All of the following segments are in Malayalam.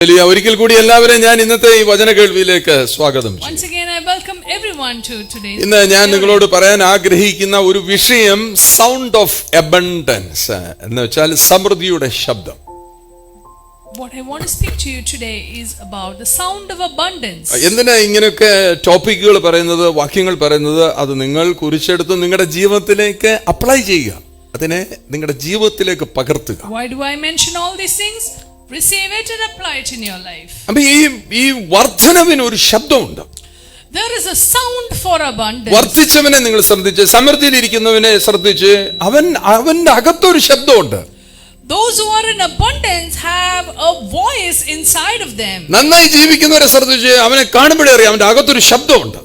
ഒരിക്കൽ കൂടി എല്ലാവരെയും ഞാൻ ഇന്നത്തെ ഈ വചന കേൾവിയിലേക്ക് സ്വാഗതം ഇന്ന് ഞാൻ നിങ്ങളോട് പറയാൻ ആഗ്രഹിക്കുന്ന ഒരു വിഷയം സൗണ്ട് ഓഫ് അബണ്ടൻസ് എന്ന് വെച്ചാൽ സമൃദ്ധിയുടെ ശബ്ദം. What I want to speak to you today is about the sound of abundance. എന്തിനാ ഇങ്ങനെയൊക്കെ ടോപ്പിക്കുകൾ പറയുന്നത്, വാക്യങ്ങൾ പറയുന്നത്? അത് നിങ്ങൾ കുറിച്ചെടുത്ത് നിങ്ങളുടെ ജീവിതത്തിലേക്ക് അപ്ലൈ ചെയ്യുക, അതിനെ നിങ്ങളുടെ ജീവിതത്തിലേക്ക് പകർത്തുക. Why do I mention all these things? Receive it and apply it in your life. അപ്പോൾ ഈ വർദ്ധനവിന് ഒരു ശബ്ദമുണ്ട്. There is a sound for abundance. വർദ്ധിച്ചവനെ നിങ്ങൾ ശ്രദ്ധിച്ച്, സമൃദ്ധിയിലിരിക്കുന്നവനെ ശ്രദ്ധിച്ച്, അവന്റെ അകത്തൊരു ശബ്ദമുണ്ട്. Those who are in abundance have a voice inside of them. നന്നായി ജീവിക്കുന്നവരെ ശ്രദ്ധിച്ച്, അവനെ കാണുമ്പോഴേ അറിയാം അവന്റെ അകത്തൊരു ശബ്ദമുണ്ട്.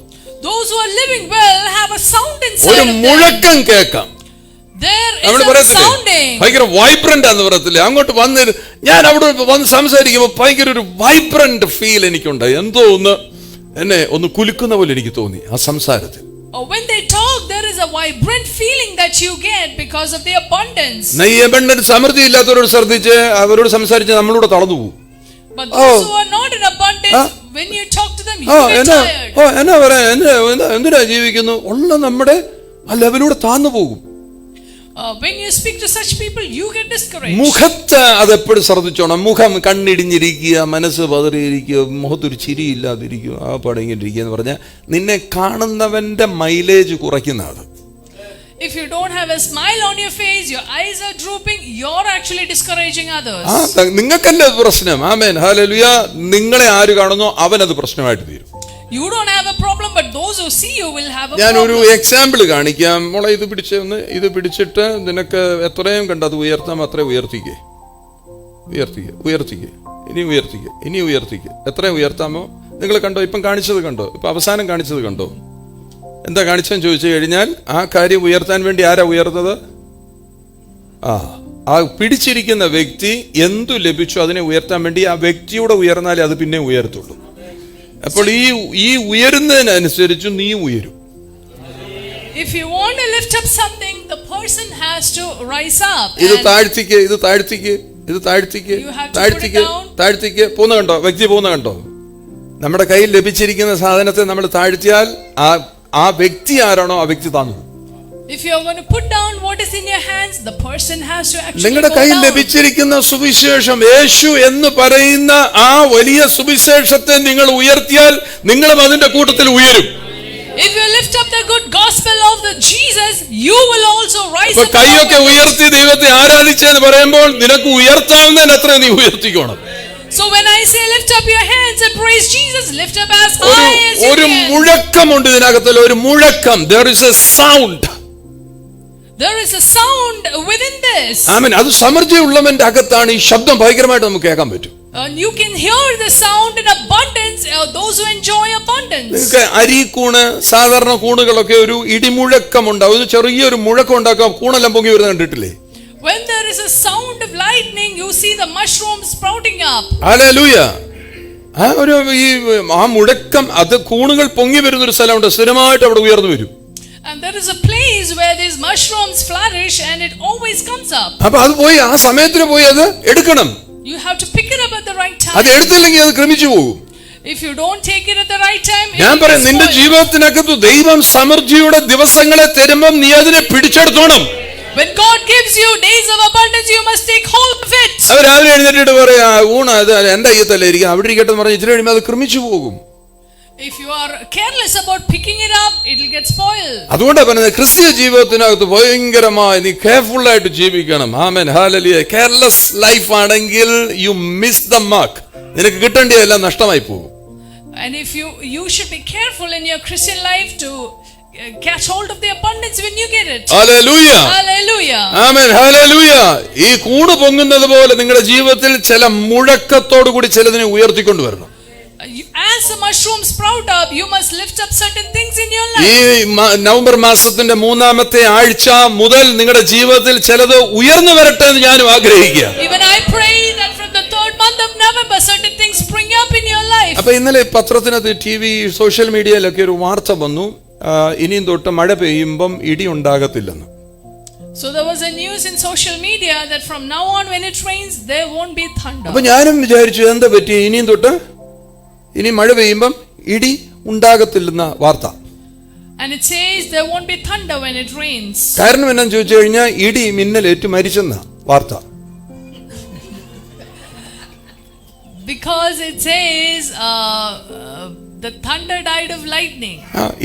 Those who are living well have a sound inside ഒരു of them. മുഴക്കം കേൾക്കാം. There is a sounding. ഭയങ്കര വൈബ്രന്റ് ആണെന്ന് പറയത്തില്ലേ? അങ്ങോട്ട് വന്ന് ഞാൻ അവിടെ വന്ന് സംസാരിക്കുമ്പോൾ ഭയങ്കര ഒരു വൈബ്രന്റ് ഫീൽ എനിക്കുണ്ട്. എന്തോ എന്നെ ഒന്ന് കുലുക്കുന്ന പോലെ എനിക്ക് തോന്നി ആ സംസാരത്തിൽ. When they talk, there is a vibrant feeling that you get because of the abundance. സമൃദ്ധി ഇല്ലാത്തവരോട് ശ്രദ്ധിച്ച് അവരോട് സംസാരിച്ച് നമ്മളോട് തളർന്നു പോകും. But those who are not in abundance, when you talk to them, you get tired. എന്നാ പറയാ, എന്തിനാ ജീവിക്കുന്നു ഉള്ള നമ്മുടെ ആ ലെവലിലൂടെ താന്നു പോകും. When you speak to such people, you get discouraged. മുഖത്ത് അതെപ്പോഴും ശ്രദ്ധിച്ചോണം. മുഖം കണ്ണിടിഞ്ഞിരിക്കുക, മനസ്സ് പതറിയിരിക്കുക, മുഖത്തൊരു ചിരി ഇല്ലാതിരിക്കുക, ആ പടങ്ങിട്ടിരിക്കുക എന്ന് പറഞ്ഞാൽ നിന്നെ കാണുന്നവന്റെ മൈലേജ് കുറയ്ക്കുന്നത്. If you don't have a smile on your face, your eyes are drooping, you're actually discouraging others. നിങ്ങൾക്കല്ലേ പ്രശ്നം. ആമേൻ, ഹല്ലേലൂയ. നിങ്ങളെ ആര് കാണുന്നോ അവനത് പ്രശ്നമായിട്ട് തീരും. You don't have a problem, but those who see you will have a problem. ഞാൻ ഒരു എക്സാമ്പിൾ കാണിക്കാം. മോളെ ഇത് പിടിച്ചിട്ട് നിനക്ക് എത്രയും കണ്ടത് ഉയർത്താം അത്രയും ഉയർത്തിക്കേ. ഇനി ഉയർത്തിക്കേ. എത്രയും ഉയർത്താമോ നിങ്ങൾ കണ്ടോ? ഇപ്പം കാണിച്ചത് കണ്ടോ? ഇപ്പം അവസാനം കാണിച്ചത് കണ്ടോ? എന്താ കാണിച്ചെന്ന് ചോദിച്ചു കഴിഞ്ഞാൽ ആ കാര്യം ഉയർത്താൻ വേണ്ടി ആരാ ഉയർന്നത്? ആ പിടിച്ചിരിക്കുന്ന വ്യക്തി എന്തു ലഭിച്ചു അതിനെ ഉയർത്താൻ വേണ്ടി ആ വ്യക്തിയുടെ ഉയർന്നാലേ അത് പിന്നെ ഉയർത്തുള്ളൂ. അപ്പോൾ ഈ ഉയരുന്നതിനനുസരിച്ച് നീ ഉയരും. If you want to lift up something, the person has to rise up. ഇത് താഴ്ത്തിക്ക് പോകുന്ന കണ്ടോ? വ്യക്തി പോകുന്ന കണ്ടോ? നമ്മുടെ കയ്യിൽ ലഭിച്ചിരിക്കുന്ന സാധനത്തെ നമ്മൾ താഴ്ത്തിയാൽ ആ വ്യക്തി ആരാണോ ആ വ്യക്തി താന്നു. If you are going to put down what is in your hands, the person has to actually നിങ്ങളുടെ കയ്യിൽ ലഭിച്ചിരിക്കുന്ന സുവിശേഷം യേശു എന്ന് പറയുന്ന ആ വലിയ സുവിശേഷത്തെ നിങ്ങൾ ഉയർത്തിയാൽ നിങ്ങളും അതിന്റെ കൂട്ടത്തിൽ ഉയരും. If you lift up the good gospel of the Jesus, you will also rise up. കൈയൊക്കെ ഉയർത്തി ദൈവത്തെ ആരാധിച്ചെന്ന് പറയുമ്പോൾ നിനക്ക് ഉയർത്താവുന്നതിന് അത്ര നീ ഉയർത്തിക്കോണം. So when I say lift up your hands and praise Jesus, lift up as high as you can. ഒരു മുഴക്കമുണ്ട് ഇതിനകത്തിൽ, ഒരു മുഴക്കം. There is a sound. There is a sound within this. ആമേൻ. അത് സമൃദ്ധിയുള്ളവന്റെ അകത്താണ് ഈ ശബ്ദം ഭയങ്കരമായിട്ട് നമുക്ക് കേൾക്കാൻ പറ്റും. You can hear the sound in abundance. Those who enjoy abundance. നിങ്ങൾക്ക് അരിക്കൂണ്, സാധാരണ കൂണുകളൊക്കെ ഒരു ഇടിമുഴക്കം ഉണ്ടാവും. ഒരു ചെറിയൊരു മുഴക്കം ഉണ്ടാക്കാം, കൂണെല്ലാം പൊങ്ങി വരുന്നത് കണ്ടിട്ടില്ലേ? When there is a sound of lightning, you see the mushrooms sprouting up. Hallelujah. ആ മുഴക്കം, അത് കൂണുകൾ പൊങ്ങി വരുന്ന ഒരു സ്ഥലമുണ്ട്, സ്ഥിരമായിട്ട് അവിടെ ഉയർന്നു വരും. And there is a place where these mushrooms flourish and it always comes up. അപ്പോൾ അത് പോയി ആ സമയത്തിന് പോയി അത് എടുക്കണം. You have to pick it up at the right time. അത് എടുത്തില്ലെങ്കിൽ അത് ക്രമിച്ചു പോകും. If you don't take it at the right time, ഞാൻ പറയാം, നിന്റെ ജീവിതത്തിനകത്ത് ദൈവം സമൃദ്ധിയുടെ ദിവസങ്ങളെ തരുമ്പോൾ നീ അതിനെ പിടിച്ചെടുത്തോണം. When God gives you days of abundance, you must take hold of it. അവർ രാവിലെ എഴുന്നേറ്റിട്ട് പറയാ ഊണ് അത് എന്റെ അയ്യത്തല്ലേ ഇരിക്കും, അവിടെ ഇരിക്കട്ടെ എന്ന് പറഞ്ഞാൽ ഇച്ചിരി കഴിയുമ്പോൾ അത് ക്രമിച്ചു പോകും. If you are careless about picking it up, it will get spoiled. അതുകൊണ്ടാണ് പറയുന്നത് ക്രിസ്തീയ ജീവിതത്തിനകത്ത് ഭയങ്കരമായി നീ കെയർഫുൾ ആയിട്ട് ജീവിക്കണം. ആമേൻ, ഹല്ലേലൂയ. കെയർലെസ് ലൈഫ് ആണെങ്കിൽ യു മിസ് ദ മാർക്ക്. നിനക്ക് കിട്ടേണ്ടതെല്ലാം നഷ്ടമായി പോകും. And if you should be careful in your Christian life to catch hold of the abundance when you get it. Hallelujah. Hallelujah. Amen, hallelujah. ഈ കൂണ് പൊങ്ങുന്നത് പോലെ നിങ്ങളുടെ ജീവിതത്തിൽ ചില മുഴക്കത്തോടു കൂടി ചിലതിനെ ഉയർത്തിക്കൊണ്ടുവരണം. As a mushroom sprout up, you must lift up certain things in your life. ഈ നവംബർ മാസത്തിന്റെ 3-ാമത്തെ ആഴ്ച മുതൽ നിങ്ങളുടെ ജീവിതത്തിൽ ചിലത് ഉയർന്നു വരട്ടെ എന്ന് ഞാനും ആഗ്രഹിക്കുക. Even I pray that from the 3rd month of November certain things spring up in your life. അപ്പോൾ ഇന്നലെ പത്രത്തിനകത്ത്, ടിവി, സോഷ്യൽ മീഡിയയിലൊക്കെ ഒരു വാർത്ത വന്നു, ഇനിയും തൊട്ട് മഴ പെയ്യുമ്പം ഇടി ഉണ്ടാകത്തില്ലെന്ന്. So there was a news in social media that from now on when it rains there won't be thunder. അപ്പൊ ഞാനും വിചാരിച്ചു എന്താ പറ്റി, ഇനിയും തൊട്ട് ഇനി മഴ പെയ്യുമ്പം ഇടി ഉണ്ടാകത്തില്ലെന്ന വാർത്ത. And it says there won't be thunder when it rains. കാരണം എന്നാന്ന് ചോദിച്ചു കഴിഞ്ഞാൽ ഇടി മിന്നലേറ്റ് മരിച്ചെന്ന വാർത്ത. Because it says the thunder died of lightning.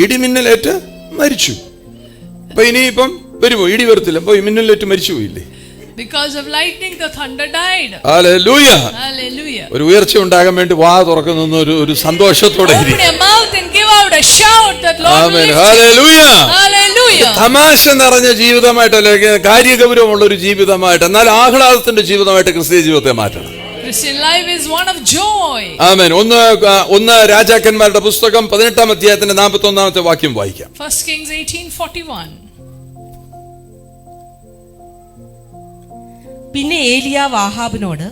ഇടി മിന്നലേറ്റ് മരിച്ചു. അപ്പൊ ഇനിയിപ്പം വരുമോ? ഇടി വരത്തില്ല, അപ്പൊ മിന്നലേറ്റ് മരിച്ചു പോയില്ലേ? Because of lightning the thunder died. Hallelujah. Hallelujah. ഒരു ഉയർച്ച ഉണ്ടാകാൻ വേണ്ടി വാ തുറക്കുന്ന ഒരു സന്തോഷത്തോടെ Open your mouth and give out a shout that Lord will lift you. Hallelujah. Hallelujah. തമാശ നിറഞ്ഞ ജീവിതമായിട്ടല്ല, കാര്യഗൗരവമുള്ള ഒരു ജീവിതമായിട്ട്, എന്നാൽ ആഹ്ലാദത്തിന്റെ ജീവിതമായിട്ട് ക്രിസ്തീയ ജീവിതത്തെ മാറ്റണം. Christian life is one of joy. ആമേൻ. ഒന്ന് രാജാക്കന്മാരുടെ പുസ്തകം 18-ാം അധ്യായത്തിന്റെ 41-ാമത്തെ വാക്യം വായിക്കാം. 1 Kings 18:41. പിന്നെ ഏലിയാവ് ആഹാബിനോട്,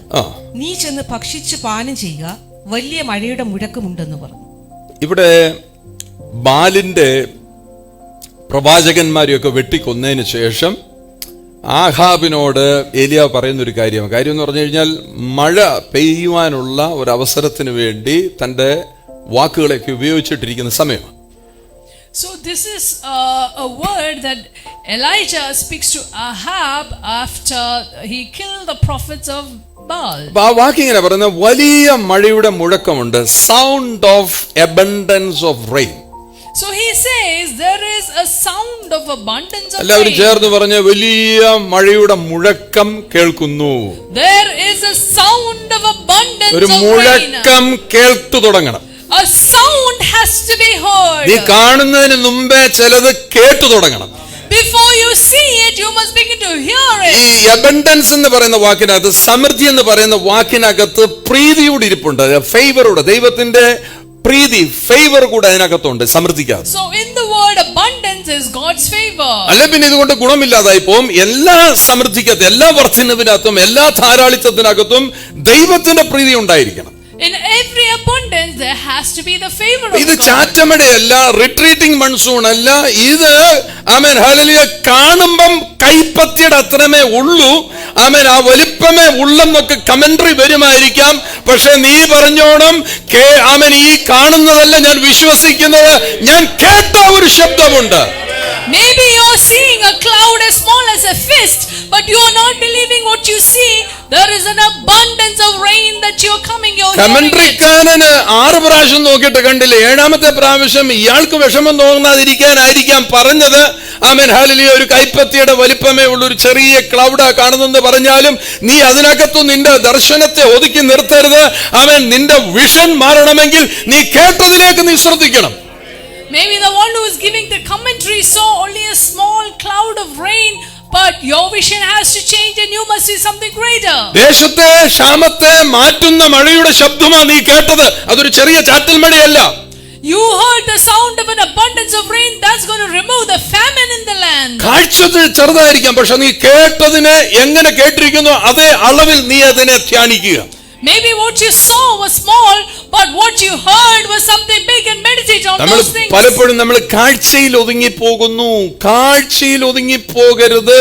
നീ ചെന്ന് ഭക്ഷിച്ച് പാനം ചെയ്യുക, വലിയ മഴയുടെ മുഴക്കമുണ്ടെന്ന് പറഞ്ഞു. ഇവിടെ ബാലിന്റെ പ്രവാചകന്മാരെയൊക്കെ വെട്ടിക്കൊന്നതിന് ശേഷം ആഹാബിനോട് ഏലിയാവ് പറയുന്നൊരു കാര്യം എന്ന് പറഞ്ഞു കഴിഞ്ഞാൽ, മഴ പെയ്യുവാനുള്ള ഒരു അവസരത്തിന് വേണ്ടി തൻ്റെ വാക്കുകളൊക്കെ ഉപയോഗിച്ചിട്ടിരിക്കുന്ന സമയമാണ്. So this is a word that Elijah speaks to Ahab after he killed the prophets of Baal. ആ വാക്ക് ഇങ്ങനെ പറയുന്നത്, വലിയ മഴയുടെ മുഴക്കമുണ്ട്, sound of abundance of rain. So he says there is a sound of abundance of എല്ലാവരും rain. ചേർന്ന് പറഞ്ഞ വലിയ മഴയുടെ മുഴക്കം കേൾക്കുന്നു. There is a sound of abundance ഒരു of rain. മുഴക്കം കേട്ടു തുടങ്ങണം. A sound has to be heard. നീ കാണുന്നതിന് മുമ്പേ ചിലത് കേട്ടു തുടങ്ങണം. Before you see it, you must begin to hear it. ഈ അബണ്ടൻസ് എന്ന് പറയുന്ന വാക്കിനകത്ത്, സമൃദ്ധി എന്ന് പറയുന്ന വാക്കിനകത്ത് പ്രീതിയോട് ഇരിപ്പുണ്ട്, ഫേവറോട്, ദൈവത്തിന്റെ പ്രീതി, ഫേവർ കൂടെ അതിനകത്തുണ്ട് സമൃദ്ധിക്കകത്ത്. So in the word abundance is God's favor. അല്ല പിന്നെ ഇതുകൊണ്ട് ഗുണമില്ലാതായി പോവും. എല്ലാ സമൃദ്ധിക്കകത്തും, എല്ലാ വർദ്ധനവിനകത്തും, എല്ലാ ധാരാളിത്തത്തിനകത്തും ദൈവത്തിന്റെ പ്രീതി ഉണ്ടായിരിക്കണം. In every abundance there has to be the favor of ഇത് God. ചാറ്റമഴയല്ല, റിട്രീറ്റിംഗ് മൺസൂൺ അല്ല, ഇത് ആമേൻ ഹല്ലേലൂയ കാണുമ്പം കൈപ്പത്തിയുടെ അത്രമേ ഉള്ളൂ, ആമേൻ ആ വലിപ്പമേ ഉള്ളെന്നൊക്കെ കമന്ററി വരുമായിരിക്കാം. പക്ഷെ നീ പറഞ്ഞോണം, ആമേൻ ഈ കാണുന്നതല്ല ഞാൻ വിശ്വസിക്കുന്നത്, ഞാൻ കേട്ട ഒരു ശബ്ദമുണ്ട്. Maybe you're seeing a cloud as small as a fist, but you are not believing what you see. There is an abundance of rain that you're coming, you're hearing it. കമന്ററിക്കാരന് 6 പ്രാവശ്യം നോക്കിയിട്ട് കണ്ടില്ല, 7-ാമത്തെ പ്രാവശ്യം ഇയാൾക്ക് വിഷമം തോന്നാതിരിക്കാനായിരിക്കാം പറഞ്ഞത്. Amen hallelujah. ഒരു കൈപ്പത്തിയുടെ വലിപ്പമേ ഉള്ള ഒരു ചെറിയ ക്ലൗഡാ കാണുന്നെന്ന് പറഞ്ഞാലും നീ അതിനകത്തു നിന്റെ ദർശനത്തെ ഒതുക്കി നിർത്തരുത്. ആമേൻ. നിന്റെ വിഷൻ മാറണമെങ്കിൽ നീ കേട്ടതിലേക്ക് നീ ശ്രദ്ധിക്കണം. Maybe the one who is giving the commentary saw only a small cloud of rain, but your vision has to change and you must see something greater. ദേശത്തെ ക്ഷാമത്തെ മാറ്റുന്ന മഴയുടെ ശബ്ദമാണ് നീ കേട്ടത്, അതൊരു ചെറിയ ചാറ്റൽ മഴയല്ല. You heard the sound of an abundance of rain that's going to remove the famine in the land. കാഴ്ചത്തിൽ ചെറുതായിരിക്കാം, പക്ഷെ നീ കേട്ടതിനെ എങ്ങനെ കേട്ടിരിക്കുന്നു അതേ അളവിൽ നീ അതിനെ ധ്യാനിക്കുക. Maybe what you saw was small, but what you heard was something big, and meditate on those things. പലപ്പോഴും നമ്മൾ കാഴ്ചയിൽ ഒതുങ്ങിപ്പോകുന്നു. കാഴ്ചയിൽ ഒതുങ്ങിപ്പോകരുത്.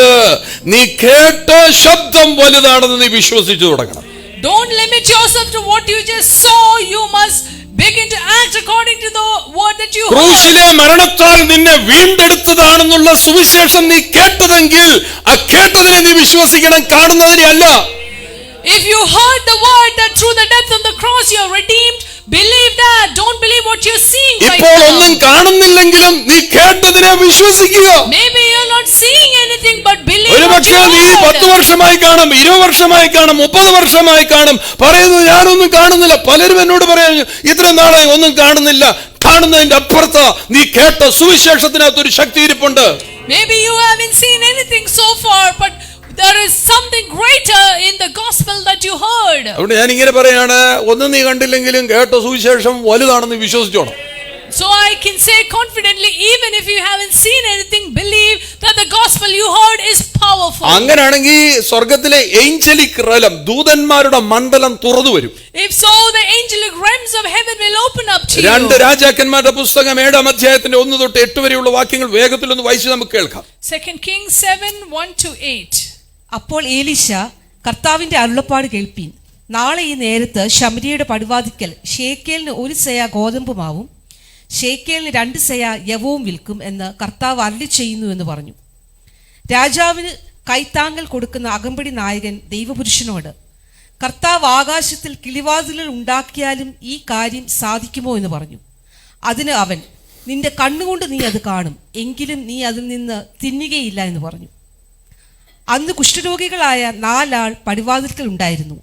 നീ കേട്ട ശബ്ദം വലുതാണെന്ന് നീ വിശ്വസിച്ചു തുടങ്ങണം. Don't limit yourself to what you just saw. You must begin to act according to the word that you heard. ക്രൂശിലെ മരണത്താൽ നിന്നെ വീണ്ടെടുത്തതാണെന്നുള്ള സുവിശേഷം നീ കേട്ടതെങ്കിൽ ആ കേട്ടതിനെ നീ വിശ്വസിക്കണം, കാണുന്നതിനെ അല്ല. If you heard the word that through the death on the cross you are redeemed, believe that. Don't believe what you're seeing right ഇപ്പോൾ ഒന്നും now. കാണുന്നില്ലെങ്കിലും നീ കേട്ടതിനെ വിശ്വസിക്കുക. Maybe you're not seeing anything, but believe what you ഒരുപക്ഷെ നീ 10 heard. വർഷമായി കാണും, 20 വർഷമായി കാണും, 30 വർഷമായി കാണും, പറയുന്നത് ഞാനൊന്നും കാണുന്നില്ല. പലരും എന്നോട് പറയാൻ, ഇത്ര നാളായി ഒന്നും കാണുന്നില്ല. കാണുന്നതിന്റെ അപ്പുറത്ത് നീ കേട്ട സുവിശേഷത്തിനകത്ത് ഒരു ശക്തി ഇരിപ്പുണ്ട്. Maybe you haven't seen anything so far, but there is something greater in the gospel that you heard. അതുകൊണ്ട് ഞാൻ ഇങ്ങനെ പറയാണ്, ഒന്നും നീ കണ്ടില്ലെങ്കിലും കേട്ട സുവിശേഷം വലുതാണെന്ന് വിശ്വസിച്ചോണം. So I can say confidently, even if you haven't seen anything, believe that the gospel you heard is powerful. അങ്ങനെയാണെങ്കിൽ സ്വർഗത്തിലെ ഏഞ്ചലിക് റലം, ദൂതന്മാരുടെ മണ്ഡലം തുറന്നു വരും. If so, the angelic realms of heaven will open up to you. രണ്ട് രാജാക്കന്മാരുടെ പുസ്തകം 7-ാം അധ്യായത്തിന്റെ 1 തൊട്ട് 8 വരെയുള്ള വാക്യങ്ങൾ വേഗത്തിലൊന്ന് വായിച്ച് നമുക്ക് കേൾക്കാം. 2 Kings 7:1-8. അപ്പോൾ ഏലീശ, കർത്താവിന്റെ അരുളപ്പാട് കേൾപ്പീൻ. നാളെ ഈ നേരത്ത് ശമരിയയുടെ പടിവാതിക്കൽ ഷേക്കേലിന് 1 സെയ ഗോതമ്പ് മാവും ഷേക്കേലിന് 2 സെയ യവവും വിൽക്കും എന്ന് കർത്താവ് അരുളി ചെയ്യുന്നു എന്ന് പറഞ്ഞു. രാജാവിന് കൈത്താങ്ങൽ കൊടുക്കുന്ന അകമ്പടി നായകൻ ദൈവപുരുഷനോട്, കർത്താവ് ആകാശത്തിൽ കിളിവാതിലുകൾ ഉണ്ടാക്കിയാലും ഈ കാര്യം സാധിക്കുമോ എന്ന് പറഞ്ഞു. അതിന് അവൻ, നിന്റെ കണ്ണുകൊണ്ട് നീ അത് കാണും, എങ്കിലും നീ അതിൽ നിന്ന് തിന്നുകയില്ല എന്ന് പറഞ്ഞു. അന്ന് കുഷ്ഠരോഗികളായ 4 ആൾ പടിവാതിൽക്കൽ ഉണ്ടായിരുന്നു.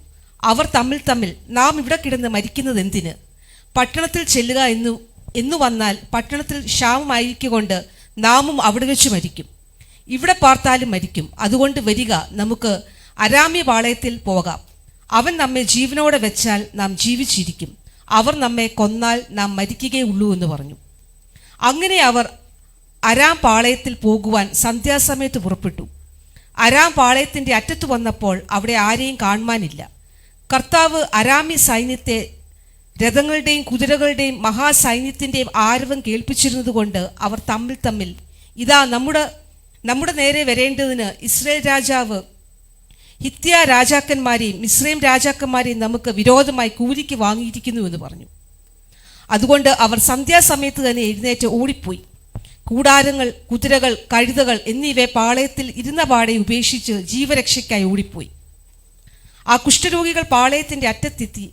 അവർ തമ്മിൽ നാം ഇവിടെ കിടന്ന് മരിക്കുന്നത് എന്തിന്? പട്ടണത്തിൽ ചെല്ലുക എന്നു വന്നാൽ പട്ടണത്തിൽ ക്ഷാമമായിരിക്കൊണ്ട് നാമും അവിടെ വെച്ച് മരിക്കും. ഇവിടെ പാർത്താലും മരിക്കും. അതുകൊണ്ട് വരിക, നമുക്ക് അരാമ്യ പാളയത്തിൽ പോകാം. അവൻ നമ്മെ ജീവനോടെ വെച്ചാൽ നാം ജീവിച്ചിരിക്കും, അവർ നമ്മെ കൊന്നാൽ നാം മരിക്കുകയുള്ളൂ എന്ന് പറഞ്ഞു. അങ്ങനെ അവർ അരാം പാളയത്തിൽ പോകുവാൻ സന്ധ്യാസമയത്ത് പുറപ്പെട്ടു. അരാം പാളയത്തിന്റെ അറ്റത്ത് വന്നപ്പോൾ അവിടെ ആരെയും കാണുവാനില്ല. കർത്താവ് അരാമ്യ സൈന്യത്തെ രഥങ്ങളുടെയും കുതിരകളുടെയും മഹാസൈന്യത്തിന്റെയും ആരവം കേൾപ്പിച്ചിരുന്നത് കൊണ്ട് അവർ തമ്മിൽ ഇതാ നമ്മുടെ നേരെ വരേണ്ടതിന് ഇസ്രായേൽ രാജാവ് ഹിത്യ രാജാക്കന്മാരെയും മിസ്രൈം രാജാക്കന്മാരെയും നമുക്ക് വിരോധമായി കൂലിക്ക് വാങ്ങിയിരിക്കുന്നു എന്ന് പറഞ്ഞു. അതുകൊണ്ട് അവർ സന്ധ്യാസമയത്ത് തന്നെ എഴുന്നേറ്റ് ഓടിപ്പോയി. കൂടാരങ്ങൾ, കുതിരകൾ, കഴുതകൾ എന്നിവയെ പാളയത്തിൽ ഇരുന്ന പാടെ ഉപേക്ഷിച്ച് ജീവരക്ഷയ്ക്കായി ഓടിപ്പോയി. ആ കുഷ്ഠരോഗികൾ പാളയത്തിന്റെ അറ്റത്തെത്തി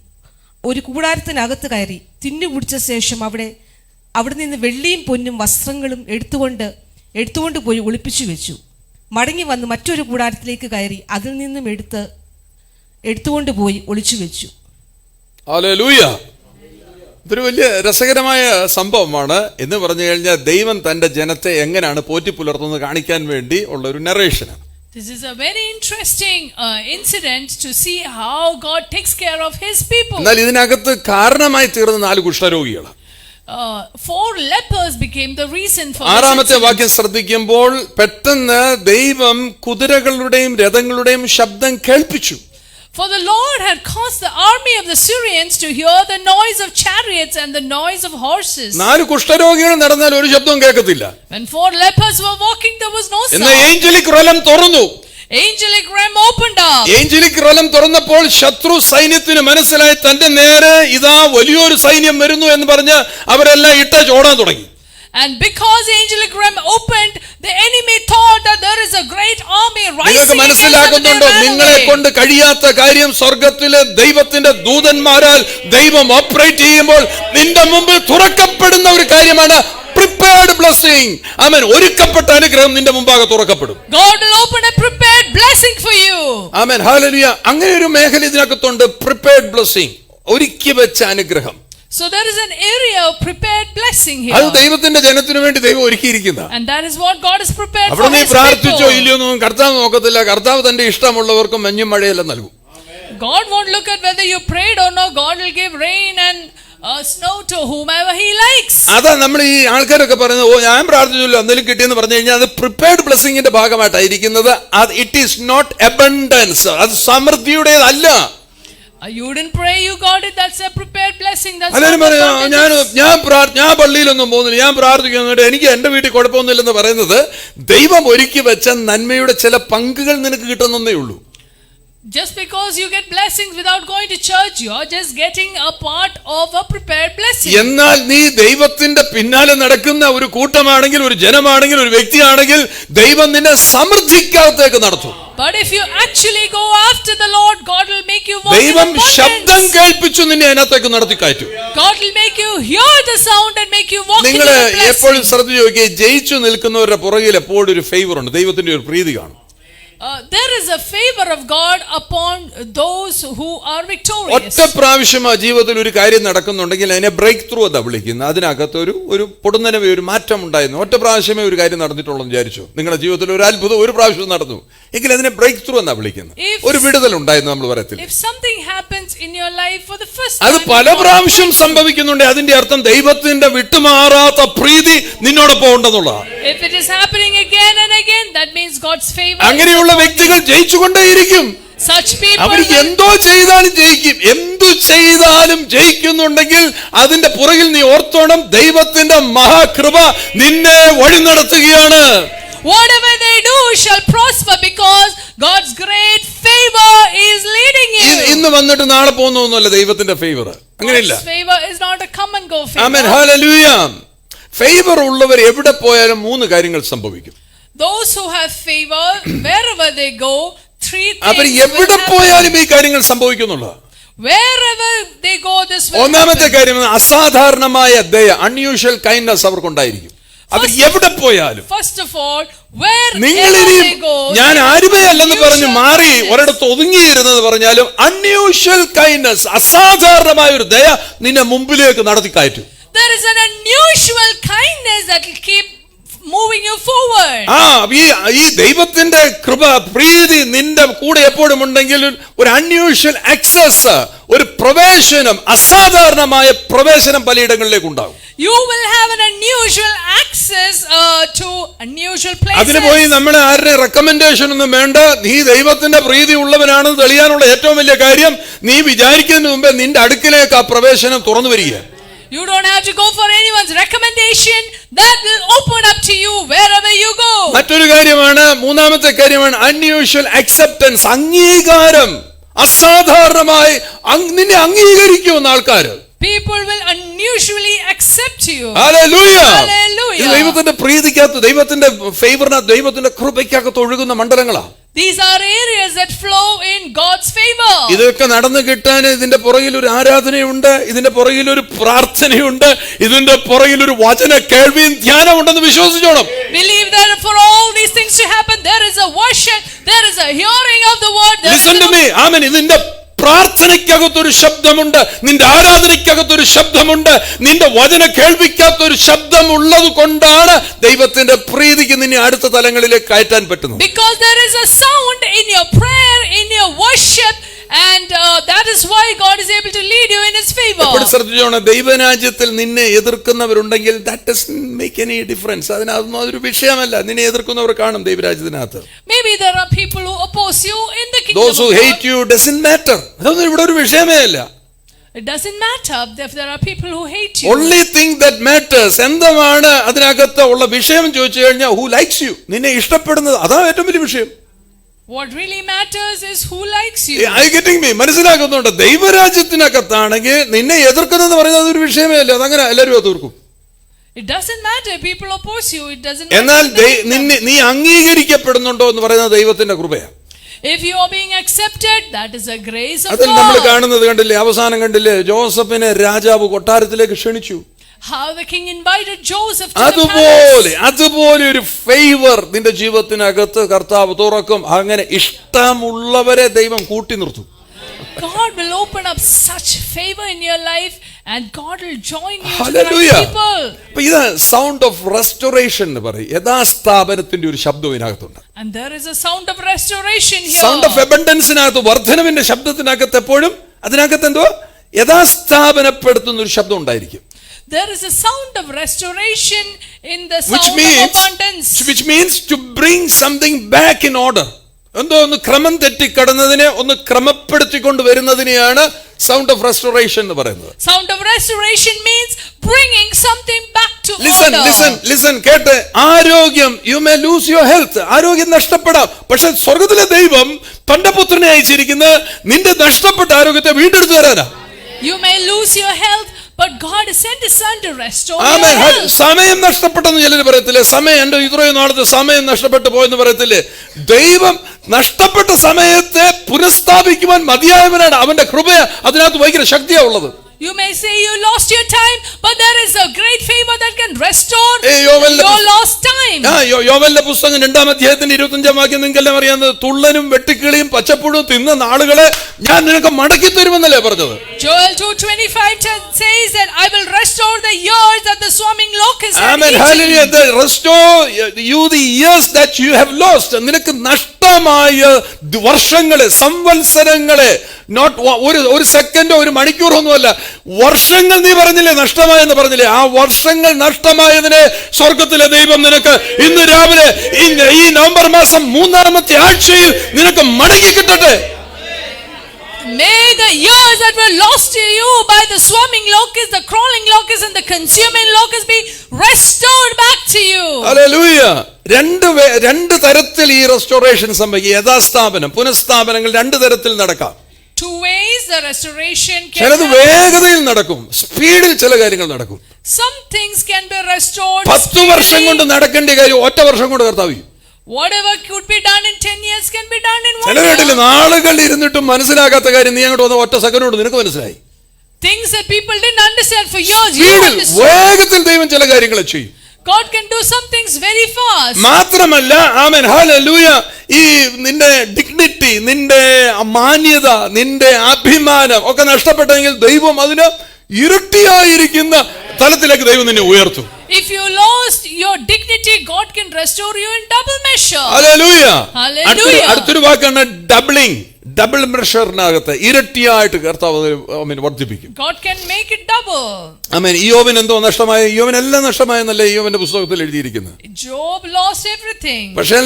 ഒരു കൂടാരത്തിനകത്ത് കയറി തിന്നുകുടിച്ച ശേഷം അവിടെ നിന്ന് വെള്ളിയും പൊന്നും വസ്ത്രങ്ങളും എടുത്തുകൊണ്ട് പോയി ഒളിപ്പിച്ചു വെച്ചു. മടങ്ങി വന്ന് മറ്റൊരു കൂടാരത്തിലേക്ക് കയറി അതിൽ നിന്നും എടുത്തുകൊണ്ട് പോയി ഒളിച്ചു വെച്ചു. ഹല്ലേലൂയ. ഇതൊരു വലിയ രസകരമായ സംഭവമാണ്. എന്ന് പറഞ്ഞു കഴിഞ്ഞാൽ ദൈവം തന്റെ ജനത്തെ എങ്ങനെയാണ് പോറ്റി പുലർത്തുന്നത് കാണിക്കാൻ വേണ്ടി ഉള്ള ഒരു നറേഷനാണ്. This is a very interesting incident to see how God takes care of his people. എന്നാൽ ഇതിനകത്ത് കാരണമായി തീർന്ന 4 കുഷ്ഠരോഗികൾ. 4 lepers became the reason for 6-ാമത്തെ വാക്യം ശ്രദ്ധിക്കുമ്പോൾ പെട്ടെന്ന് ദൈവം കുതിരകളുടെയും രഥങ്ങളുടെയും ശബ്ദം കേൾപ്പിച്ചു. For the Lord had caused the army of the Syrians to hear the noise of chariots and the noise of horses. 4 കുഷ്ഠരോഗികൾ നടന്നാൽ ഒരു ശബ്ദവും കേൾക്കത്തില്ല. When 4 lepers were walking, there was no sound. എന്നാൽ ഏഞ്ചലിക് റലം തുറന്നു. Angelic realm opened up. Angelic realm തുറന്നപ്പോൾ ശത്രു സൈന്യത്തിന് മനസ്സിലായി തന്റെ നേരെ ഇതാ വലിയൊരു സൈന്യം വരുന്നു എന്ന് പറഞ്ഞ് അവരെല്ലാം ഓടാൻ തുടങ്ങി. And because angelic realm opened, the enemy thought that there is a great army rising. മനസ്സിലാക്കുന്നുണ്ടോ? നിങ്ങളെ കൊണ്ട് കഴിയാത്ത കാര്യം സ്വർഗത്തിലെ ദൈവത്തിന്റെ ദൂതന്മാരാൽ ദൈവം ഓപ്പറേറ്റ് ചെയ്യുമ്പോൾ നിന്റെ മുമ്പിൽ തുറക്കപ്പെടുന്ന ഒരു കാര്യമാണ് prepared blessing. ആമേൻ. ഒരുക്കപ്പെട്ട അനുഗ്രഹം നിന്റെ മുമ്പാകെ തുറക്കപ്പെടും. God will open a prepared blessing for you. Amen. Hallelujah. അങ്ങനെ ഒരു മേഖല ഇതിനകത്തുണ്ട്. prepared blessing, ഒരുക്കി വെച്ച അനുഗ്രഹം. So there is an area of prepared blessing here. അത് ദൈവത്തിന്റെ ജനത്തിനു വേണ്ടി ദൈവം ഒരുക്കിയിരിക്കുന്ന. And that is what God has prepared for his people. അവിടെ നീ പ്രാർത്ഥിച്ചോ ഇല്ലയോ ഒന്നും കർത്താവ് നോക്കത്തില്ല. കർത്താവ് തന്റെ ഇഷ്ടമുള്ളവർക്കും മഞ്ഞും മഴയെല്ലാം നൽകും. God won't look at whether you prayed or not. God will give rain and snow to whomever he likes. അതാ നമ്മൾ ഈ ആൾക്കാരൊക്കെ പറയുന്നത്, ഓ ഞാൻ പ്രാർത്ഥിച്ചല്ലോ എന്തെങ്കിലും കിട്ടിയെന്ന് പറഞ്ഞു കഴിഞ്ഞാൽ അത് പ്രിപ്പയർഡ് ബ്ലെസ്സിങ്ങിന്റെ ഭാഗമായിട്ടായിരിക്കുന്നത്. ഇറ്റ് ഈസ് നോട്ട് അബണ്ടൻസ്, അത് സമൃദ്ധിയുടേതല്ല. You didn't pray, you got it. That's a prepared blessing. That's ഞാൻ പള്ളിയിലൊന്നും പോകുന്നില്ല, ഞാൻ പ്രാർത്ഥിക്കുന്നുണ്ട്, എനിക്ക് എന്റെ വീട്ടിൽ കുഴപ്പമൊന്നുമില്ലെന്ന് പറയുന്നത് ദൈവം ഒരുക്കി വെച്ച നന്മയുടെ ചില പങ്കുകൾ നിനക്ക് കിട്ടുന്നേ ഉള്ളൂ. Just because you get blessings without going to church, you are just getting a part of a prepared blessing. എന്നാൽ നീ ദൈവത്തിന്റെ പിന്നാലെ നടക്കുന്ന ഒരു കൂട്ടമാണെങ്കിൽ, ഒരു ജനമാണെങ്കിൽ, ഒരു വ്യക്തിയാണെങ്കിൽ ദൈവം നിന്നെ സമൃദ്ധിക്കകത്തേക്ക് നടത്തും. But if you actually go after the Lord, God will make you walk in ദൈവം abundance. ശബ്ദം കേൾപ്പിച്ചു നിന്നെ അതിനകത്തേക്ക് നടത്തി കയറ്റും. God will make you hear the sound and make you walk in the നിങ്ങൾ blessing. എപ്പോഴും ശ്രദ്ധിച്ചു നോക്കിയേ, ജയിച്ചു നിൽക്കുന്നവരുടെ പുറകിൽ എപ്പോഴും ഒരു ഫേവർ ഉണ്ട്, ദൈവത്തിന്റെ ഒരു പ്രീതി കാണും. there is a favor of God upon those who are victorious. ഒറ്റ പ്രാവശ്യം ആ ജീവിതത്തിൽ ഒരു കാര്യം നടക്കുന്നുണ്ടെങ്കിൽ അതിനെ ബ്രേക്ക് ത്രൂ എന്നാ വിളിക്കുന്നത്. അതിനകത്ത് ഒരു പൊടുന്നനവേ ഒരു മാറ്റം ഉണ്ടായിരുന്നു. ഒറ്റ പ്രാവശ്യമേ ഒരു കാര്യം നടന്നിട്ടുള്ളൂ വിചാരിച്ചു. നിങ്ങളുടെ ജീവിതത്തിൽ ഒരു അത്ഭുതം ഒരു പ്രാവശ്യം നടന്നു എങ്കിൽ അതിനെ ബ്രേക്ക് ത്രൂ എന്നാ വിളിക്കുന്നത്. ഒരു വിടുതൽ ഉണ്ടായിരുന്നു നമ്മൾ പറയത്തില്ല. If something happens in your life for the first അത് time, പല പ്രാവശ്യം സംഭവിക്കുന്നുണ്ട്. അതിന്റെ അർത്ഥം ദൈവത്തിന്റെ വിട്ടുമാറാത്ത പ്രീതി നിന്നോടൊപ്പം ഉണ്ടെന്നുള്ളതാണ്. if it is happening again and again, that means God's favor. അങ്ങനെയുള്ള വ്യക്തികൾ ജയിച്ചുകൊണ്ടേയിരിക്കും. Such people അവർ എന്തോ ചെയ്താലും ജയിക്കും. എന്തു ചെയ്താലും ജയിക്കുന്നുണ്ടെങ്കിൽ അതിന്റെ പുറകിൽ നീ ഓർത്തോണം, ദൈവത്തിന്റെ മഹാകൃപ നിന്നെ വഴി നടത്തുകയാണ്. whatever they do shall prosper because God's great favor is leading you. ഇന്ന് വന്നിട്ട് നാളെ പോകുന്നൊന്നുമല്ല ദൈവത്തിന്റെ ഫേവർ. അങ്ങനെയില്ല. God's favor is not a come and go favor. Amen, hallelujah. Favour ഉള്ളവർ എവിടെ പോയാലും മൂന്ന് കാര്യങ്ങൾ സംഭവിക്കും. Those who have favor, wherever they go, three our things will എവിടെ happen. പോയാലും ഈ കാര്യങ്ങൾ സംഭവിക്കുന്നുള്ള Wherever they go, this will ഒന്നാമത്തെ happen. കാര്യം അസാധാരണമായ ദയ, അൺയൂഷ്വൽ കൈൻഡ്നസ് അവർക്കുണ്ടായിരിക്കും. അവർ എവിടെ പോയാലും. First of all, wherever നിങ്ങളിനിയും they go, ഞാൻ ആരുമേ അല്ലെന്ന് പറഞ്ഞ് മാറി ഒരിടത്ത് ഒതുങ്ങിയിരുന്നത് പറഞ്ഞാലും അൺയൂഷ്വൽ കൈൻഡ്നസ്, അസാധാരണമായ ഒരു ദയ നിന്നെ മുമ്പിലേക്ക് നടത്തി കയറ്റും. there is an unusual kindness that will keep moving you forward. ഈ ദൈവത്തിന്റെ കൃപ പ്രീതി നിന്റെ കൂടെ എപ്പോഴും ഉണ്ടെങ്കിൽ ഒരു അൺയൂഷ്വൽ ആക്സസ്, ഒരു പ്രവേശനം, അസാധാരണമായ പ്രവേശനം പലയിടങ്ങളിലേക്ക് ഉണ്ടാകും. You will have an unusual access to unusual places. അതിന് പോയി നമ്മളെ ആരുടെ റെക്കമെൻഡേഷൻ ഒന്നും വേണ്ട. നീ ദൈവത്തിന്റെ പ്രീതി ഉള്ളവനാണെന്ന് തെളിയാനുള്ള ഏറ്റവും വലിയ കാര്യം നീ വിചാരിക്കുന്നതിന് മുമ്പേ നിന്റെ അടുക്കിലേക്ക് ആ പ്രവേശനം തുറന്നു വരിക. You don't have to go for anyone's recommendation. That will open up to you wherever you go. മറ്റൊരു കാര്യമാണ്, മൂന്നാമത്തെ കാര്യമാണ് അൺയൂഷ്വൽ അക്സെപ്റ്റൻസ്, അംഗീകാരം. അസാധാരണമായി നിന്നെ അംഗീകരിക്കുമെന്ന് ആൾക്കാർ. People will unusually accept you. Hallelujah. Hallelujah. ഇത് ദൈവത്തിന്റെ പ്രീതിക്കകത്ത്, ദൈവത്തിന്റെ ഫേവറിനകത്ത്, ദൈവത്തിന്റെ കൃപയ്ക്കകത്ത് ഒഴുകുന്ന മണ്ഡലങ്ങളാ. These are areas that flow in God's favor. ഇതൊക്കെ നടന്നു കിട്ടാൻ ഇതിന്റെ പുറകിൽ ഒരു ആരാധനയുണ്ട്, ഇതിന്റെ പുറകിൽ ഒരു പ്രാർത്ഥനയുണ്ട്, ഇതിന്റെ പുറകിൽ ഒരു വചന കേൾവിയും ധ്യാനം ഉണ്ടെന്ന് വിശ്വസിച്ചോണം. Believe that for all these things to happen, there is a worship, there is a hearing of the word. Listen to me. ആമേൻ. ഇതിന്റെ പ്രാർത്ഥനയ്ക്കകത്തൊരു ശബ്ദമുണ്ട്, നിന്റെ ആരാധനയ്ക്കകത്തൊരു ശബ്ദമുണ്ട്, നിന്റെ വചന കേൾവിക്കകത്തൊരു ശബ്ദം ഉള്ളത് കൊണ്ടാണ് ദൈവത്തിന്റെ പ്രീതിക്ക് നിന്നെ അടുത്ത തലങ്ങളിലേക്ക് കയറ്റാൻ പറ്റുന്നത്. Because there is a sound in your prayer, in your worship, and that is why God is able to lead you in His favor. എപ്പോഴും ശ്രദ്ധിച്ചോണം, ദൈവരാജ്യത്തിൽ നിന്നെ എതിർക്കുന്നവരുണ്ടെങ്കിൽ that doesn't make any difference. അതിനൊന്നും അതൊരു വിഷയമല്ല. നിന്നെ എതിർക്കുന്നവർ കാണും ദൈവരാജ്യത്തിനകത്ത്. Maybe there are people who oppose you in the kingdom Those who of God. hate you doesn't matter. അതൊന്നും ഇവിടെ ഒരു വിഷയമേ അല്ല. It doesn't matter if there are people who hate you. Only thing that matters, എന്താണ് അതിനകത്ത് ഉള്ള വിഷയം ചോദിച്ചു കഴിഞ്ഞാൽ who likes you, നിന്നെ ഇഷ്ടപ്പെടുന്നത്, അതാണ് ഏറ്റവും വലിയ വിഷയം. What really matters is who likes you. Are you getting me? മനസ്സിലാക്കുന്നുണ്ട്. ദൈവരാജ്യത്തിനകത്താണെങ്കിൽ നിന്നെ എതിർക്കുന്നതെന്ന് പറയുന്നത് ഒരു വിഷയമേ അല്ല. അതങ്ങനെ എല്ലാവരും എതിർക്കും. It doesn't matter people oppose you. It doesn't എന്നാൽ matter. നീ അംഗീകരിക്കപ്പെടുന്നുണ്ടോ എന്ന് പറയുന്നത് ദൈവത്തിന്റെ കൃപയാണ്. If you are being accepted, that is a grace of അതിൽ നമ്മൾ God. കാണുന്നത് കണ്ടില്ലേ, അവസാനം കണ്ടില്ലേ, ജോസഫിനെ രാജാവ് കൊട്ടാരത്തിലേക്ക് ക്ഷണിച്ചു. How the king invited Joseph to the അതുപോലെ ഒരു ഫേവർ നിന്റെ ജീവിതത്തിനകത്ത് കർത്താവ് തുറക്കും. അങ്ങനെ ഇഷ്ടമുള്ളവരെ ദൈവം കൂട്ടി നിർത്തും. God will open up such favor in your life and God will join you to the Hallelujah. right people. അപ്പൊ ഇത് സൗണ്ട് ഓഫ് റെസ്റ്റോറേഷൻ എന്ന് പറയും. യഥാസ്ഥാപനത്തിന്റെ ഒരു ശബ്ദം ഇതിനകത്തുണ്ട്. And there is a sound of restoration here. Sound of അബണ്ടൻസിനകത്ത്, വർധനവിന്റെ ശബ്ദത്തിനകത്ത് എപ്പോഴും അതിനകത്ത് എന്തോ യഥാസ്ഥാപനപ്പെടുത്തുന്ന ഒരു ശബ്ദം ഉണ്ടായിരിക്കും. There is a sound of restoration in the sound of abundance. Which means to bring something back in order. എന്തോ ഒന്ന് ക്രമം തെറ്റിക്കടന്നതിനെ ഒന്ന് ക്രമപ്പെടുത്തിക്കൊണ്ട് വരുന്നതിനെയാണ് സൗണ്ട് ഓഫ് റെസ്റ്റോറേഷൻ എന്ന് പറയുന്നത്. Sound of restoration means bringing something back to Listen, കേട്ട്. ആരോഗ്യം, you may lose your health. ആരോഗ്യം നഷ്ടപ്പെടാം. പക്ഷെ സ്വർഗ്ഗത്തിലെ ദൈവം തന്റെ പുത്രനെ അയച്ചിരിക്കുന്നത് നിന്റെ നഷ്ടപ്പെട്ട ആരോഗ്യത്തെ വീണ്ടെടുത്തു തരാനാ. You may lose your health, but God has sent His Son to restore your amen. health. സമയം നഷ്ടപ്പെട്ടെന്ന് ചിലർ പറയത്തില്ലേ, സമയം എന്റെ ഇത്രയും നാളത്തെ സമയം നഷ്ടപ്പെട്ടു പോയെന്ന് പറയത്തില്ലേ. ദൈവം നഷ്ടപ്പെട്ട സമയത്തെ പുനഃസ്ഥാപിക്കുവാൻ മതിയായവനാണ്. അവന്റെ കൃപ അതിനകത്ത് ഭയങ്കര ശക്തിയാ ഉള്ളത്. You may say you lost your time, but there is a great favor that can restore യോവലിന്റെ your lost time. യോവലിന്റെ പുസ്തകം 2-ാം അധ്യായത്തിന്റെ 25-ാം വാക്യം നിങ്ങൾക്കെല്ലാം അറിയാവുന്നത്, തുള്ളനും വെട്ടുക്കിളിയും പച്ചപ്പുഴും തിന്ന നാളുകളെ ഞാൻ നിനക്ക് മടക്കി തരുമെന്നല്ലേ പറഞ്ഞത്. Joel 2:25 says that I will restore the years that the swarming locust had Amen. eaten. Hallelujah. They restore you the years that you have lost. നിനക്ക് നഷ്ടമായ വർഷങ്ങളെ, സംവത്സരങ്ങളെ, നോട്ട് ഒരു സെക്കൻഡോ ഒരു മണിക്കൂറോ ഒന്നുമല്ല, വർഷങ്ങൾ. നീ പറഞ്ഞില്ലേ നഷ്ടമായെന്ന് പറഞ്ഞില്ലേ, ആ വർഷങ്ങൾ നഷ്ടമായതിനെ സ്വർഗത്തിലെ ദൈവം നിനക്ക് ഇന്ന് രാവിലെ ഈ നവംബർ മാസം 3-ാമത്തെ ആഴ്ചയിൽ നിനക്ക് മടങ്ങി കിട്ടട്ടെ. May the years that were lost to you by the swarming locust, the crawling locust and the consuming locust be restored back to you. Hallelujah. രണ്ട് തരത്തിൽ ഈ റെസ്റ്റോറേഷൻ സംഭവിക്കും. യഥാസ്ഥാപനം, പുനഃസ്ഥാപനങ്ങൾ രണ്ട് തരത്തിൽ നടക്കാം. Two ways the restoration can ചിലത് happen. വേഗതയിൽ നടക്കും, സ്പീഡിൽ ചില കാര്യങ്ങൾ നടക്കും. Some things can be restored 10 വർഷം കൊണ്ട് നടക്കേണ്ട കാര്യം 1 വർഷം കൊണ്ട് കർത്താവ്. Whatever could be done in 10 years can be done in 1 ചില year. വീട്ടിൽ നാളുകൾ ഇരുന്നിട്ടും മനസ്സിലാക്കാത്ത കാര്യം നീ അങ്ങോട്ട് വന്ന 1 സെക്കൻഡ് കൊണ്ട് നിനക്ക് മനസ്സിലായി. Things that people didn't understand for years, you സ്പീഡിൽ, understood. വേഗത്തിൽ ദൈവം ചില കാര്യങ്ങൾ ചെയ്യും. God can do some things very fast. മാത്രമല്ല, ആമേൻ, ഹല്ലേലൂയ, ഈ നിന്റെ ഡിഗ്നിറ്റി, നിന്റെ മാന്യത, നിന്റെ അഭിമാനം ഒക്കെ നഷ്ടപ്പെട്ടെങ്കിൽ ദൈവം അതിന് ഇരട്ടിയായിരിക്കുന്ന തലത്തിലേക്ക് ദൈവം നിന്നെ ഉയർത്തും. If you lost your dignity, God can restore you in double measure. Hallelujah. Hallelujah. അടുത്തൊരു വാക്കാണ് ഡബിളിംഗ്. ഡബിൾ മെഷറിനകത്ത് ഇരട്ടിയായിട്ട് കർത്താവ് വർദ്ധിപ്പിക്കും. God can make it double. ആമേൻ. യോബിന് എന്തോ നഷ്ടമായ, യോബിനെല്ലാം നഷ്ടമായെന്നല്ലേ യോബിന്റെ പുസ്തകത്തിൽ എഴുതിയിരിക്കുന്നത്. Job lost everything. പക്ഷേ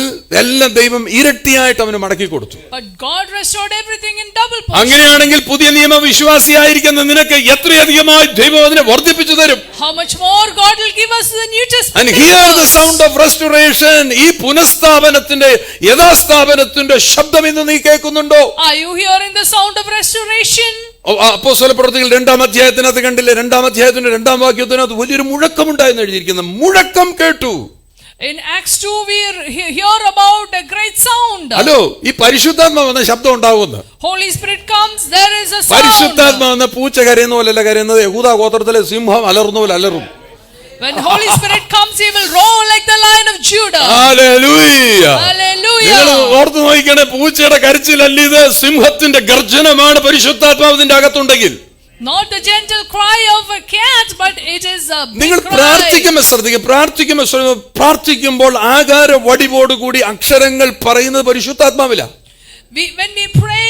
എല്ലാം ദൈവം ഇരട്ടിയായിട്ട് അവന് മടക്കി കൊടുത്തു. But God restored everything in double portion. അങ്ങനെയാണെങ്കിൽ പുതിയ നിയമ വിശ്വാസിയായിരിക്കുന്ന നിനക്ക് എത്രയധികമായി ദൈവം അതിനെ വർദ്ധിപ്പിച്ചു തരും. How much more God will give us the New Testament. And hear the sound of restoration. ഈ പുനഃസ്ഥാപനത്തിന്റെ, യഥാസ്ഥാപനത്തിന്റെ ശബ്ദം ഇന്ന് നീ കേൾക്കുന്നുണ്ടോ? Are you hearing the sound of restoration? അപ്പോസ്തലപ്രവൃത്തികൾ 2-ാം അധ്യായത്തിനകത്ത് കണ്ടില്ലേ, 2-ാം അധ്യായത്തിന്റെ 2-ാം വാക്യത്തിനകത്ത് വലിയൊരു മുഴക്കമുണ്ടായെന്ന് എഴുതിയിരിക്കുന്ന മുഴക്കം കേട്ടു. In Acts 2 we hear about a great sound. Hello, ഈ പരിശുദ്ധാത്മാവ് എന്ന ശബ്ദം ഉണ്ടാവുമെന്ന്. Holy Spirit comes, there is a sound. പരിശുദ്ധാത്മാവ് എന്ന പൂച്ച കരയുന്ന പോലെയല്ല കരയുന്നത്, യഹൂദാ ഗോത്രത്തിലെ സിംഹം അലറുന്ന പോലെ അലറും. When Holy Spirit comes, he will roar like the Lion of Judah. Hallelujah. Hallelujah. നിങ്ങൾ ഓർത്തു നോക്കിക്കണേ, പൂച്ചയുടെ കരച്ചിലല്ല ഇത്, സിംഹത്തിന്റെ ഗർജനമാണ് പരിശുദ്ധാത്മാവിന്റെ അകത്തുണ്ടെങ്കിൽ. Not the gentle cry of a cat, but it is a big നിങ്ങൾ cry. പ്രാർത്ഥിക്കുമ്പോൾ ആകാര വടിവോടുകൂടി അക്ഷരങ്ങൾ പറയുന്നത് പരിശുദ്ധാത്മാവില്ല. When we pray,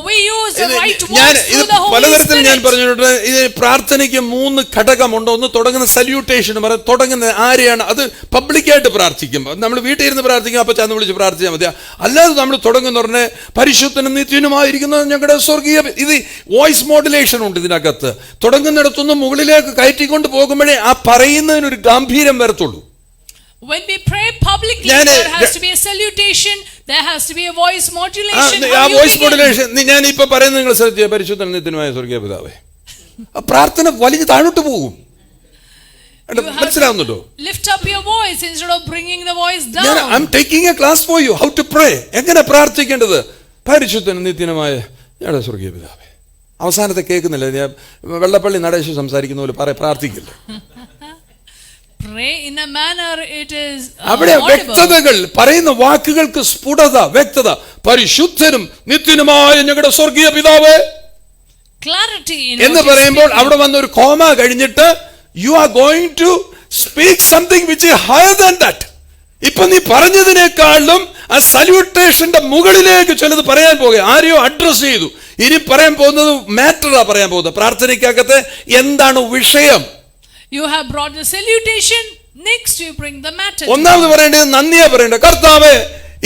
we use the right ഞാൻ words ഇത് through the Holy പലതരത്തിൽ ഞാൻ Spirit. പറഞ്ഞിട്ടുണ്ട്. ഇത് പ്രാർത്ഥനയ്ക്ക് 3 ഘടകമുണ്ട്. ഒന്ന് തുടങ്ങുന്ന സല്യൂട്ടേഷൻ, തുടങ്ങുന്ന ആരെയാണ്, അത് പബ്ലിക്കായിട്ട് പ്രാർത്ഥിക്കുമ്പോൾ നമ്മൾ വീട്ടിൽ ഇരുന്ന് പ്രാർത്ഥിക്കും, അപ്പൊ ചാന്ന് വിളിച്ച് പ്രാർത്ഥിച്ചാൽ മതി. അല്ലാതെ നമ്മൾ തുടങ്ങുന്ന ഉടനെ പരിശുദ്ധനും നിത്യനുമായിരിക്കുന്നത് ഞങ്ങളുടെ സ്വർഗീയ, ഇത് വോയിസ് മോഡുലേഷൻ ഉണ്ട് ഇതിനകത്ത്. തുടങ്ങുന്നിടത്തുനിന്ന് മുകളിലേക്ക് കയറ്റിക്കൊണ്ട് പോകുമ്പോഴേ ആ പറയുന്നതിനൊരു ഗാംഭീര്യം വരത്തുള്ളൂ. When we pray publicly, there has to be a salutation, there has to be a voice modulation. ആ വോയിസ് മോഡുലേഷൻ ഞാൻ ഇപ്പൊ പറയുന്നത് നിങ്ങൾ ശ്രദ്ധിക്കുക. പരിശുദ്ധനും നിത്യനുമായ സ്വർഗീയ പിതാവേ, ആ പ്രാർത്ഥന വലിയ താഴോട്ട് പോകും. മനസ്സിലാവുന്നുണ്ടോ? Lift up your voice instead of bringing the voice down. I'm taking a class for you how to pray. എങ്ങനെ പ്രാർത്ഥിക്കേണ്ടത്? പരിശുദ്ധനും നിത്യനുമായ ഞങ്ങളുടെ സ്വർഗീയ പിതാവേ. അവസാനത്തെ കേൾക്കുന്നില്ല, ഞാൻ വെള്ളപ്പള്ളി നടേശു സംസാരിക്കുന്ന പോലെ പ്രാർത്ഥിക്കില്ല. Pray in a manner it is അവിടെ വ്യക്തതകൾ, പറയുന്ന വാക്കുകൾക്ക് സ്ഫുടത, വ്യക്തത. പരിശുദ്ധനും നിത്യനുമായ ഞങ്ങളുടെ സ്വർഗീയ പിതാവേ clarity in എന്ന് പറയുമ്പോൾ അവിടെ വന്ന ഒരു കോമ കഴിഞ്ഞിട്ട് you are going to speak something which is higher than that. ഇപ്പൊ നീ പറഞ്ഞതിനേക്കാളും ആ സല്യൂട്ടേഷന്റെ മുകളിലേക്ക് ചിലത് പറയാൻ പോകുക. ആരെയോ അഡ്രസ് ചെയ്തു, ഇനി പറയാൻ പോകുന്നത് മാറ്ററാ പറയാൻ പോകുന്നത്. പ്രാർത്ഥനയ്ക്കകത്ത് എന്താണ് വിഷയം? You have brought the salutation, next you bring the matter. ഒന്നാമത് പറയേണ്ടത് നന്ദിയാ പറയേണ്ടത്. കർത്താവേ,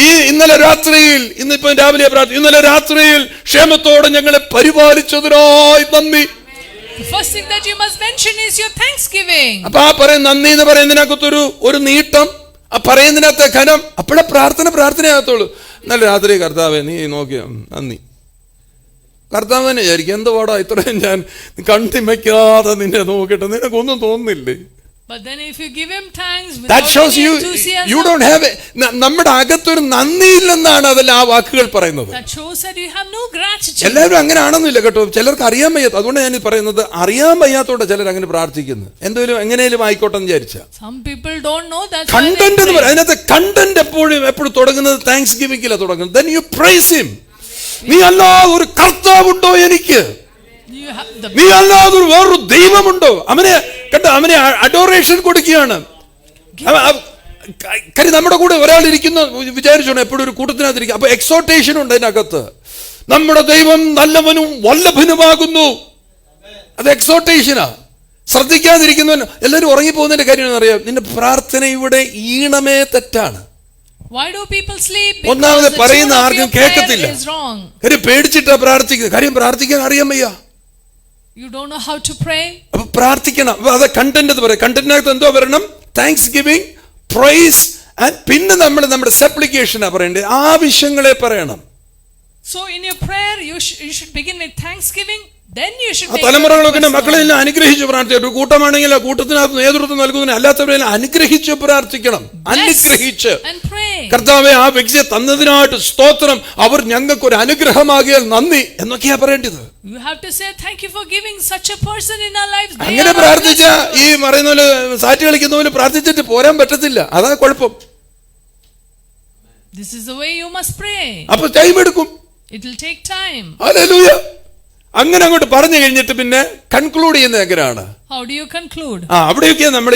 ഈ ഇന്നലെ രാത്രിയിൽ, ഇന്നിപ്പോ രാവിലെ ഇന്നലെ രാത്രിയിൽ ക്ഷേമത്തോടെ ഞങ്ങളെ പരിപാലിച്ചതിനായി നന്ദി. The first thing that you must mention is your thanksgiving. അപ്പൊ ആ പറയുന്ന നന്ദി എന്ന് പറയുന്നതിനകത്തൊരു നീട്ടം, ആ പറയുന്നതിനകത്തെ ഘനം, അപ്പോഴെ പ്രാർത്ഥനയാകത്തുള്ളൂ. ഇന്നലെ രാത്രി കർത്താവേ നീ നോക്കിയ നന്ദി. കർത്താവ് തന്നെ വിചാരിക്കും, എന്ത് പാടാ ഇത്രയും ഞാൻ കണ്ടിമയ്ക്കാതെ നിന്നെ നോക്കട്ടെ, നിനക്കൊന്നും തോന്നുന്നില്ലേ? But then if you give him thanks that without shows any you enthusiasm, you don't have നമ്മുടെ അകത്തൊരു നന്ദിയില്ലെന്നാണ് അതിൽ ആ വാക്കുകൾ പറയുന്നത്. that shows that you have no gratitude. എല്ലാവരും അങ്ങനെ ആണെന്നില്ല കേട്ടോ, ചിലർക്ക് അറിയാൻ വയ്യാത്ത. അതുകൊണ്ട് ഞാൻ പറയുന്നത് അറിയാൻ വയ്യാത്തോടെ ചിലർ അങ്ങനെ പ്രാർത്ഥിക്കുന്നു, എന്തെങ്കിലും എങ്ങനെയും ആയിക്കോട്ടെ എന്ന് വിചാരിച്ച. Some people don't know that. Content എന്ന് പറയുന്നത് അതിനകത്ത് കണ്ടന്റ് എപ്പോഴും തുടങ്ങുന്നത് താങ്ക്സ് ഗിവിംഗിലാ തുടങ്ങുന്നത്. then you praise him. നീ അല്ലാതെ ഒരു കർത്താവുണ്ടോ എനിക്ക്, You have the നീ അല്ലാതെ വേറൊരു ദൈവമുണ്ടോ, അവനെ അഡോറേഷൻ കൊടുക്കുകയാണ്. കാര്യം നമ്മുടെ കൂടെ ഒരാൾ ഇരിക്കുന്നു വിചാരിച്ചോണം, എപ്പോഴും ഒരു കൂട്ടത്തിനകത്തിരിക്കും. അപ്പൊ എക്സോട്ടേഷൻ ഉണ്ട് അതിനകത്ത്. നമ്മുടെ ദൈവം നല്ലവനും വല്ലഭനുമാകുന്നു, അത് എക്സോട്ടേഷനാ. ശ്രദ്ധിക്കാതിരിക്കുന്നവൻ എല്ലാവരും ഉറങ്ങിപ്പോകുന്നതിന്റെ കാര്യം എന്നറിയാം, നിന്റെ പ്രാർത്ഥനയുടെ ഈണമേ തെറ്റാണ്. Why do people sleep? ഒന്നാമത് Because the പറയുന്ന tune of ആർക്കും your prayer കേൾക്കത്തില്ല. is wrong. കാര്യം പേടിച്ചിട്ടാ പ്രാർത്ഥിക്കുന്നത്. കാര്യം പ്രാർത്ഥിക്കാൻ അറിയാൻ വയ്യ. You don't know how to pray. അപ്പൊ പ്രാർത്ഥിക്കണം. അത് കണ്ടന്റ് എന്ന് പറയും. കണ്ടന്റിനകത്ത് എന്തോ വരണം? താങ്ക്സ് ഗിവിംഗ്, പ്രൈസ്, ആൻഡ് പിന്നെ നമ്മുടെ സപ്ലിക്കേഷനാ പറയേണ്ടത്, ആവശ്യങ്ങളെ പറയണം. So in your prayer you should begin with thanksgiving, then you should ആ make തലമുറകളൊക്കെ your request മക്കളെല്ലാം അനുഗ്രഹിച്ച് പ്രാർത്ഥിക്കും. ഒരു കൂട്ടമാണെങ്കിൽ ആ കൂട്ടത്തിനകത്ത് നേതൃത്വം നൽകുന്നതിന് അല്ലാത്തവരെല്ലാം അനുഗ്രഹിച്ച് പ്രാർത്ഥിക്കണം. അനുഗ്രഹിച്ച് and pray. കർത്താവെ ആ വ്യക്തിയെ തന്നതിനായിട്ട് സ്തോത്രം, അവർ ഞങ്ങൾക്ക് ഒരു അനുഗ്രഹമാകിയാൽ നന്ദി എന്നൊക്കെയാ പറയേണ്ടത്. You have to say thank you for giving such a person in our lives. They അങ്ങനെ are our പ്രാർത്ഥിച്ച blessing. ഈ പറയുന്ന പോലെ സാറ്റ് കളിക്കുന്ന പോലെ പ്രാർത്ഥിച്ചിട്ട് പോരാൻ പറ്റത്തില്ല, അതാ കുഴപ്പം. This is the way you must pray. അപ്പൊ ടൈം എടുക്കും. It will take time. Hallelujah. അങ്ങനെ അങ്ങോട്ട് പറഞ്ഞു കഴിഞ്ഞിട്ട് പിന്നെ കൺക്ലൂഡ് ചെയ്യുന്നത് എങ്ങനെയാണ്? How do you conclude? അവിടെയൊക്കെ നമ്മൾ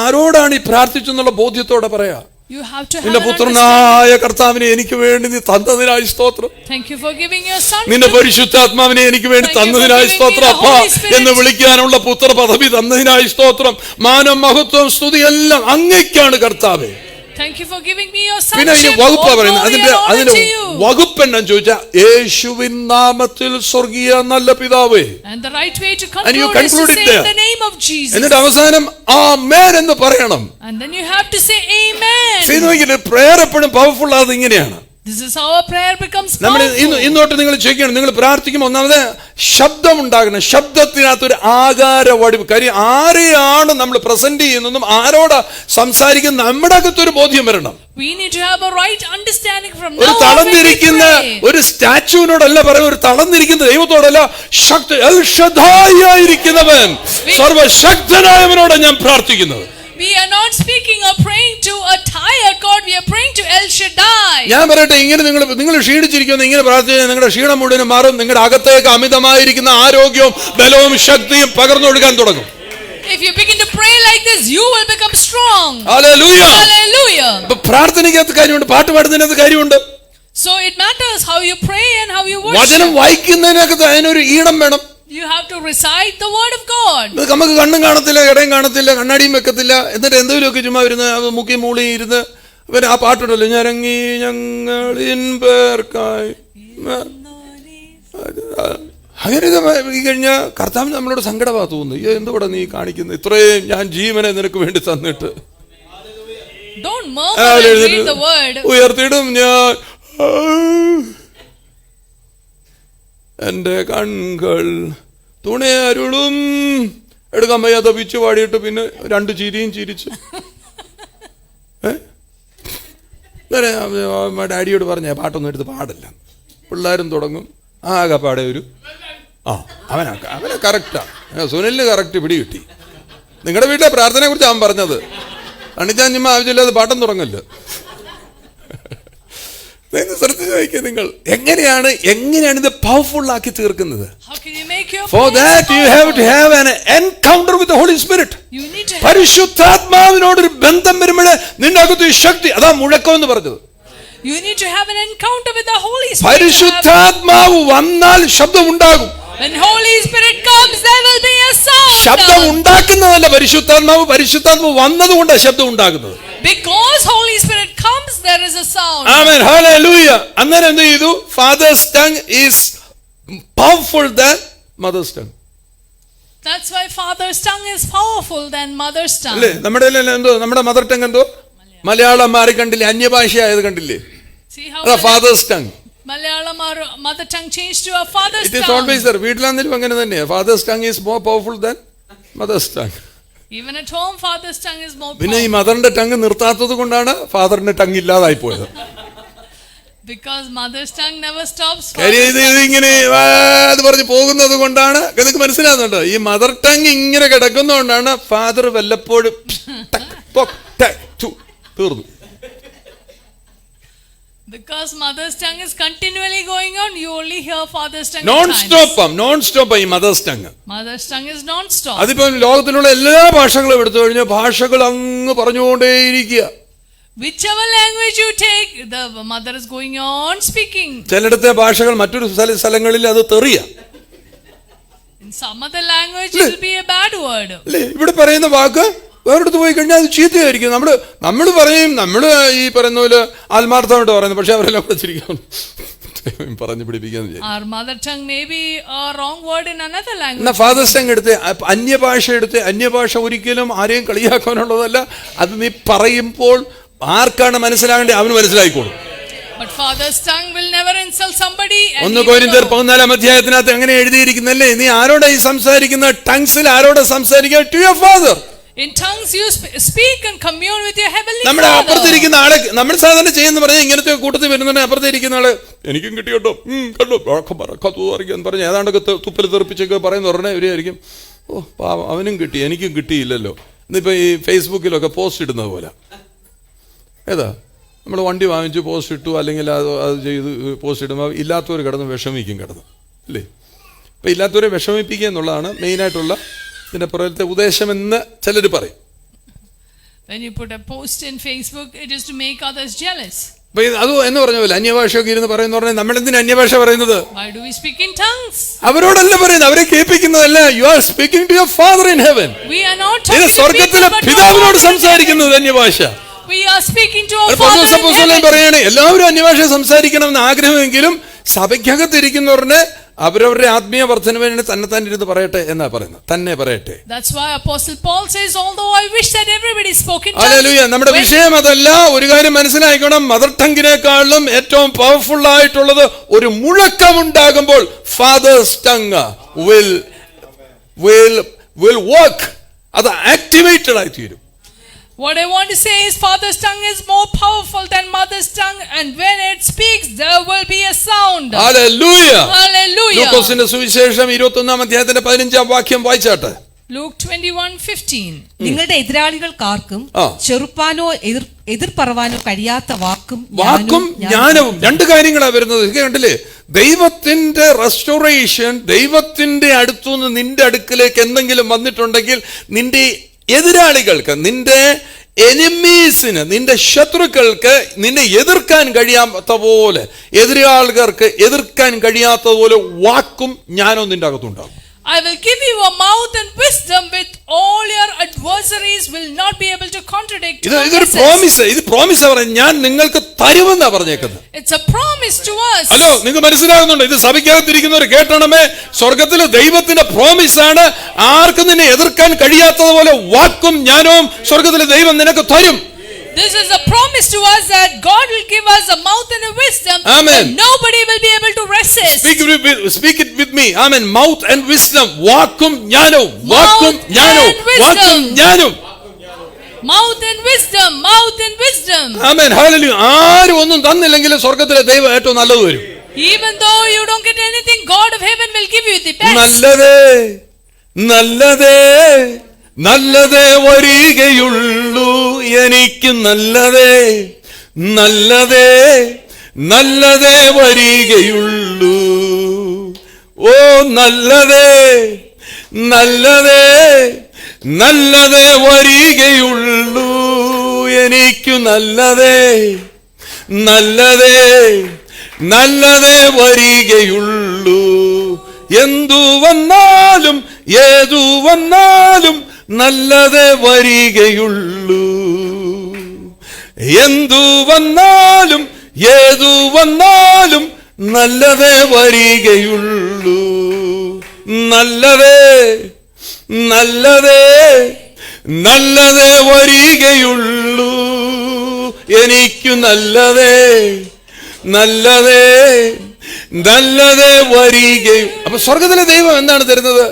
ആരോടാണ് ഈ പ്രാർത്ഥിച്ചെന്നുള്ള ബോധ്യത്തോടെ പറയാ. You have to have നിന്റെ an പുത്രനായ കർത്താവിനെ എനിക്ക് വേണ്ടി നീ തന്നതിനായി സ്തോത്രം. Thank you for giving your son. നിന്റെ പരിശുദ്ധാത്മാവിനെ എനിക്ക് വേണ്ടി Thank you for തന്നതിനായി giving സ്തോത്രം. me the അപ്പാ Holy Spirit. എന്ന് വിളിക്കാനുള്ള പുത്ര പദവി തന്നതിനായി സ്തോത്രം. മാനം, മഹത്വം, സ്തുതി എല്ലാം അങ്ങയ്ക്കാണ് കർത്താവേ. Thank you for giving me your പിന്നെ അതിന് sonship. വകുപ്പാ All പറയുന്നത്. glory അതിന്റെ and honor അതിന്റെ to you. വകുപ്പ് എന്നാന്ന് ചോദിച്ചാൽ യേശുവിൻ നാമത്തിൽ സ്വർഗീയ നല്ല പിതാവേ. And the right way to And you conclude is to conclude it say there. in the name of Jesus. എന്നിട്ട് അവസാനം ആമേൻ എന്ന് പറയണം. And then you have to say amen. Prayer എപ്പോഴും പവർഫുൾ ആകുന്നത് ഇങ്ങനെയാണ്. This is how a prayer becomes നമ്മൾ powerful. ഇന്നോട്ട് നിങ്ങൾ ചോദിക്കണം, നിങ്ങൾ പ്രാർത്ഥിക്കുമ്പോൾ ഒന്നാമത് ശബ്ദം ഉണ്ടാകണം. ശബ്ദത്തിനകത്തൊരു ആകാര വടിവ്. കാര്യം ആരെയാണ് നമ്മൾ പ്രസന്റ് ചെയ്യുന്നതും ആരോടാ സംസാരിക്കുന്ന നമ്മുടെ അകത്തൊരു ബോധ്യം വരണം. We need to have a right understanding from ഒരു now on when we തളർന്നിരിക്കുന്ന pray. ഒരു സ്റ്റാച്യുവിനോടല്ല പറയും, ഒരു തളർന്നിരിക്കുന്ന ദൈവത്തോടല്ല, ശക്തി എൽ ഷദ്ദായിയായിരിക്കുന്നവൻ സർവശക്തനായവനോട് ഞാൻ പ്രാർത്ഥിക്കുന്നത്. We are not speaking or praying to a tired God. We are praying to El Shaddai. ഞാൻ പറയട്ടെ, ഇങ്ങനെ നിങ്ങൾ ക്ഷീണിച്ചിരിക്കുന്ന ഇങ്ങനെ പ്രാർത്ഥിച്ചാൽ നിങ്ങളുടെ ക്ഷീണം മുഴുവനും മാറും. നിങ്ങളുടെ അകത്തേക്ക് അമിതമായിരിക്കുന്ന ആരോഗ്യവും ബലവും ശക്തിയും പകർന്നൊഴുകാൻ തുടങ്ങും. If you begin to pray like this, you will become strong. Hallelujah. Hallelujah. പ്രാർത്ഥനയ്ക്കകത്ത് കാര്യമുണ്ട്, പാട്ട് പാടുന്നതിനകത്ത് കാര്യമുണ്ട്. So it matters how you pray and how you worship. വചനം വായിക്കുന്നതിനകത്ത് അതിനൊരു ഈണം വേണം. You have to recite the word of God. നമുക്ക് കണ്ണും കാണത്തില്ല, ഇടയും കാണത്തില്ല, കണ്ണാടിയും വെക്കത്തില്ല. എന്നിട്ട് എന്തെങ്കിലുമൊക്കെ ചുമ്മാ ഇരുന്ന് മുക്കി മൂളി ഇരുന്ന് പിന്നെ ആ പാട്ടുണ്ടല്ലോ, ഞരങ്ങി ഞങ്ങളിൻ പേർക്കായി. അങ്ങനെ ഈ കഴിഞ്ഞ കർത്താവ് നമ്മളോട് സങ്കടമാ തോന്നുന്നു. എന്തുകൂടെ നീ കാണിക്കുന്നത്, ഇത്രയും ഞാൻ ജീവനെ നിനക്ക് വേണ്ടി തന്നിട്ട്. Don't murmur and read the word. ഉയർത്തിടും ഞാൻ എന്റെ കൺകൾ തുണയരുളും. എടുക്കാൻ വയ്യാത്ത പിച്ചു പാടിയിട്ട് പിന്നെ 2 ചിരിയും ചിരിച്ച് ഡാഡിയോട് പറഞ്ഞ പാട്ടൊന്നും എടുത്ത് പാടില്ല. പിള്ളേരും തുടങ്ങും ആകെ പാടെ ഒരു അവനെ കറക്റ്റാ. സുനിലിന് കറക്റ്റ് പിടി കിട്ടി. നിങ്ങളുടെ വീട്ടിലെ പ്രാർത്ഥനയെ കുറിച്ച് അവൻ പറഞ്ഞത്. അണിച്ചാൻ ചുമ്മാ ആവശ്യമില്ലാതെ പാട്ടം തുടങ്ങല്ലോ. ശ്രദ്ധിച്ചു നിങ്ങൾ എങ്ങനെയാണ് ഇത് പവർഫുൾ ആക്കി തീർക്കുന്നത്. For that you have to have an encounter with the Holy Spirit. പരിശുദ്ധാത്മാവിനോടൊരു ബന്ധം വരുമ്പോഴേ നിന്റെ അകത്ത് ശക്തി, അതാ മുഴക്കം എന്ന് പറഞ്ഞത്. You need to have an encounter with the Holy Spirit. പരിശുദ്ധാത്മാവ് വന്നാൽ ശബ്ദം ഉണ്ടാകും. When Holy Spirit comes, there will be a sound. ശബ്ദം ഉണ്ടാക്കുന്നതല്ല പരിശുദ്ധാത്മാവ് വന്നതുകൊണ്ടാണ് ശബ്ദം ഉണ്ടാകുന്നത്. Because Holy Spirit comes, there is a sound. Amen. Hallelujah. അന്നേരം എന്ത് ചെയ്തു? Father's tongue is powerful than mother's tongue. That's why father's tongue is powerful than mother's tongue. അല്ലേ? നമ്മുടെ മദർ ടങ് എന്തോ മലയാളം മാറി കണ്ടില്ലേ, അന്യഭാഷയായത് കണ്ടില്ലേ? See how father's tongue. Malayalam or mother tongue changed to a father's tongue. It is always there. വീട്ടിലാണെങ്കിലും അങ്ങനെ തന്നെയാണ്. Father's tongue is more powerful than mother's tongue. Even at home, father's tongue is more പിന്നെ ഈ powerful. മദറിന്റെ ടങ് നിർത്താത്തത് കൊണ്ടാണ് ഫാദറിന്റെ ടങ് ഇല്ലാതായി പോയത്. Because mother's tongue never stops. കാര്യം ഇത് ഇങ്ങനെ അത് പറഞ്ഞ് പോകുന്നത് കൊണ്ടാണ്. നിങ്ങൾക്ക് മനസ്സിലാകുന്നുണ്ടോ? ഈ മദർ ടങ് ഇങ്ങനെ കിടക്കുന്നതുകൊണ്ടാണ് ഫാദർ വല്ലപ്പോഴും തീർന്നു. Because mother's tongue is continually going on, you only hear father's tongue. None at times. Stop ഈ mother's tongue. Mother's tongue is non-stop. അതിപ്പോ ലോകത്തിലുള്ള എല്ലാ ഭാഷകളും എടുത്തു കഴിഞ്ഞാൽ ഭാഷകൾ അങ്ങ് പറഞ്ഞുകൊണ്ടേയിരിക്കുക. Whichever language you take, the mother is going on speaking. ചിലയിടത്തെ ഭാഷകൾ മറ്റൊരു സ്ഥലങ്ങളിൽ അത് തെറിയ. In some other language, it will be a bad word. അല്ലേ? ഇവിടെ പറയുന്ന വാക്ക് വേറെടുത്ത് പോയി കഴിഞ്ഞാൽ അത് ചീത്തയായിരിക്കും. നമ്മൾ പറയും, നമ്മൾ ഈ പറയുന്ന പോലെ ആത്മാർത്ഥമായിട്ട് പറയുന്നത്, പക്ഷെ അവരെല്ലാം പഠിച്ചിരിക്കും പറഞ്ഞു പിടിപ്പിക്കാന്ന് വിചാരിക്കും. Our mother tongue may be a wrong word in another language. എന്നാ ഫാദേഴ്സ് ടങ് എടുത്ത് അന്യഭാഷ ഒരിക്കലും ആരെയും കളിയാക്കാനുള്ളതല്ല. അത് നീ പറയുമ്പോൾ ആർക്കാണ് മനസ്സിലാകേണ്ടത് അവന് മനസ്സിലായിക്കോളും. But father's tongue will never insult somebody. and 1 he will കൊരിന്ത്യർ know. 14-ാം അധ്യായത്തിനകത്ത് അങ്ങനെ എഴുതിയിരിക്കുന്നല്ലേ, നീ ആരോടാ ഈ സംസാരിക്കുന്ന ടങ്സിൽ ആരോടാ സംസാരിക്കുക? To your father. In tongues you speak and commune with your heavenly നമ്മുടെ Father. അപ്പുറത്തിരിക്കുന്ന ആളെ നമ്മൾ സാധാരണ ചെയ്യുന്ന പറഞ്ഞാൽ ഇങ്ങനത്തെ കൂട്ടത്തിൽ വരുന്നുണ്ടെങ്കിൽ അപ്പുറത്തിരിക്കുന്ന ആള് എനിക്കും കിട്ടി കേട്ടോ കണ്ടോ എന്ന് പറഞ്ഞ് ഏതാണ്ടൊക്കെ തുപ്പൽ തെറിപ്പിച്ചൊക്കെ പറയുന്ന ഉടനെ ഇവരായിരിക്കും, ഓ പാവം അവനും കിട്ടി എനിക്കും കിട്ടിയില്ലല്ലോ. ഇന്നിപ്പോൾ ഈ ഫേസ്ബുക്കിലൊക്കെ പോസ്റ്റ് ഇടുന്നത് പോലെ, ഏതാ നമ്മൾ വണ്ടി വാങ്ങിച്ച് പോസ്റ്റ് ഇട്ടു, അല്ലെങ്കിൽ അത് ചെയ്ത് പോസ്റ്റ് ഇടുമ്പോൾ ഇല്ലാത്തവർ കിടന്ന് വിഷമിക്കും അല്ലേ? അപ്പം ഇല്ലാത്തവരെ വിഷമിപ്പിക്കുക എന്നുള്ളതാണ് മെയിനായിട്ടുള്ള ഇതിൻ്റെ പുറത്തെ ഉദ്ദേശമെന്ന് ചിലർ പറയും. When you put a post in Facebook, it is to make others jealous. അപ്പം അത് എന്ന് പറഞ്ഞ പോലെ അന്യഭാഷയൊക്കെ ഇരുന്ന് പറയുന്ന പറഞ്ഞാൽ നമ്മളെന്തിനാ അന്യഭാഷ പറയുന്നത്? Why do we speak in tongues? അവരോടല്ല പറയുന്നത്, അവരെ കേൾപ്പിക്കുന്നതല്ല. You are speaking to your father in heaven. We are not ഇത് talking to സ്വർഗത്തിലെ people, but പിതാവിനോട് to our സംസാരിക്കുന്നത് അന്യഭാഷ. We are speaking to our അത് Father പൗലോസ് in അപ്പോസ്തലൻ heaven. പറയാണ്, എല്ലാവരും അന്യഭാഷ സംസാരിക്കണമെന്ന് ആഗ്രഹമെങ്കിലും സഭയ്ക്കകത്തിരിക്കുന്നവരുടെ അവരവരുടെ ആത്മീയ വർധനവിന് തന്നെ ഇരുന്ന് പറയട്ടെ എന്നാ പറയുന്നത്, തന്നെ പറയട്ടെ. That's why Apostle Paul says, although I wish that everybody spoke in hallelujah. tongues. നമ്മുടെ വിഷയം അതല്ല. ഒരു കാര്യം മനസ്സിലാക്കണം, മദർ ടങ്ങിനേക്കാളും ഏറ്റവും പവർഫുൾ ആയിട്ടുള്ളത് ഒരു മുഴക്കമുണ്ടാകുമ്പോൾ ഫാദേഴ്സ് ടങ് will work. അത് ആക്ടിവേറ്റഡ് ആയി തീരും. What I want to say is father's tongue is more powerful than mother's tongue, and when it speaks there will be a sound. Hallelujah. Hallelujah. ലൂക്കോസിന്റെ സുവിശേഷം 21-ാം അധ്യായത്തിന്റെ 15-ാം വാക്യം വായിച്ചാട്ടെ. Luke 21:15. നിങ്ങളുടെ എതിരാളികൾക്കാർക്കും ആ. ചെറുപ്പാനോ എതിർപ്പറവാനോ കഴിയാത്ത വാക്കും ജ്ഞാനവും രണ്ട് കാര്യങ്ങളാണ് വരുന്നത്. കണ്ടില്ലേ, ദൈവത്തിന്റെ റെസ്റ്റോറേഷൻ, ദൈവത്തിന്റെ അടുത്തുനിന്ന് നിന്റെ അടുക്കിലേക്ക് എന്തെങ്കിലും വന്നിട്ടുണ്ടെങ്കിൽ നിന്റെ എതിരാളികൾക്ക്, നിന്റെ എനിമീസിന്, നിന്റെ ശത്രുക്കൾക്ക് നിന്നെ എതിർക്കാൻ കഴിയാത്ത പോലെ, എതിരാളികൾക്ക് എതിർക്കാൻ കഴിയാത്ത പോലെ വാക്കും ജ്ഞാനവും നിന്റെ അകത്തുണ്ടാകും. I will give you a mouth and wisdom with all your adversaries will not be able to contradict. ഇതൊരു പ്രോമിസ്. ഇത് പ്രോമിസ് പറയുന്നത് ഞാൻ നിങ്ങൾക്ക് തരുമെന്നാ പറഞ്ഞേക്കുന്നത്. It's a promise to us. Hello, നിങ്ങൾക്ക് മനസ്സിലാകുന്നുണ്ടോ? ഇത് സഭയ്ക്കകത്തിരിക്കുന്നവർ കേട്ടണമേ, സ്വർഗത്തിലെ ദൈവത്തിന്റെ പ്രോമിസ് ആണ്. ആർക്കും നിന്നെ എതിർക്കാൻ കഴിയാത്തതുപോലെ വാക്കും ജ്ഞാനവും സ്വർഗത്തിലെ ദൈവം നിനക്ക് തരും. This is a promise to us that God will give us a mouth and a wisdom. Amen. And nobody will be able to resist. Speak it with me. Amen. Mouth and wisdom. വാക്കും ജ്ഞാനവും, വാക്കും ജ്ഞാനവും, വാക്കും ജ്ഞാനവും. Mouth and wisdom, mouth and wisdom. Amen. Hallelujah. ആരും ഒന്നും തന്നില്ലെങ്കിലും സ്വർഗത്തിലെ ദൈവം ഏറ്റവും നല്ലത് വരും. Even though you don't get anything, God of heaven will give you the best. നല്ലതേ വരികയുള്ളൂ എനിക്ക്, നല്ലതേ വരികയുള്ളൂ. ഓ നല്ലതേ വരികയുള്ളൂ എനിക്ക്, നല്ലതേ വരികയുള്ളൂ. എന്തു വന്നാലും ഏതു വന്നാലും നല്ലതേ വരികയുള്ളൂ. എന്തു വന്നാലും ഏതു വന്നാലും നല്ലതേ വരികയുള്ളൂ. നല്ലതേ വരികയുള്ളൂ എനിക്കു, നല്ലതേ വരികയും. അപ്പൊ സ്വർഗത്തിലെ ദൈവം എന്താണ് തരുന്നത്?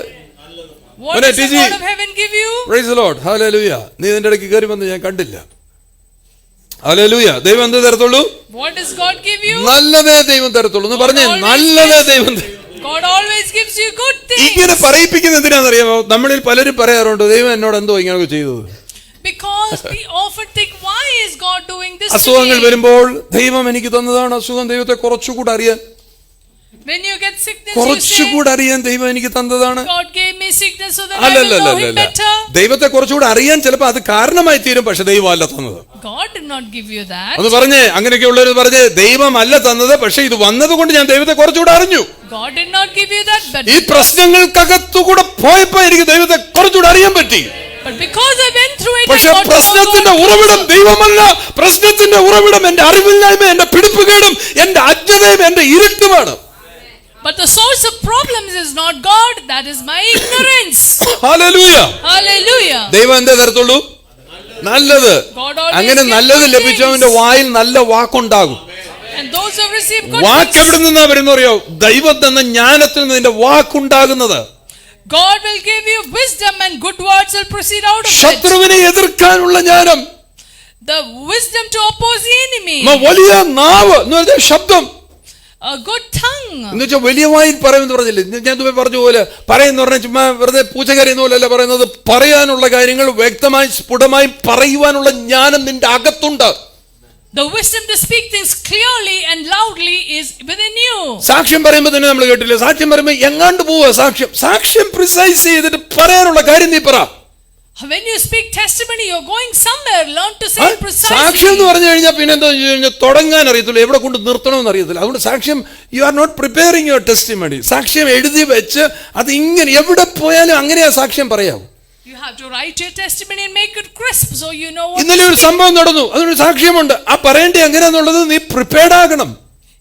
What മോനെ does the TG, God of heaven give you? Praise the Lord, hallelujah. നീ ഇതിന്റെ ഇടയ്ക്ക് കയറി വന്ന് ഞാൻ കണ്ടില്ല. ഹല്ലേലൂയ. ദൈവം എന്ത് തരത്തുള്ളൂ? What does God give you? നല്ലതേ ദൈവം തരത്തുള്ളൂ എന്ന് പറഞ്ഞേ. നല്ലതേ ദൈവം തരും. God always gives you good things. ഇങ്ങനെ പറയിപ്പിക്കുന്ന എന്തിനാണെന്നറിയാമോ? നമ്മളിൽ പലരും പറയാറുണ്ട്, ദൈവം എന്നോട് എന്തോ ഇങ്ങനെ ചെയ്തത്. Because we often think, why is God doing this to അസുഖങ്ങൾ me? വരുമ്പോൾ ദൈവം എനിക്ക് തന്നതാണ് അസുഖം, ദൈവത്തെ കുറച്ചുകൂടെ അറിയാൻ, When you get sickness, you say, കുറച്ചുകൂടെ അറിയാൻ ദൈവം എനിക്ക് തന്നതാണ്. God gave me sickness so that I will know Him better. ദൈവത്തെ കുറച്ചുകൂടെ അറിയാൻ ചിലപ്പോൾ അത് കാരണമായി തീരും, പക്ഷെ ദൈവം അല്ല തന്നത്. God did not give you that. ഒന്ന് പറഞ്ഞേ, അങ്ങനെയൊക്കെ ഉള്ളവർ പറഞ്ഞേ, ദൈവം അല്ല തന്നത്, പക്ഷെ ഇത് വന്നത് കൊണ്ട് ഞാൻ ദൈവത്തെ കുറച്ചുകൂടെ അറിഞ്ഞു. God did not give you that, but ഈ പ്രശ്നങ്ങൾക്കകത്തുകൂടെ പോയപ്പോ എനിക്ക് ദൈവത്തെ കുറച്ചുകൂടെ അറിയാൻ പറ്റി. because I went through it, പക്ഷെ I got to know പ്രശ്നത്തിന്റെ God. ഉറവിടം ദൈവമല്ല. പ്രശ്നത്തിന്റെ ഉറവിടം എന്റെ അറിവില്ലായ്മ, എന്റെ പിടിപ്പുകേടും, എന്റെ അജ്ഞതയും, എന്റെ ഇരുട്ടുമാണ്. But the source of problems is not God, that is my ignorance. Hallelujah. Hallelujah. ദൈവം എന്തേ തരത്തുള്ളൂ? നല്ലത്. God always അങ്ങനെ gives നല്ലത് good ലഭിച്ചവന്റെ things. വായിൽ നല്ല വാക്കുണ്ടാകും. And those who receive good walk things, എവിടെ നിന്നാ വരുന്നറിയോ? ദൈവം തന്ന ജ്ഞാനത്തിൽ നിന്ന് നിന്റെ വാക്കുണ്ടാകുന്നത്. God will give you wisdom and good words will proceed out of it. ശത്രുവിനെ എതിർക്കാനുള്ള ജ്ഞാനം, The wisdom to oppose the enemy. വലിയ നാവ് എന്ന് പറഞ്ഞ ശബ്ദം, A good tongue. എന്ന് വെച്ചാൽ വലിയ വായിൽ പറയുമെന്ന് പറഞ്ഞില്ലേ? ഞാൻ തുമ്പേ പറഞ്ഞ പോലെ പറയുന്ന പറഞ്ഞാൽ ചുമ്മാ വെറുതെ പൂച്ചകരയുന്ന പോലെയല്ല പറയുന്നത്. പറയാനുള്ള കാര്യങ്ങൾ വ്യക്തമായി സ്ഫുടമായി പറയുവാനുള്ള ജ്ഞാനം നിന്റെ അകത്തുണ്ട്. The wisdom to speak things clearly and loudly is within you. സാക്ഷ്യം പറയുമ്പോൾ തന്നെ നമ്മൾ കേട്ടില്ലേ, സാക്ഷ്യം പറയുമ്പോൾ എങ്ങാണ്ട് പോവുക സാക്ഷ്യം. സാക്ഷ്യം പ്രിസൈസ് ചെയ്തിട്ട് പറയാനുള്ള കാര്യം നീ പറ. When you speak testimony, you're going somewhere. Learn to say it സാക്ഷ്യം എന്ന് precisely. പറഞ്ഞു കഴിഞ്ഞാൽ പിന്നെ എന്താ തുടങ്ങാൻ അറിയത്തില്ല, എവിടെ കൊണ്ട് നിർത്തണമെന്ന് അറിയത്തില്ല. അതുകൊണ്ട് സാക്ഷ്യം, you are not preparing your testimony. സാക്ഷ്യം എഴുതി വെച്ച് അത് ഇങ്ങനെ എവിടെ പോയാലും അങ്ങനെയാ സാക്ഷ്യം പറയാവൂ. You have to write your testimony and make it crisp so you know what. ഇന്നലെ ഒരു സംഭവം നടന്നു, അതിനൊരു സാക്ഷ്യമുണ്ട്. ആ പറയേണ്ടി എങ്ങനെയാന്നുള്ളത് നീ പ്രിപ്പയർഡ് ആകണം.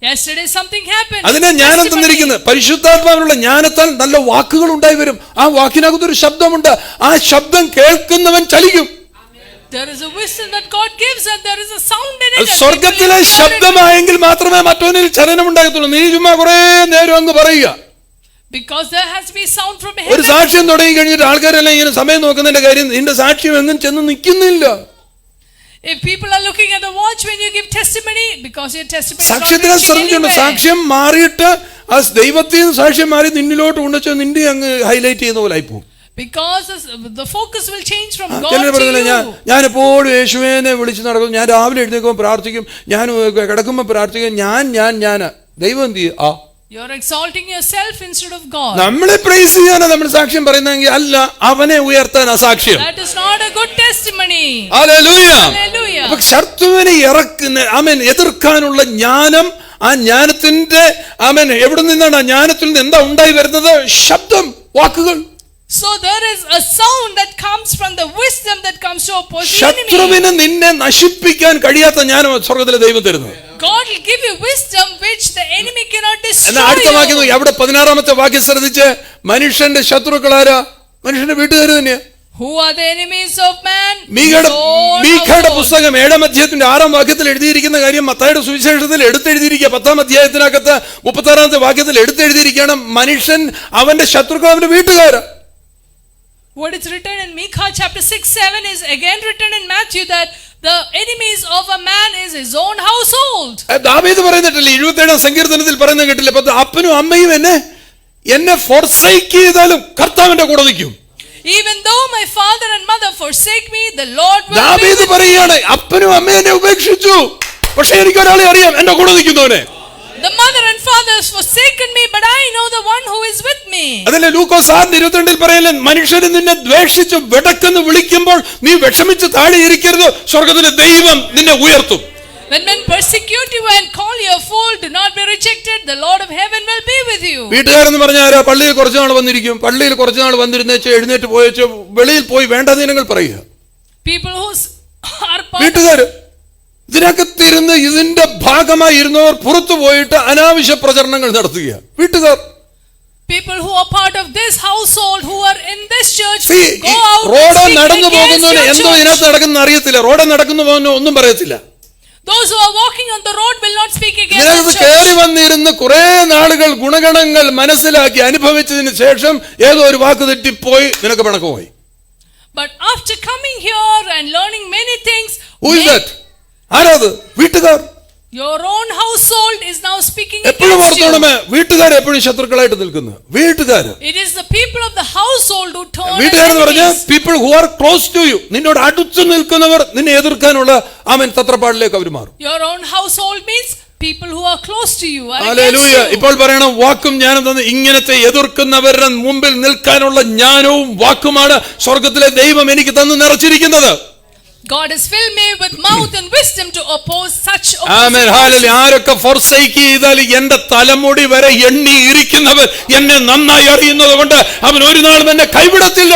Yesterday something happened. അതിനെ ജ്ഞാനം തന്നിരിക്കുന്നത്. പരിശുദ്ധാത്മാവിനുള്ള ജ്ഞാനത്താൽ നല്ല വാക്കുകൾ ഉണ്ടായി വരും. ആ വാക്കിനകത്തൊരു ശബ്ദമുണ്ട്. ആ ശബ്ദം കേൾക്കുന്നവൻ ചലിക്കും. There is a wisdom that God gives and there is a sound in it. അത് സ്വർഗത്തിലെ ശബ്ദമായെങ്കിൽ മാത്രമേ മറ്റൊന്നിൽ ചലനം ഉണ്ടാകത്തുള്ളൂ. നീ ചുമ്മാ കുറെ നേരം അങ്ങ് പറയുക. Because there has to be sound from ഒരു heaven. സാക്ഷ്യം തുടങ്ങി കഴിഞ്ഞിട്ട് ആൾക്കാരെല്ലാം ഇങ്ങനെ സമയം നോക്കുന്നതിന്റെ കാര്യം, നിന്റെ സാക്ഷ്യം എങ്ങും ചെന്ന് നിൽക്കുന്നില്ല. If people are looking at the watch when you give testimony, because your testimony is not സാക്ഷ്യത്തിനെ reaching ശ്രദ്ധിച്ചുണ്ട്. anywhere. സാക്ഷ്യം മാറിയിട്ട് ആ ദൈവത്തിൽ നിന്ന് സാക്ഷ്യം മാറി നിന്നിലോട്ട് കൊണ്ടുവച്ച് നിന്റെ അങ്ങ് ഹൈലൈറ്റ് ചെയ്യുന്ന പോലെ ആയിപ്പോകും. Because the focus will change from God ചിലർ to പറഞ്ഞില്ല, you. ഞാൻ എപ്പോഴും യേശുവിനെ വിളിച്ച് നടക്കും, ഞാൻ രാവിലെ എഴുന്നേൽക്കുമ്പോൾ പ്രാർത്ഥിക്കും, ഞാൻ കിടക്കുമ്പോൾ പ്രാർത്ഥിക്കും, ഞാൻ ദൈവം എന്ത് ചെയ്യും? You're exalting yourself instead of God. നമ്മളെ പ്രൈസ് ചെയ്യാനാ നമ്മൾ സാക്ഷ്യം പറയുന്നെങ്കിൽ അല്ല, അവനെ ഉയർത്താനാ സാക്ഷ്യം. That is not a good testimony. Hallelujah. Hallelujah. അപ്പൊ ശത്രുവിനെ എതിർക്കാനുള്ള ജ്ഞാനം, ആ ജ്ഞാനത്തിന്റെ എവിടെ നിന്നാണ്? ആ ജ്ഞാനത്തിൽ നിന്ന് എന്താ ഉണ്ടായി വരുന്നത്? ശബ്ദം, വാക്കുകൾ. So there is a sound that comes from the wisdom that comes to oppose the enemy. ശത്രുവിന് നിന്നെ നശിപ്പിക്കാൻ കഴിയാത്ത ജ്ഞാനം സ്വർഗ്ഗത്തിലെ ദൈവം തരുന്നു. God will give you wisdom which the enemy cannot എന്നാ അടുത്ത destroy വാക്യം you. അവിടെ 16-ാമത്തെ വാക്യം ശ്രദ്ധിച്ച്, മനുഷ്യന്റെ ശത്രുക്കളാരാ? മനുഷ്യന്റെ വീട്ടുകാർ തന്നെയാ. Who are the enemies of man? മീഖയുടെ His own household. പുസ്തകം 7-ാം അധ്യായത്തിന്റെ 6-ാം വാക്യത്തിൽ എഴുതിയിരിക്കുന്ന കാര്യം മത്തായിയുടെ സുവിശേഷത്തിൽ എടുത്തെഴുതിയിരിക്കുക. 10-ാം അധ്യായത്തിനകത്ത് 36-ാമത്തെ വാക്യത്തിൽ എടുത്തെഴുതിയിരിക്കണം, മനുഷ്യൻ അവന്റെ ശത്രുക്കൾ അവന്റെ വീട്ടുകാരാ. What is written in Micah chapter 6-7 is again written in Matthew that the enemies of a man is his own household. ദാവീദ് പറയുന്നിട്ടില്ലേ, 77-ാം സങ്കീർത്തനത്തിൽ പറയുന്നത് കേട്ടില്ലേ, അപ്പനും അമ്മയും എന്നെ forsake ചെയ്താലും കർത്താവിന്റെ കൂടെ നിൽക്കും. Even though my father and mother forsake me, the Lord will be ദാവീദ് with me. പറയുകയാണ്, അപ്പനും അമ്മയും എന്നെ ഉപേക്ഷിച്ചു, പക്ഷെ എനിക്ക് ഒരാളെ അറിയാം, എന്റെ കൂടെ നിൽക്കുന്നവനെ. The mother and father has forsaken me, but I know the one who is with me. അതല്ലേ ലൂക്കോസ് 6:22 പറയല്ലേ, മനുഷ്യരെ നിന്നെ ദ്വേഷിച്ച് വെടക്കെന്ന് വിളിക്കുമ്പോൾ നീ വിഷമിച്ച് താഴെ ഇരിക്കരുത്, സ്വർഗ്ഗത്തിലെ ദൈവം നിന്നെ ഉയർത്തും. When men persecute you and call you a fool, do not be rejected. The Lord of heaven will be with you. വീട്ടുകാരെന്ന് പറഞ്ഞാൽ ആരാ? പള്ളിയിൽ കുറച്ചു നാൾ വന്നിരിക്കും, പള്ളിയിൽ കുറച്ചു നാൾ വന്നിരുന്നേച്ച് എഴുന്നേറ്റ് പോയച്ച് വെളിയിൽ പോയി വേണ്ട ദിനങ്ങൾ പറയുക. People who are part വീട്ടുകാര് ഇതിനകത്തിരുന്ന് ഇതിന്റെ ഭാഗമായി ഇരുന്നവർ പുറത്തു പോയിട്ട് അനാവശ്യ പ്രചരണങ്ങൾ നടത്തുക. വീട്ടുകാർ, people who are part of this household, who are in this church, See, go out road and speak നടന്നു against പോകുന്നവന് your എന്തോ church. ഇതിനകത്ത് നടക്കുന്ന അറിയത്തില്ല, റോഡ് നടക്കുന്നു പോകുന്ന ഒന്നും പറയത്തില്ല. Those who are walking on the road will not speak against നിനക്ക് the church. കയറി വന്നിരുന്ന് കുറെ നാളുകൾ ഗുണഗണങ്ങൾ മനസ്സിലാക്കി അനുഭവിച്ചതിന് ശേഷം ഏതോ ഒരു വാക്ക് തെറ്റിപ്പോയി നിനക്ക് പിണക്കമായി. But after coming here and learning many things, Who is that? ആരാത്? വീട്ടുകാർ. your own household is now speaking എപ്പോഴും against you. ഓർത്തോണമേ, വീട്ടുകാർ എപ്പോഴും ശത്രുക്കളായിട്ട് നിൽക്കുന്നു. വീട്ടുകാർ It is the people of the household who turn as വീട്ടുകാരെന്ന് പറഞ്ഞാൽ enemies. People who are close to you, നിന്നോട് അടുത്ത് നിൽക്കുന്നവർ നിന്നെ എതിർക്കാനുള്ള തത്രപ്പാടിലേക്ക് അവർ മാറും. Your own household means people who are close to you are hallelujah. against you. ഇപ്പോൾ പറയണം, വാക്കും ജ്ഞാനം തന്ന് ഇങ്ങനത്തെ എതിർക്കുന്നവരുടെ മുമ്പിൽ നിൽക്കാനുള്ള ജ്ഞാനവും വാക്കുമാണ് സ്വർഗത്തിലെ ദൈവം എനിക്ക് തന്നു നിറച്ചിരിക്കുന്നത്. God has filled me with mouth and wisdom to oppose such amen. Hallelujah. ആരൊക്കെ forsake ചെയ്താൽ എന്റെ തലമുടി വരെ എണ്ണി ഇരിക്കുന്നവൻ എന്നെ നന്നായി അറിയുന്നത് കൊണ്ട് അവൻ ഒരു നാളും എന്നെ കൈവിടത്തില്ല.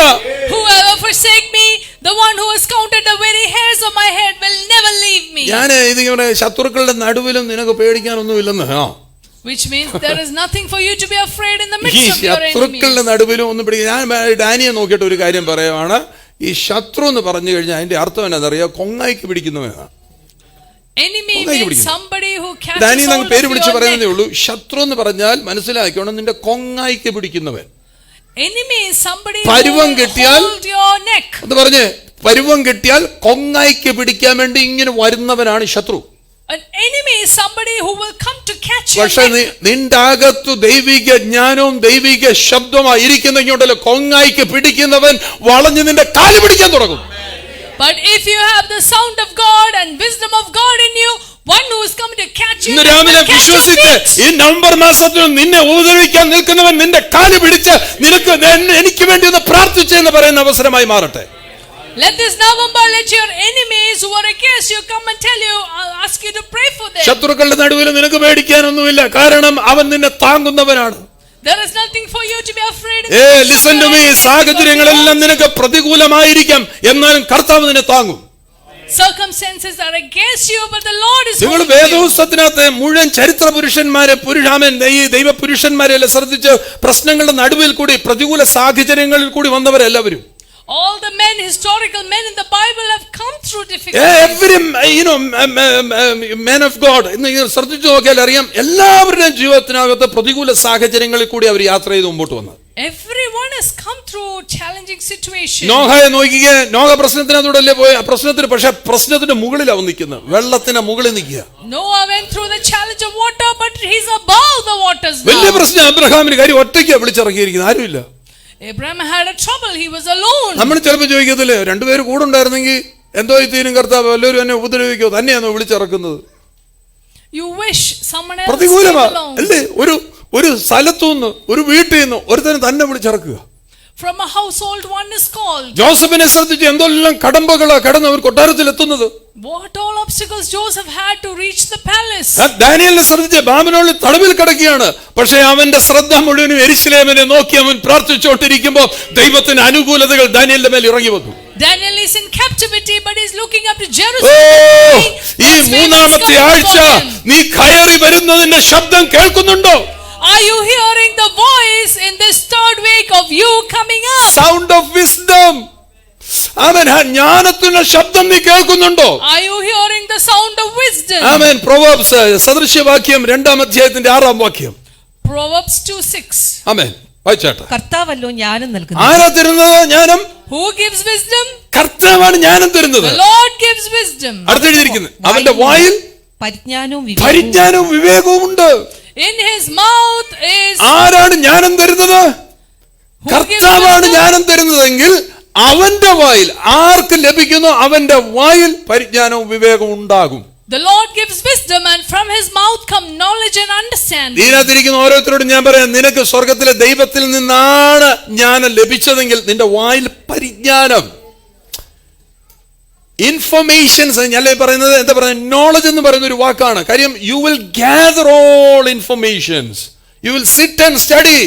Whoever forsake me, the one who has counted the very hairs of my head will never leave me. ഞാൻ ഇതിങ്ങനെ ശത്രുക്കളുടെ നടുവിലും നിനക്ക് പേടിക്കാനൊന്നുമില്ലെന്ന്. Which means there is nothing for you to be afraid in the ഈ midst of your ശത്രുക്കളുടെ enemies. നടുവിലും ഒന്നും പിടിക്കുക. ഞാൻ ഡാനിയെ നോക്കിയിട്ട് ഒരു കാര്യം പറയുവാണ്. ഈ ശത്രു എന്ന് പറഞ്ഞു കഴിഞ്ഞാൽ അതിന്റെ അർത്ഥം എന്നറിയാം, കൊങ്ങായിക്ക് പിടിക്കുന്നവനാണ്. Enemy കൊങ്ങായിക്ക് means പിടിക്കുന്നു. somebody who catches ഡാനി hold നമുക്ക് പേര് of വിളിച്ച് your പറയുന്നതേ neck. ഉള്ളൂ. ശത്രു എന്ന് പറഞ്ഞാൽ മനസ്സിലാക്കണം, നിന്റെ കൊങ്ങായിക്ക് പിടിക്കുന്നവൻ. Enemy is somebody പരുവം who കിട്ടിയാൽ hold your neck. അത് പറഞ്ഞ് പരുവം കിട്ടിയാൽ കൊങ്ങായിക്ക് പിടിക്കാൻ വേണ്ടി ഇങ്ങനെ വരുന്നവനാണ് ശത്രു. An enemy is somebody who will come to catch your പക്ഷെ neck. നിന്റെ അകത്തു ദൈവിക ജ്ഞാനവും ദൈവിക ശബ്ദമായി ഇരിക്കുന്നെങ്കിലോ കൊങ്ങായിക്ക് പിടിക്കുന്നവൻ വളഞ്ഞ് നിന്റെ കാല് പിടിക്കാൻ തുടങ്ങും. But if you have the sound of God and wisdom of God in you, one who is coming to catch you ഇന്ന് will രാവിലെ catch your വിശ്വസിച്ച് feet. ഈ നവംബർ മാസത്തിൽ നിന്നെ ഉപദ്രവിക്കാൻ നിൽക്കുന്നവൻ നിന്റെ കാല് പിടിച്ച് നിനക്ക് എനിക്ക് വേണ്ടി ഒന്ന് പ്രാർത്ഥിച്ചെന്ന് പറയുന്ന അവസരമായി മാറട്ടെ. Let this November, let your enemies who are against you come and tell you, ask you to pray for them. ശത്രുക്കളുടെ നടുവിൽ നിനക്ക് പേടിക്കാനൊന്നുമില്ല, കാരണം അവൻ നിന്നെ താങ്ങുന്നവനാണ്. There is nothing for you to be afraid of. Listen to me. സാഹചര്യങ്ങളെല്ലാം നിനക്ക് പ്രതികൂലമായിരിക്കാം, എന്നാലും കർത്താവ് നിന്നെ താങ്ങും. Circumstances are against you, but the Lord is നിങ്ങൾ holding you. വേദപുസ്തകത്തിനകത്ത് മുഴുവൻ ചരിത്ര പുരുഷന്മാരെ ഈ ദൈവ പുരുഷന്മാരെല്ലാം ശ്രദ്ധിച്ച് പ്രശ്നങ്ങളുടെ നടുവിൽ കൂടി പ്രതികൂല സാഹചര്യങ്ങളിൽ കൂടി വന്നവരെല്ലാവരും. All the men, historical men in the Bible have come through difficulties. Every man of God ഇന്ന് ശ്രദ്ധിച്ചു നോക്കിയാൽ അറിയാം, എല്ലാവരുടെയും ജീവിതത്തിനകത്ത് പ്രതികൂല സാഹചര്യങ്ങളിൽ കൂടി അവർ യാത്ര ചെയ്ത് മുമ്പോട്ട് വന്നത്. Everyone has come through challenging situations. നോഹയെ നോക്കിയ നോഹ പ്രശ്നത്തിനകത്തൂടല്ലേ പോയി. ആ പ്രശ്നത്തിന് പക്ഷെ പ്രശ്നത്തിന്റെ മുകളിലാണ് നിൽക്കുന്നത്, വെള്ളത്തിന്റെ മുകളിൽ നിൽക്കുക. Noah went through the challenge of water, but he's above the waters വലിയ now. പ്രശ്നം അബ്രഹാമിന്. കാര്യം ഒറ്റയ്ക്കാണ് വിളിച്ചിറക്കിയിരിക്കുന്നത്, ആരുമില്ല. Abraham had a trouble, he was alone. നമ്മൾ ചിലപ്പോൾ ചോദിക്കത്തില്ലേ, രണ്ടുപേര് കൂടെ ഉണ്ടായിരുന്നെങ്കിൽ എന്തോ ഈ തീരും കർത്താവ്, എല്ലാവരും എന്നെ ഉപദ്രവിക്കോ, തന്നെയാണോ വിളിച്ചിറക്കുന്നത്? You wish someone else came പ്രതികൂലമാ along. അല്ലേ? ഒരു സ്ഥലത്തുനിന്ന് ഒരു വീട്ടിൽ നിന്ന് ഒരുത്തനെ തന്നെ വിളിച്ചിറക്കുക. From a household one is called. ജോസഫിനെ ശ്രദ്ധിച്ച് എന്തെല്ലാം കടമ്പകളാ കടന്ന് അവർ കൊട്ടാരത്തിൽ എത്തുന്നത്. What all obstacles Joseph had to reach the palace. ദാനിയേലിനെ ശ്രദ്ധിച്ച് ബാബിലോണിൽ തടവിൽ കിടക്കുകയാണ്, പക്ഷേ അവന്റെ ശ്രദ്ധ മുഴുവനും യെരൂശലേമിനെ നോക്കി അവൻ പ്രാർത്ഥിച്ചുകൊണ്ടിരിക്കുമ്പോൾ ദൈവത്തിന്റെ അനുകൂലതകൾ ദാനിയേലിന്റെ മേൽ ഇറങ്ങി വന്നു. Daniel is in captivity, but he's looking up to oh, Jerusalem. ഈ മൂന്നാമത്തെ ആഴ്ച നീ കയറി വരുന്നതിന്റെ ശബ്ദം കേൾക്കുന്നുണ്ടോ? Are you hearing the voice in this third week of you coming up? Sound of wisdom. ആമേൻ. ജ്ഞാനത്തിന്റെ ശബ്ദം നീ കേൾക്കുന്നുണ്ടോ? Are you hearing the sound of wisdom? ആമേൻ. പ്രൊവേർബ്സ് സദൃശ്യവാക്യം 2-ാം അധ്യായത്തിന്റെ 6-ാം വാക്യം. Proverbs 2:6. ആമേൻ. വായിച്ചാട്ടെ. കർത്താവല്ലോ ജ്ഞാനം നൽകുന്നു. ആരാ തരുന്നത് ജ്ഞാനം? Who gives wisdom? കർത്താവാണ് ജ്ഞാനം തരുന്നത്. The Lord gives wisdom. അടുത്തെഴുതിയിരിക്കുന്നത്, അവന്റെ വായിൽ പരിജ്ഞാനവും പരിജ്ഞാനവും വിവേകവും ഉണ്ട്. In his mouth is. ആരാണ് ജ്ഞാനം തരുന്നത്? കർത്താവാണ് ജ്ഞാനം തരുന്നതെങ്കിൽ അവന്റെ വായിൽ ആർക്ക് ലഭിക്കുന്നു, അവന്റെ വായിൽ പരിജ്ഞാനവും വിവേകവും ഉണ്ടാകും. The Lord gives wisdom, and from his mouth come knowledge and understanding. ഇതിനകത്തിരിക്കുന്ന ഓരോരുത്തരോടും ഞാൻ പറയാം, നിനക്ക് സ്വർഗത്തിലെ ദൈവത്തിൽ നിന്നാണ് ജ്ഞാനം ലഭിച്ചതെങ്കിൽ നിന്റെ വായിൽ പരിജ്ഞാനം, ഇൻഫർമേഷൻസ്, ഞാൻ പറയുന്നത് എന്താ പറയുക, നോളജ് എന്ന് പറയുന്ന ഒരു വാക്കാണ്. കാര്യം you will gather all informations, you will sit and study.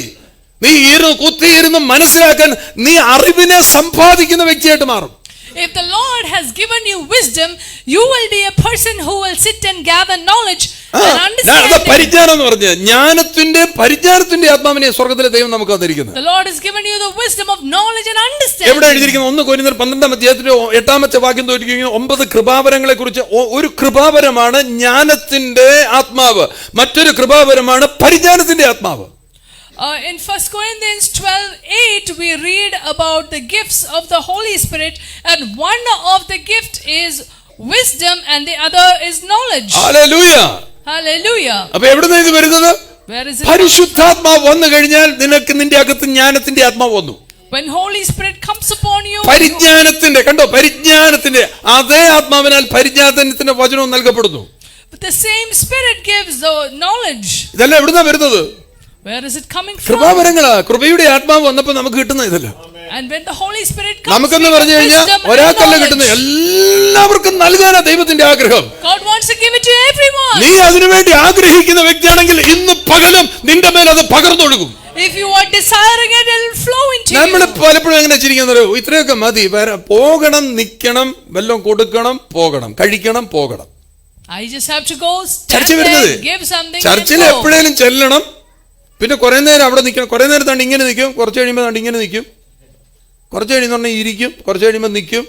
നീ കുത്തിയിരുന്ന് മനസ്സിലാക്കാൻ നീ അറിവിനെ സമ്പാദിക്കുന്ന വ്യക്തിയായിട്ട് മാറും. If the Lord has given you wisdom, you will be a person who will sit and gather knowledge and understanding. പരിജ്ഞാനം എന്ന് പറഞ്ഞ പരിജ്ഞാനത്തിന്റെ ആത്മാവിനെ സ്വർഗ്ഗത്തിലെ ദൈവം നമുക്ക് തന്നിരിക്കുന്നത്. The Lord has given you the wisdom of knowledge and understanding. എവിടെ എഴുതിയിരിക്കുന്നു? 1 കൊരിന്ത്യർ 12-ാം അധ്യായത്തിന്റെ 8-ാമത്തെ വാക്യം തോന്നിയിരിക്കുന്നു. 9 കൃപാവരങ്ങളെ കുറിച്ച്. ഒരു കൃപാവരമാണ് ജ്ഞാനത്തിന്റെ ആത്മാവ്, മറ്റൊരു കൃപാവരമാണ് പരിജ്ഞാനത്തിന്റെ ആത്മാവ്. In 1 Corinthians 12:8 we read about the gifts of the Holy Spirit, and one of the gift is wisdom and the other is knowledge. Hallelujah. Hallelujah. അപ്പോൾ എവിടുന്നാണ് ഇത് വരുന്നത്? Where is it? പരിശുദ്ധാത്മാവ് വന്നു കഴിഞ്ഞാൽ നിനക്ക് നിന്റെ അകത്ത് ജ്ഞാനത്തിന്റെ ആത്മാവ് വന്നു. When Holy Spirit comes upon you, പരിജ്ഞാനത്തിന്റെ അതേ ആത്മാവിനാൽ പരിജ്ഞാനത്തിന്റെ വചനവും നൽകപ്പെടുന്നു. But the same Spirit gives the knowledge. ഇതെല്ലാം എവിടുന്നാ വരുന്നത്? Where is it coming from? കൃപാവരങ്ങളാ. കൃപയുടെ ആത്മാവ് വന്നപ്പോൾ നമുക്ക് കിട്ടുന്ന ഇതല്ല. And when the Holy Spirit comes, നമുക്കെന്ന് പറഞ്ഞു കഴിഞ്ഞാൽ ഒരാൾക്കല്ല കിട്ടുന്നത്, എല്ലാവർക്കും നൽകാനാ ദൈവത്തിന്റെ ആഗ്രഹം. God wants to give it to everyone. നീ അതിനുവേണ്ടി ആഗ്രഹിക്കുന്ന വ്യക്തിയാണെങ്കിൽ ഇന്ന് പകലും നിന്റെ മേൽ അത് പകർന്നൊഴുകും. If you are desiring it, it will flow into you. നമ്മൾ പലപ്പോഴും എങ്ങനെ ചിരിക്കുന്നത്? ഇത്രയൊക്കെ മതി, പോകണം, നിൽക്കണം, വല്ലതും കൊടുക്കണം, പോകണം, കഴിക്കണം, പോകണം. I just have to go, stand there, give something. ചർച്ചിൽ എപ്പോഴേലും ചെല്ലണം, പിന്നെ കുറെ നേരം അവിടെ നിൽക്കണം, കുറെ നേരം തണ്ട് ഇങ്ങനെ നിൽക്കും, കുറച്ച് കഴിയുമ്പോൾ തണ്ട് ഇങ്ങനെ നിൽക്കും, കുറച്ച് കഴിയുന്ന പറഞ്ഞാൽ ഇരിക്കും, കുറച്ച് കഴിയുമ്പോൾ നിൽക്കും,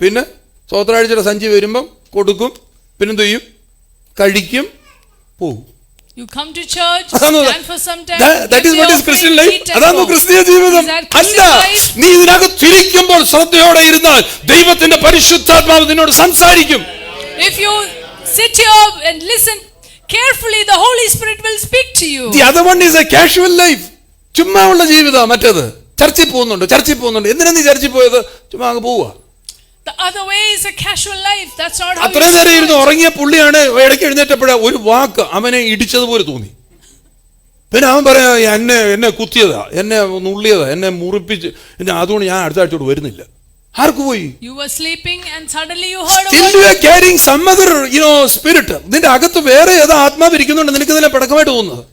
പിന്നെ സ്വത്രാഴ്ചയുടെ സഞ്ചി വരുമ്പം കൊടുക്കും, പിന്നെന്ത് ചെയ്യും? കഴിക്കും, പോകും. You come to church, stand for some time. That is what is Christian life. അതാണ് ക്രിസ്തീയ ജീവിതം. അല്ല, നീ ഇതിനകത്ത് ഇരിക്കുമ്പോൾ ശ്രദ്ധയോടെ ഇരുന്നാൽ ദൈവത്തിന്റെ പരിശുദ്ധാത്മാവ് നിന്നോട് സംസാരിക്കും. If you sit here and listen carefully, the Holy Spirit will speak to you. The other one is a casual life. ചുമ്മാ ഉള്ള ജീവിതം. മറ്റേത് ചർച്ചിൽ പോകുന്നുണ്ട്. എന്തിനാ നീ ചർച്ചിൽ പോയത്? ചുമ്മാ അങ്ങ് പോവുക. The other way is a casual life. That's not how. അത്രയും നേരം ഇരുന്ന് ഉറങ്ങിയ പുള്ളിയാണ് ഇടയ്ക്ക് എഴുന്നേറ്റപ്പോഴാ ഒരു വാക്ക് അവനെ ഇടിച്ചതുപോലെ തോന്നി. പിന്നെ അവൻ പറയാ, എന്നെ കുത്തിയതാ, എന്നെ നുള്ളിയതാ, എന്നെ മുറിപ്പിച്ച്, അതുകൊണ്ട് ഞാൻ അടുത്ത ആഴ്ചയോട് വരുന്നില്ല. ആർക്ക് പോയി? You were sleeping and suddenly you heard Still you are carrying some other, spirit. നിന്റെ അകത്ത് വേറെ ഏതോ ആത്മാവ് ഇരിക്കുന്നുണ്ട്, നിനക്ക് ഇതിനെ പടക്കമായിട്ട് തോന്നുന്നത്.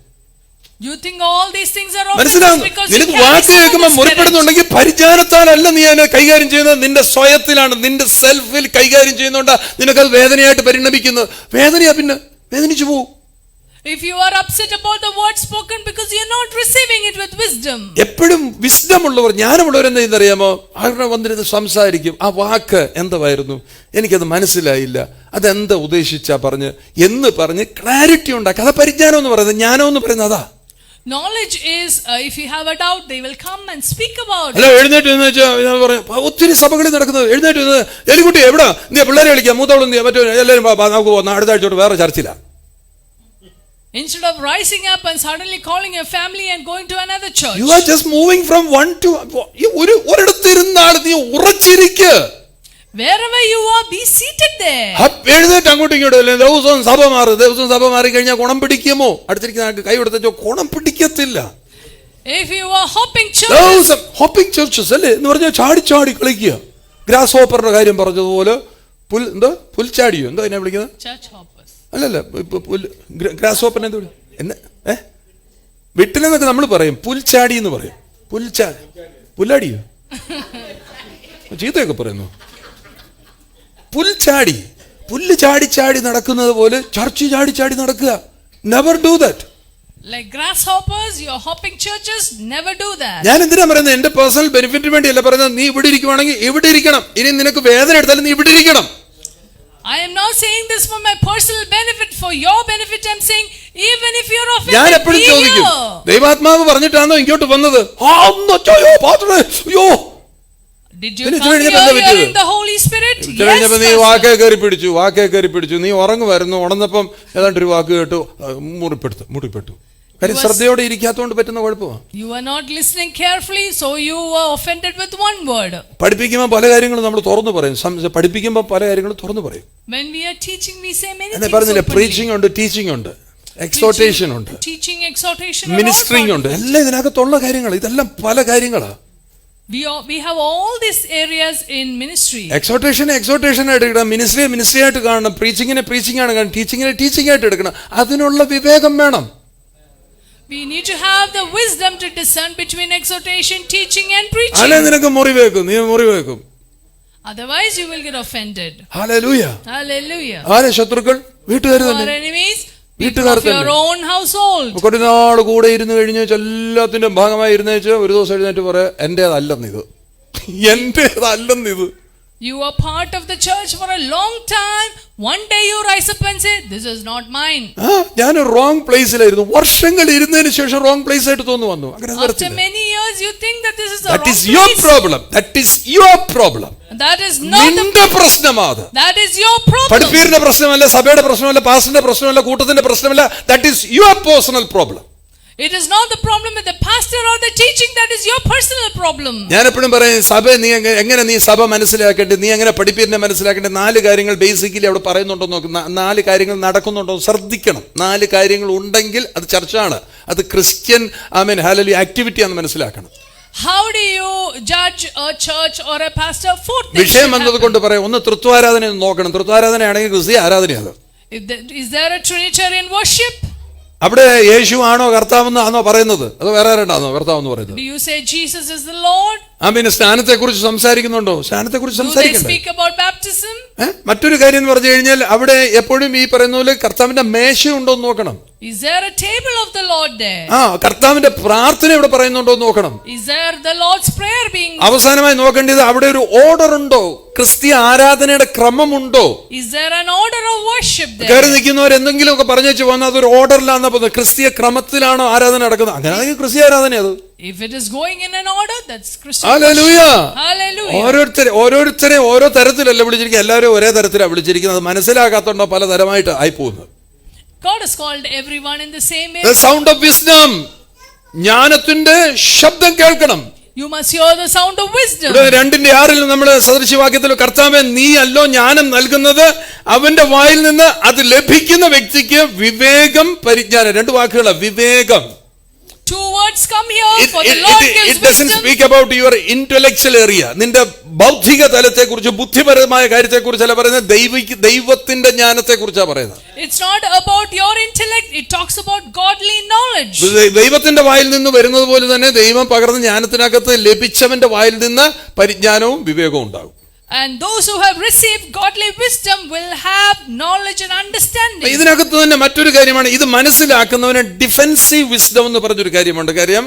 You think all these things are മനസ്സിലാവും? നിനക്ക് വാക്ക് കേൾക്കുമ്പോൾ മുറിപ്പെടുന്നുണ്ടെങ്കിൽ പരിജ്ഞാനത്താലല്ല നീ അതിനെ കൈകാര്യം ചെയ്യുന്നത്, നിന്റെ സ്വയത്തിലാണ്, നിന്റെ സെൽഫിൽ കൈകാര്യം ചെയ്യുന്നോണ്ടാ നിനക്കത് വേദനയായിട്ട് പരിണമിക്കുന്നത്. വേദനയാ, പിന്നെ വേദനിച്ചു പോകും. If you are upset about the word spoken because you are not receiving it with wisdom. എപ്പോഴും വിസ്ഡം ഉള്ളവർ, ജ്ഞാനമുള്ളവർ എന്താ ഇതറിയാമോ? അവരുടെ വന്നിരുന്ന് സംസാരിക്കും. ആ വാക്ക് എന്തായിരുന്നു, എനിക്കത് മനസ്സിലായില്ല, അതെന്താ ഉദ്ദേശിച്ചാ എന്ന് പറഞ്ഞ് ക്ലാരിറ്റി ഉണ്ടാക്കുക. അതാ പരിജ്ഞാനം എന്ന് പറയുന്നത്. ജ്ഞാനം എന്ന് പറയുന്നത് അതാ. Knowledge is, if you have a doubt, they will come and speak about it. അല്ല, എഴുന്നേറ്റ് എന്ന് വെച്ചാൽ പറയാം, ഒത്തിരി സഭകളിൽ നടക്കുന്നത്. എഴുന്നേറ്റ് എലിക്കുട്ടി എവിടാ, നീ പിള്ളേരെ കളിക്കാം, മൂത്തവളും മറ്റേ എല്ലാവരും നമുക്ക് പോകുന്ന അടുത്ത ആഴ്ചയോട്ട് വേറെ ചർച്ചില്ല. Instead of rising up and suddenly calling your family and going to another church. You are just moving from one to ഒരിടത്തിരുന്നാൾ നീ ഉറച്ചിരിക്കുക. Wherever you are, be seated there. എഴുന്നേറ്റ് അങ്ങോട്ടും ഇങ്ങോട്ടും. ദിവസവും സഭ മാറി കഴിഞ്ഞാൽ ഗുണം പിടിക്കുമോ? അടുത്തിരിക്കുന്ന കൈ കൊടുത്തോ, ഗുണം പിടിക്കത്തില്ല. If you are hopping churches, അല്ലേ എന്ന് പറഞ്ഞാൽ ചാടി കളിക്കുക. ഗ്രാസ് ഹോപ്പറിന്റെ കാര്യം പറഞ്ഞതുപോലെ പുൽച്ചാടിയോ എന്തോ അതിനെ വിളിക്കുന്നത്? Church hoppers. അല്ലല്ല, ഗ്രാസ് ഹോപ്പറിനെ എന്തോ എന്നെ വിട്ടിലെന്നൊക്കെ നമ്മൾ പറയും, പുൽച്ചാടി എന്ന് പറയും. പുല്ലാടിയോ ചീത്തയൊക്കെ പറയുന്നു. പുല്ല് ചാടി നടക്കുന്നത് പോലെ ചർച്ച ചാടി നടക്കുക. Never do that. Like grasshoppers, you are hopping churches, never do that. ഞാൻ എന്തിനാ പറയുന്നത്? എന്റെ പേഴ്സണൽ ബെനിഫിറ്റിന് വേണ്ടിയല്ല പറയുന്നത്. നീ ഇവിടെ ഇരിക്കുവാണെങ്കിൽ ഇവിടെ ഇരിക്കണം. ഇനി നിനക്ക് വേദന എടുത്താലും നീ ഇവിടെ ഇരിക്കണം. I am not saying this for my personal benefit, for your benefit. I am saying even if you are offended, ഞാൻ എപ്പോഴും ചോദിക്കും, ദൈവാത്മാവ് പറഞ്ഞിട്ടാണോ ഇങ്ങോട്ട് വന്നത്? Did you come here hearing the Holy Spirit? Yes. നീ വാക്കേ കയറി പിടിച്ചു. നീ ഉറങ്ങുമായിരുന്നു. ഉണർന്നപ്പം ഏതാണ്ട് ഒരു വാക്ക് കേട്ടു, മുറിപ്പെട്ടു. കാര്യം ശ്രദ്ധയോടെ ഇരിക്കാത്തതുകൊണ്ട് പറ്റുന്ന കുഴപ്പമാണ്. You are not listening carefully, so you were offended with one word. പഠിപ്പിക്കുമ്പോൾ പല കാര്യങ്ങളും നമ്മൾ തുറന്നു പറയും. When we are teaching, we say many things. പറഞ്ഞില്ലേ, preaching ഉണ്ട്, teaching ഉണ്ട്, exhortation ഉണ്ട്, ministering ഉണ്ട്. എല്ലാം ഇതിനകത്തുള്ള കാര്യങ്ങൾ. ഇതെല്ലാം പല കാര്യങ്ങളാണ്. We have all these areas in ministry. Exhortation ആയിട്ട് എടുക്കണം, ministry ആയിട്ട് കാണണം, preaching ആണ് കാണണം, teaching ആയിട്ട് എടുക്കണം. അതിനുള്ള വിവേകം വേണം. We need to have the wisdom to discern between exhortation, teaching and preaching. അല്ലേ നിനക്ക് മുറിവേക്കും. Otherwise you will get offended. Hallelujah. Hallelujah. ആരെ ശത്രുക്കൾ? വീട്ടുകാർ Our തന്നെ. enemies, people വീട്ടുകാർ of your തന്നെ. own household. ഒരു നാൾ കൂടെ ഇരുന്ന് കഴിഞ്ഞ് എല്ലാത്തിന്റെ ഭാഗമായി ഇരുന്നേച്ച് ഒരു ദിവസം എഴുന്നേറ്റ് പറയാ എന്റേതല്ലെന്നിത്, എന്റേതല്ലെന്നിത്. You are part of the church for a long time. One day you rise up and say, this is not mine. ഞാൻ റോങ് പ്ലേസിലായിരുന്നു. വർഷങ്ങൾ ഇരുന്നതിന് ശേഷം റോങ് പ്ലേസ് ആയിട്ട് തോന്നു വന്നു. After many years you think that this is the That wrong is your place. problem. That is your problem. That is not നിന്റെ പ്രശ്നമാണ്. That is your problem. പഠിപ്പീരിന്റെ പ്രശ്നമല്ല, സഭയുടെ പ്രശ്നമല്ല, പാസ്റ്ററിന്റെ പ്രശ്നമല്ല, കൂട്ടത്തിന്റെ പ്രശ്നമല്ല. That is your personal problem. It is not the problem with the pastor or the teaching. That is your personal problem. ഞാൻ എപ്പോഴും പറയും, സഭ നീ എങ്ങനെ നീ സഭ മനസ്സിലാക്കേണ്ടത്, നീ എങ്ങനെ പഠിപ്പീരിനെ മനസ്സിലാക്കേണ്ടത്, 4 കാര്യങ്ങൾ ബേസിക്കലി അവിടെ പറയുന്നുണ്ടോ നോക്ക്. 4 കാര്യങ്ങൾ നടക്കുന്നുണ്ടോ ശ്രദ്ധിക്കണം. 4 കാര്യങ്ങൾ ഉണ്ടെങ്കിൽ അത് ചർച്ചാണ്, അത് ക്രിസ്ത്യൻ ഹല്ലേലൂയ ആക്ടിവിറ്റി ആണെന്ന് മനസ്സിലാക്കണം. How do you judge a church or a pastor? 4 things. വിഷയം വന്നതുകൊണ്ട് പറയാം. ഒന്ന് തൃത്വാരാധന നോക്കണം. തൃത്വാരാധനയാണെങ്കിൽ ക്രിസ്തീയ ആരാധനയാണ്. Is there a Trinitarian worship? അവിടെ യേശു ആണോ കർത്താവെന്നാണോ പറയുന്നത്, അതോ വേറെ ആരാണോ കർത്താവെന്ന് പറയുന്നത്? Do you say Jesus is the Lord? പിന്നെ സ്നാനത്തെ കുറിച്ച് സംസാരിക്കുന്നുണ്ടോ? സ്നാനത്തെ കുറിച്ച് Do they സംസാരിക്കണ്ടേ? speak about baptism? മറ്റൊരു കാര്യം എന്ന് പറഞ്ഞു കഴിഞ്ഞാൽ അവിടെ എപ്പോഴും ഈ പറയുന്ന പോലെ കർത്താവിന്റെ മേശ ഉണ്ടോ എന്ന് നോക്കണം. Is there a table of the Lord there? കർത്താവിന്റെ പ്രാർത്ഥന ഇവിടെ പറയുന്നുണ്ടോ എന്ന് നോക്കണം. Is there the Lord's prayer being? അവസാനമായി നോക്കേണ്ടത് അവിടെ ഒരു ഓർഡർ ഉണ്ടോ, ക്രിസ്തീയ ആരാധനയുടെ ക്രമമുണ്ടോ. Is there an order of worship there? കയറി നിൽക്കുന്നവർ എന്തെങ്കിലും ഒക്കെ പറഞ്ഞു വെച്ച് പോകുന്നത് അതൊരു ഓർഡറിലാണെന്നാ പോകുന്നത്. ക്രിസ്തീയ ക്രമത്തിലാണോ ആരാധന നടക്കുന്നത്? അങ്ങനെയാണെങ്കിൽ ക്രിസ്തീയ ആരാധന അത്. If it is going in an order, that's Christian. Hallelujah. Hallelujah. ഓരോരുത്തരെ ഓരോ തരത്തിലല്ല വിളിച്ചിരിക്കുക, എല്ലാവരും ഒരേ തരത്തിലാണ് വിളിച്ചിരിക്കുന്നത്. മനസ്സിലാക്കാത്തോണ്ടോ പലതരമായിട്ട് ആയി പോകുന്നത്. God has called everyone in the same way. The sound of wisdom. ജ്ഞാനത്തിന്റെ ശബ്ദം കേൾക്കണം. You must hear the sound of wisdom. 2:6 നമ്മുടെ സദൃശവാക്യത്തിൽ കർത്താവേ നീ അല്ലോ ജ്ഞാനം നൽകുന്നത്, അവന്റെ വായിൽ നിന്ന് അത് ലഭിക്കുന്ന വ്യക്തിക്ക് വിവേകം പരിജ്ഞാനം. 2 വാക്കുകളാണ്, വിവേകം. 2 words come here. For the Lord gives It doesn't wisdom. speak about your intellectual area. നിന്റെ ബൗദ്ധിക തലത്തെ കുറിച്ച്, ബുദ്ധിപരമായ കാര്യത്തെ കുറിച്ചല്ല പറയുന്നത്, ദൈവത്തിന്റെ ജ്ഞാനത്തെ കുറിച്ചാണ് പറയുന്നത്. It's not about your intellect. It talks about godly knowledge. ദൈവത്തിന്റെ വായിൽ നിന്ന് വരുന്നത് പോലെ തന്നെ ദൈവം പകർന്ന ജ്ഞാനത്തിനകത്ത് ലഭിച്ചവന്റെ വായിൽ നിന്ന് പരിജ്ഞാനവും വിവേകവും ഉണ്ടാകും. And those who have received godly wisdom will have knowledge and understanding. ഇതിനകത്ത് തന്നെ മറ്റൊരു കാര്യമാണ്, ഇത് മനസ്സിലാക്കുന്നവന് ഡിഫെൻസീവ് വിസ്ഡം എന്ന് പറഞ്ഞൊരു കാര്യമുണ്ട്. കാര്യം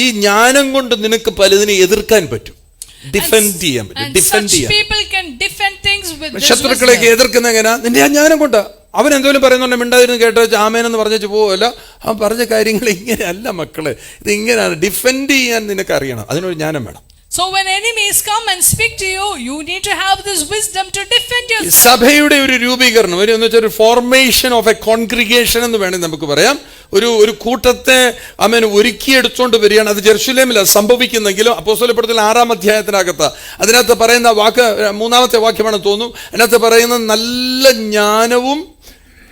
ഈ ജ്ഞാനം കൊണ്ട് നിനക്ക് പലതിനെ എതിർക്കാൻ പറ്റും, ഡിഫെൻഡ് ചെയ്യാൻ പറ്റും. ഡിഫെൻഡ് ചെയ്യാൻ People can defend things with this ശത്രുക്കളെയൊക്കെ wisdom. എതിർക്കുന്ന എങ്ങനെയാ? നിന്റെ ആ ജ്ഞാനം കൊണ്ടാ. അവൻ എന്തെങ്കിലും പറയുന്നുണ്ട് മിണ്ടാതിരുന്ന് കേട്ടോ ആമേനെന്ന് പറഞ്ഞു പോവല്ല. അവൻ പറഞ്ഞ കാര്യങ്ങൾ ഇങ്ങനെയല്ല മക്കളെ, ഇത് ഇങ്ങനെയാണ്. ഡിഫെൻഡ് ചെയ്യാൻ നിനക്ക് അറിയണം, അതിനൊരു ജ്ഞാനം വേണം. So when enemies come and speak to you, you need to have this wisdom to defend yourself. സഭയുടെ ഒരു രൂപീകരണം, ഒരു ഫോർമേഷൻ ഓഫ് എ കോൺഗ്രിഗേഷൻ എന്ന് വേണമെങ്കിൽ നമുക്ക് പറയാം. ഒരു കൂട്ടത്തെ ഒരുക്കിയെടുത്തോണ്ട് വരികയാണ്. അത് ജെറുസലേമിലാണ് സംഭവിക്കുന്നെങ്കിലും അപ്പോസ്തലപ്രവൃത്തിയിൽ 6-ാം അധ്യായത്തിനകത്ത് അതിനകത്ത് പറയുന്ന വാക്ക് 3-ാമത്തെ വാക്യമാണ് തോന്നുന്നു. അതിനകത്ത് പറയുന്ന നല്ല ജ്ഞാനവും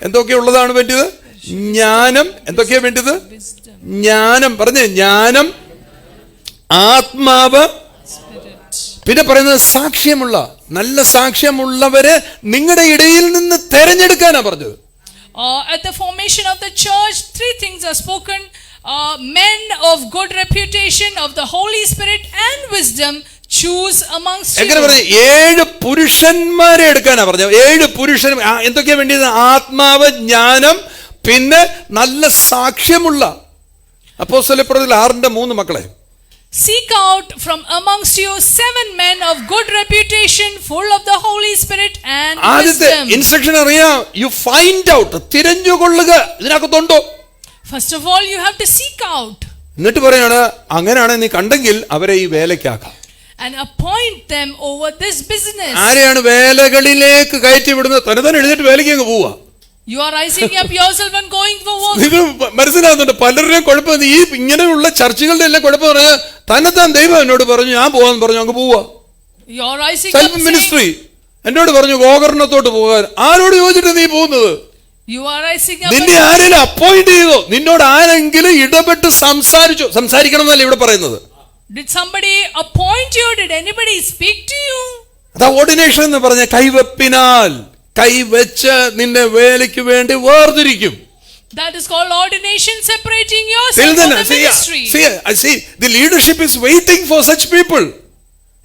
എന്തൊക്കെയുള്ളതാണ് വേണ്ടത്? ജ്ഞാനം എന്തൊക്കെയാ വേണ്ടത്? ജ്ഞാനം പറഞ്ഞേ, ജ്ഞാനം, ആത്മാവ്, പിന്നെ പറയുന്നത് സാക്ഷ്യമുള്ള, നല്ല സാക്ഷ്യമുള്ളവരെ നിങ്ങളുടെ ഇടയിൽ നിന്ന് തെരഞ്ഞെടുക്കാനാ പറഞ്ഞത്. At the formation of the church, 3 things are spoken. Men of good reputation, of the Holy Spirit and wisdom, choose amongst you. എങ്ങനെ പറഞ്ഞു? 7 പുരുഷന്മാരെ എടുക്കാനാ പറഞ്ഞത്. 7 പുരുഷൻ. എന്തൊക്കെയാ വേണ്ടിയത്? ആത്മാവ്, ജ്ഞാനം, പിന്നെ നല്ല സാക്ഷ്യമുള്ള. അപ്പോസ്തലപ്രവൃത്തിയിൽ 6-3 മക്കളെ. Seek out from amongst you 7 men of good reputation, full of the Holy Spirit and ആദ്യത്തെ wisdom. ഇൻസ്ട്രക്ഷൻ അറിയാം, യു ഫൈൻഡ് ഔട്ട്, തിരഞ്ഞുകൊള്ളുക. ഇതിനകത്തുണ്ടോ? First of all, you have to seek out. എന്നിട്ട് പറയാണ്, അങ്ങനെയാണ് നീ കണ്ടെങ്കിൽ അവരെ ഈ വേലയ്ക്കാക്കാം. And appoint them over this business. ആരെയാണ് വേലകളിലേക്ക് കയറ്റി വിടുന്നത്? തന്നെ എഴുതിയിട്ട് വേലയ്ക്ക് അങ്ങ് പോവാ. You are rising up yourself and going for work. നിങ്ങൾ മനസ്സിലാകുന്നുണ്ട് പലരുടെയും കുഴപ്പം. ഈ ഇങ്ങനെയുള്ള ചർച്ചകളുടെ എല്ലാം കുഴപ്പം പറഞ്ഞാൽ തന്നെത്താൻ ദൈവം എന്നോട് പറഞ്ഞു ഞാൻ പോവാന്ന് പറഞ്ഞു അങ്ങ് പോവാ. You are rising up self ministry എന്നോട് പറഞ്ഞു ഗോകർണത്തോട്ട് പോകാൻ. ആരോട് ചോദിച്ചിട്ട് നീ പോകുന്നത്? You are rising up. നിന്നെ ആരെങ്കിലും അപ്പോയിന്റ് ചെയ്തോ? നിന്നോട് ആരെങ്കിലും ഇടപെട്ട് സംസാരിച്ചോ? സംസാരിക്കണം എന്നല്ല ഇവിടെ പറയുന്നത്. Did somebody appoint you? Did anybody speak to you? അതാ ഓർഡിനേഷൻ എന്ന് പറഞ്ഞ കൈവെപ്പിനാൽ, കൈവെച്ച് നിന്നെ വേലയ്ക്ക് വേണ്ടി വേർതിരിക്കും. That is called ordination, separating yourself from the ministry. See, the leadership is waiting for such people.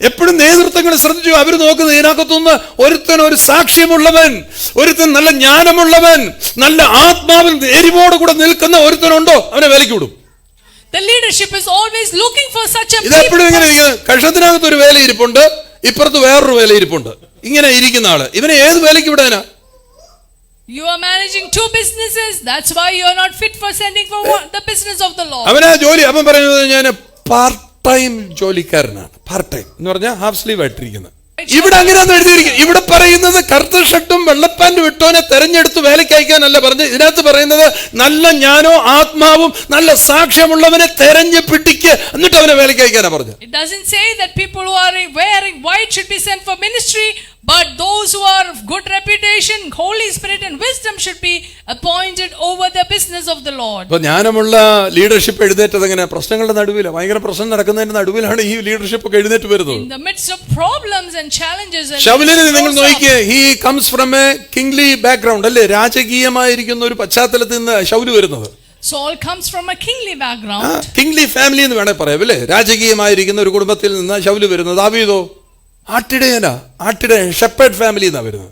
എപ്പോഴും നേതൃത്വം സുഹൃത്തുക്കൾ ശ്രദ്ധിച്ചു, അവർ നോക്കുന്നത് ഇതിനകത്തുനിന്ന് ഒരുത്തൻ ഒരു സാക്ഷ്യമുള്ളവൻ, ഒരുത്തൻ നല്ല ജ്ഞാനമുള്ളവൻ, നല്ല ആത്മാവിൽ എരിവോട് കൂടെ നിൽക്കുന്ന ഒരുത്തനുണ്ടോ അവനെ വിലയ്ക്ക് വിടും. The leadership is always looking for such a ഇതെപ്പോഴും people. ഇങ്ങനെ കഷത്തിനകത്ത് ഒരു വേല ഇരിപ്പുണ്ട്, ഇപ്പുറത്ത് വേറൊരു വേല ഇരിപ്പുണ്ട്, ഇങ്ങനെ ഇരിക്കുന്ന ആള് ഇവനെ ഏത് വേലയ്ക്ക് വിടാനാ? You are managing two businesses. That's why you are not fit for sending for the business of the Lord. അവനാ ജോലി അവൻ പറയുന്നത് ഞാൻ പാർട്ട് ടൈം ജോലിക്കാരനാണ്. പാർട്ട് ടൈം എന്ന് പറഞ്ഞാൽ ഹാഫ് സ്ലീവ് ആയിട്ടിരിക്കുന്നത്. ഇവിടെ അങ്ങനെയാന്ന് എഴുതിയിരിക്കും. ഇവിടെ പറയുന്നത് കറുത്ത ഷർട്ടും വെള്ളപ്പാൻറ്റും ഇട്ടോനെ തെരഞ്ഞെടുത്ത് വേലയ്ക്ക് അയക്കാനല്ല പറഞ്ഞത്. ഇതിനകത്ത് പറയുന്നത് നല്ല ജ്ഞാനോ ആത്മാവും നല്ല സാക്ഷ്യമുള്ളവനെ തെരഞ്ഞു പിടിക്ക്, എന്നിട്ട് അവനെ വേലയ്ക്ക് അയക്കാനാ പറഞ്ഞത്. It doesn't say that people who are wearing white should be sent for ministry, but those who are of good reputation, Holy Spirit and wisdom should be appointed over the business of the Lord. അപ്പൊ ജ്ഞാനമുള്ള ലീഡർഷിപ്പ് എഴുന്നേറ്റത് എങ്ങനെ? പ്രശ്നങ്ങളുടെ നടുവിലാണ്, ഭയങ്കര പ്രശ്നം നടക്കുന്നതിന്റെ നടുവിലാണ് ഈ ലീഡർഷിപ്പ് ഒക്കെ എഴുന്നേറ്റ് വരുന്നത്. In the midst of problems and challenges and ശൗലിനെ നിങ്ങൾ നോക്കിയേ, he comes from A kingly background അല്ലേ, രാജകീയമായിരിക്കുന്ന ഒരു പശ്ചാത്തലത്തിൽ നിന്ന് ശൗല് വരുന്നത്. Saul comes from a kingly background. Kingly family എന്ന് വേണേ പറയാം അല്ലേ, രാജകീയമായിരിക്കുന്ന ഒരു കുടുംബത്തിൽ നിന്ന് ശൗല് വരുന്നത്. ദാവീദോ ആട്ടിടയൻ ഷെപ്പേർഡ് ഫാമിലി എന്നാ വരുന്നത്.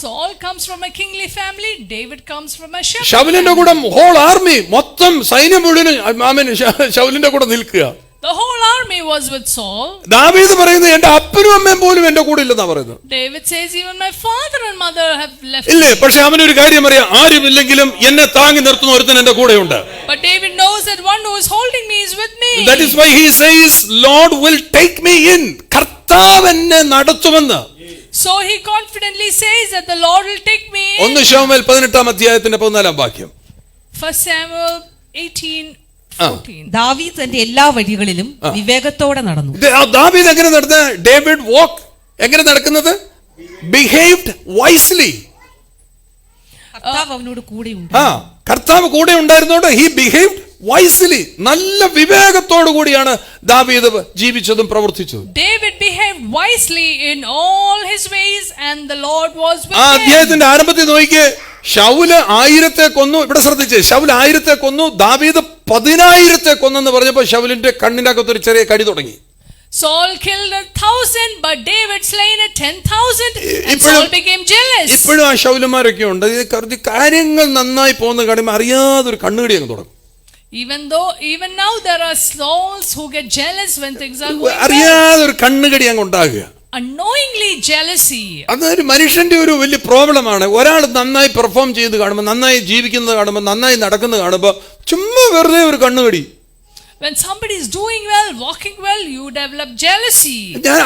Saul comes from a kingly family. David comes from a shepherd. ശൗലിന്റെ കൂടെ ഹോൾ ആർമി, മൊത്തം സൈന്യം മുഴുവനും ശൗലിന്റെ കൂടെ നിൽക്കുക. The whole army was with Saul. ദാവീദ് പറയുന്നത് എന്റെ അപ്പനും അമ്മയും പോലും എന്റെ കൂടെ ഇല്ലെന്നാ പറയുന്നത്. David says even my father and mother have left. ഇല്ലേ, പക്ഷെ അവനൊരു കാര്യം അറിയാം, ആരുമില്ലെങ്കിലും എന്നെ താങ്ങി നിർത്തുന്ന ഒരുത്തൻ എന്റെ കൂടെയുണ്ട്. But David knows that one who is holding me is with me. That is why he says Lord will take me in. കർത്താവ് എന്നെ നടത്തുമെന്ന്. So he confidently says that the Lord will take me in. 1 ശമൂവേൽ 18 അധ്യായത്തിന്റെ 14 വാക്യം. 1 Samuel 18:14. ദാവീദ് തന്റെ എല്ലാ വഴികളിലും വിവേകത്തോടെ നടന്നു. ദാവീദ് എങ്ങനെ നടന്ന? ഡേവിഡ് വാക്ക് എങ്ങനെ നടക്കുന്നത്? Behaved wisely. കർത്താവ് അവനോട് കൂടെയുണ്ട്. കർത്താവ് കൂടെ ഉണ്ടായിരുന്നോണ്ട് ഹി ബിഹേവ്ഡ് വൈസ്ലി. നല്ല വിവേകത്തോടു കൂടിയാണ് ദാവീദ് ജീവിച്ചതും പ്രവർത്തിച്ചതും. David behaved wisely in all his ways and the Lord was with him. അധ്യായത്തിന്റെ ആരംഭത്തിൽ നോക്കിയേ, ശൗല് 1000 കൊന്നു. ഇവിടെ ശ്രദ്ധിച്ചേ, ശൗല് 1000 കൊന്നു, ദാവീദ് 10,000 കൊന്നെന്ന് പറഞ്ഞപ്പോ ശൗലിന്റെ കണ്ണിനകത്തൊരു ചെറിയ കടി തുടങ്ങി. Saul killed 1,000, but David slain 10,000, and Saul became jealous. ഇപ്പോഴും ആ ശൗലന്മാരൊക്കെ ഉണ്ട്, കാര്യങ്ങൾ നന്നായി പോകുന്ന കാണുമ്പോൾ അറിയാതെ ഒരു കണ്ണുകടി അങ്ങ് തുടങ്ങും. Even now there are souls who get jealous when things are going well. അറിയാതെ ഒരു കണ്ണുകടി അങ്ങ് ഉണ്ടാകുക. Unknowingly jealousy. അതൊരു മനുഷ്യന്റെ ഒരു വലിയ പ്രോബ്ലമാണ്. ഒരാൾ നന്നായി പെർഫോം ചെയ്ത് കാണുമ്പോൾ, നന്നായി ജീവിക്കുന്നത് കാണുമ്പോൾ, നന്നായി നടക്കുന്നത് കാണുമ്പോൾ ചുമ്മാ വെറുതെ ഒരു കണ്ണുകടി. When somebody is doing well, walking well, you develop jealousy.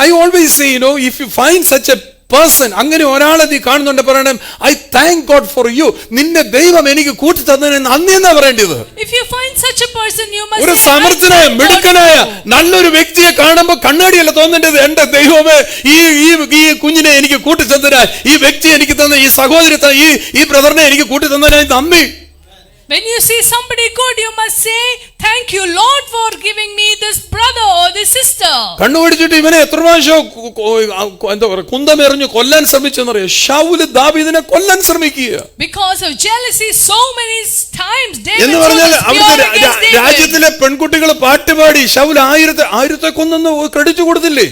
I always say, if you find such a person, അങ്ങനെ ഒരാളെ നീ കാണുന്നുണ്ട് പറയണം, I thank God for you. നിന്നെ ദൈവം എനിക്ക് കൂട്ടി തന്നതിന് നന്ദി എന്നാ പറയേണ്ടത്. If you find such a person, you must ഒരു say, സമർത്ഥനായ മിടുക്കനായ നല്ലൊരു വ്യക്തിയെ കാണുമ്പോൾ കണ്ണാടിയല്ല തോന്നേണ്ടത്, എന്റെ ദൈവമേ ഈ കുഞ്ഞിനെ എനിക്ക് കൂട്ടി തന്നതിനായി, ഈ വ്യക്തി എനിക്ക് തന്ന, ഈ സഹോദരി ഈ ബ്രദറിനെ എനിക്ക് കൂട്ടി തന്നതിനായി നന്ദി. When you see somebody good, you must say, thank you Lord for giving me this brother or this sister. കണ്ണുപിടിച്ചിട്ട് ഇവനെ എത്ര പ്രാവശ്യം എന്താ പറയുക, കുന്തമെറിഞ്ഞു കൊല്ലാൻ ശ്രമിച്ചെന്നറിയാം. ശൗല് ദാവീദിനെ കൊല്ലാൻ ശ്രമിക്കുക. Because of jealousy, so many times David എന്ന് പറഞ്ഞാൽ അവിടുത്തെ രാജ്യത്തിലെ പെൺകുട്ടികൾ പാട്ടുപാടി ശൗല് 1000 കൊന്നെന്ന് ക്രെഡിറ്റ് കൊടുത്തില്ലേ?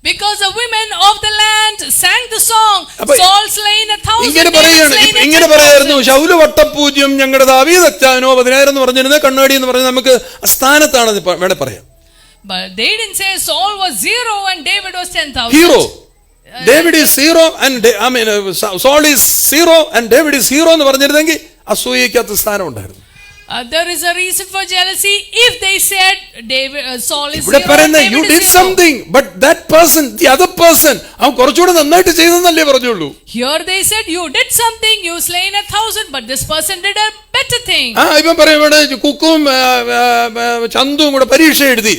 Because the women of the land sang the song, Saul slain 1,000. ഇങ്ങനെ പറയായിരുന്നു, ശൗല് വട്ടപൂജ്യം ഞങ്ങളുടെ ദാവീദ് അച്ചാനോ 10,000 എന്ന് പറഞ്ഞിരുന്നത് കണ്ണാടി എന്ന് പറഞ്ഞാൽ നമുക്ക് സ്ഥാനത്താണ് വേണേ പറയാം. But they didn't say Saul was 0 and David was 10,000. Hero. David is 0 and Saul is 0 and David is 0 എന്ന് പറഞ്ഞിരുന്നെങ്കിൽ അസൂയയ്ക്കകത്ത് സ്ഥാനം ഉണ്ടായിരുന്നു. There is a reason for jealousy if they said Saul is 0 ഇവിടെ പറയുന്നത് and you David did is 0. something but that person, the other person, അവൻ കുറച്ചുകൂടെ നന്നായിട്ട് ചെയ്തെന്നല്ലേ പറഞ്ഞുള്ളൂ. Here they said you did something, you slain 1,000, but this person did a better thing. ഇവൻ പറയുമ്പോൾ കുക്കും ചന്തുവും കൂടെ പരീക്ഷ എഴുതി.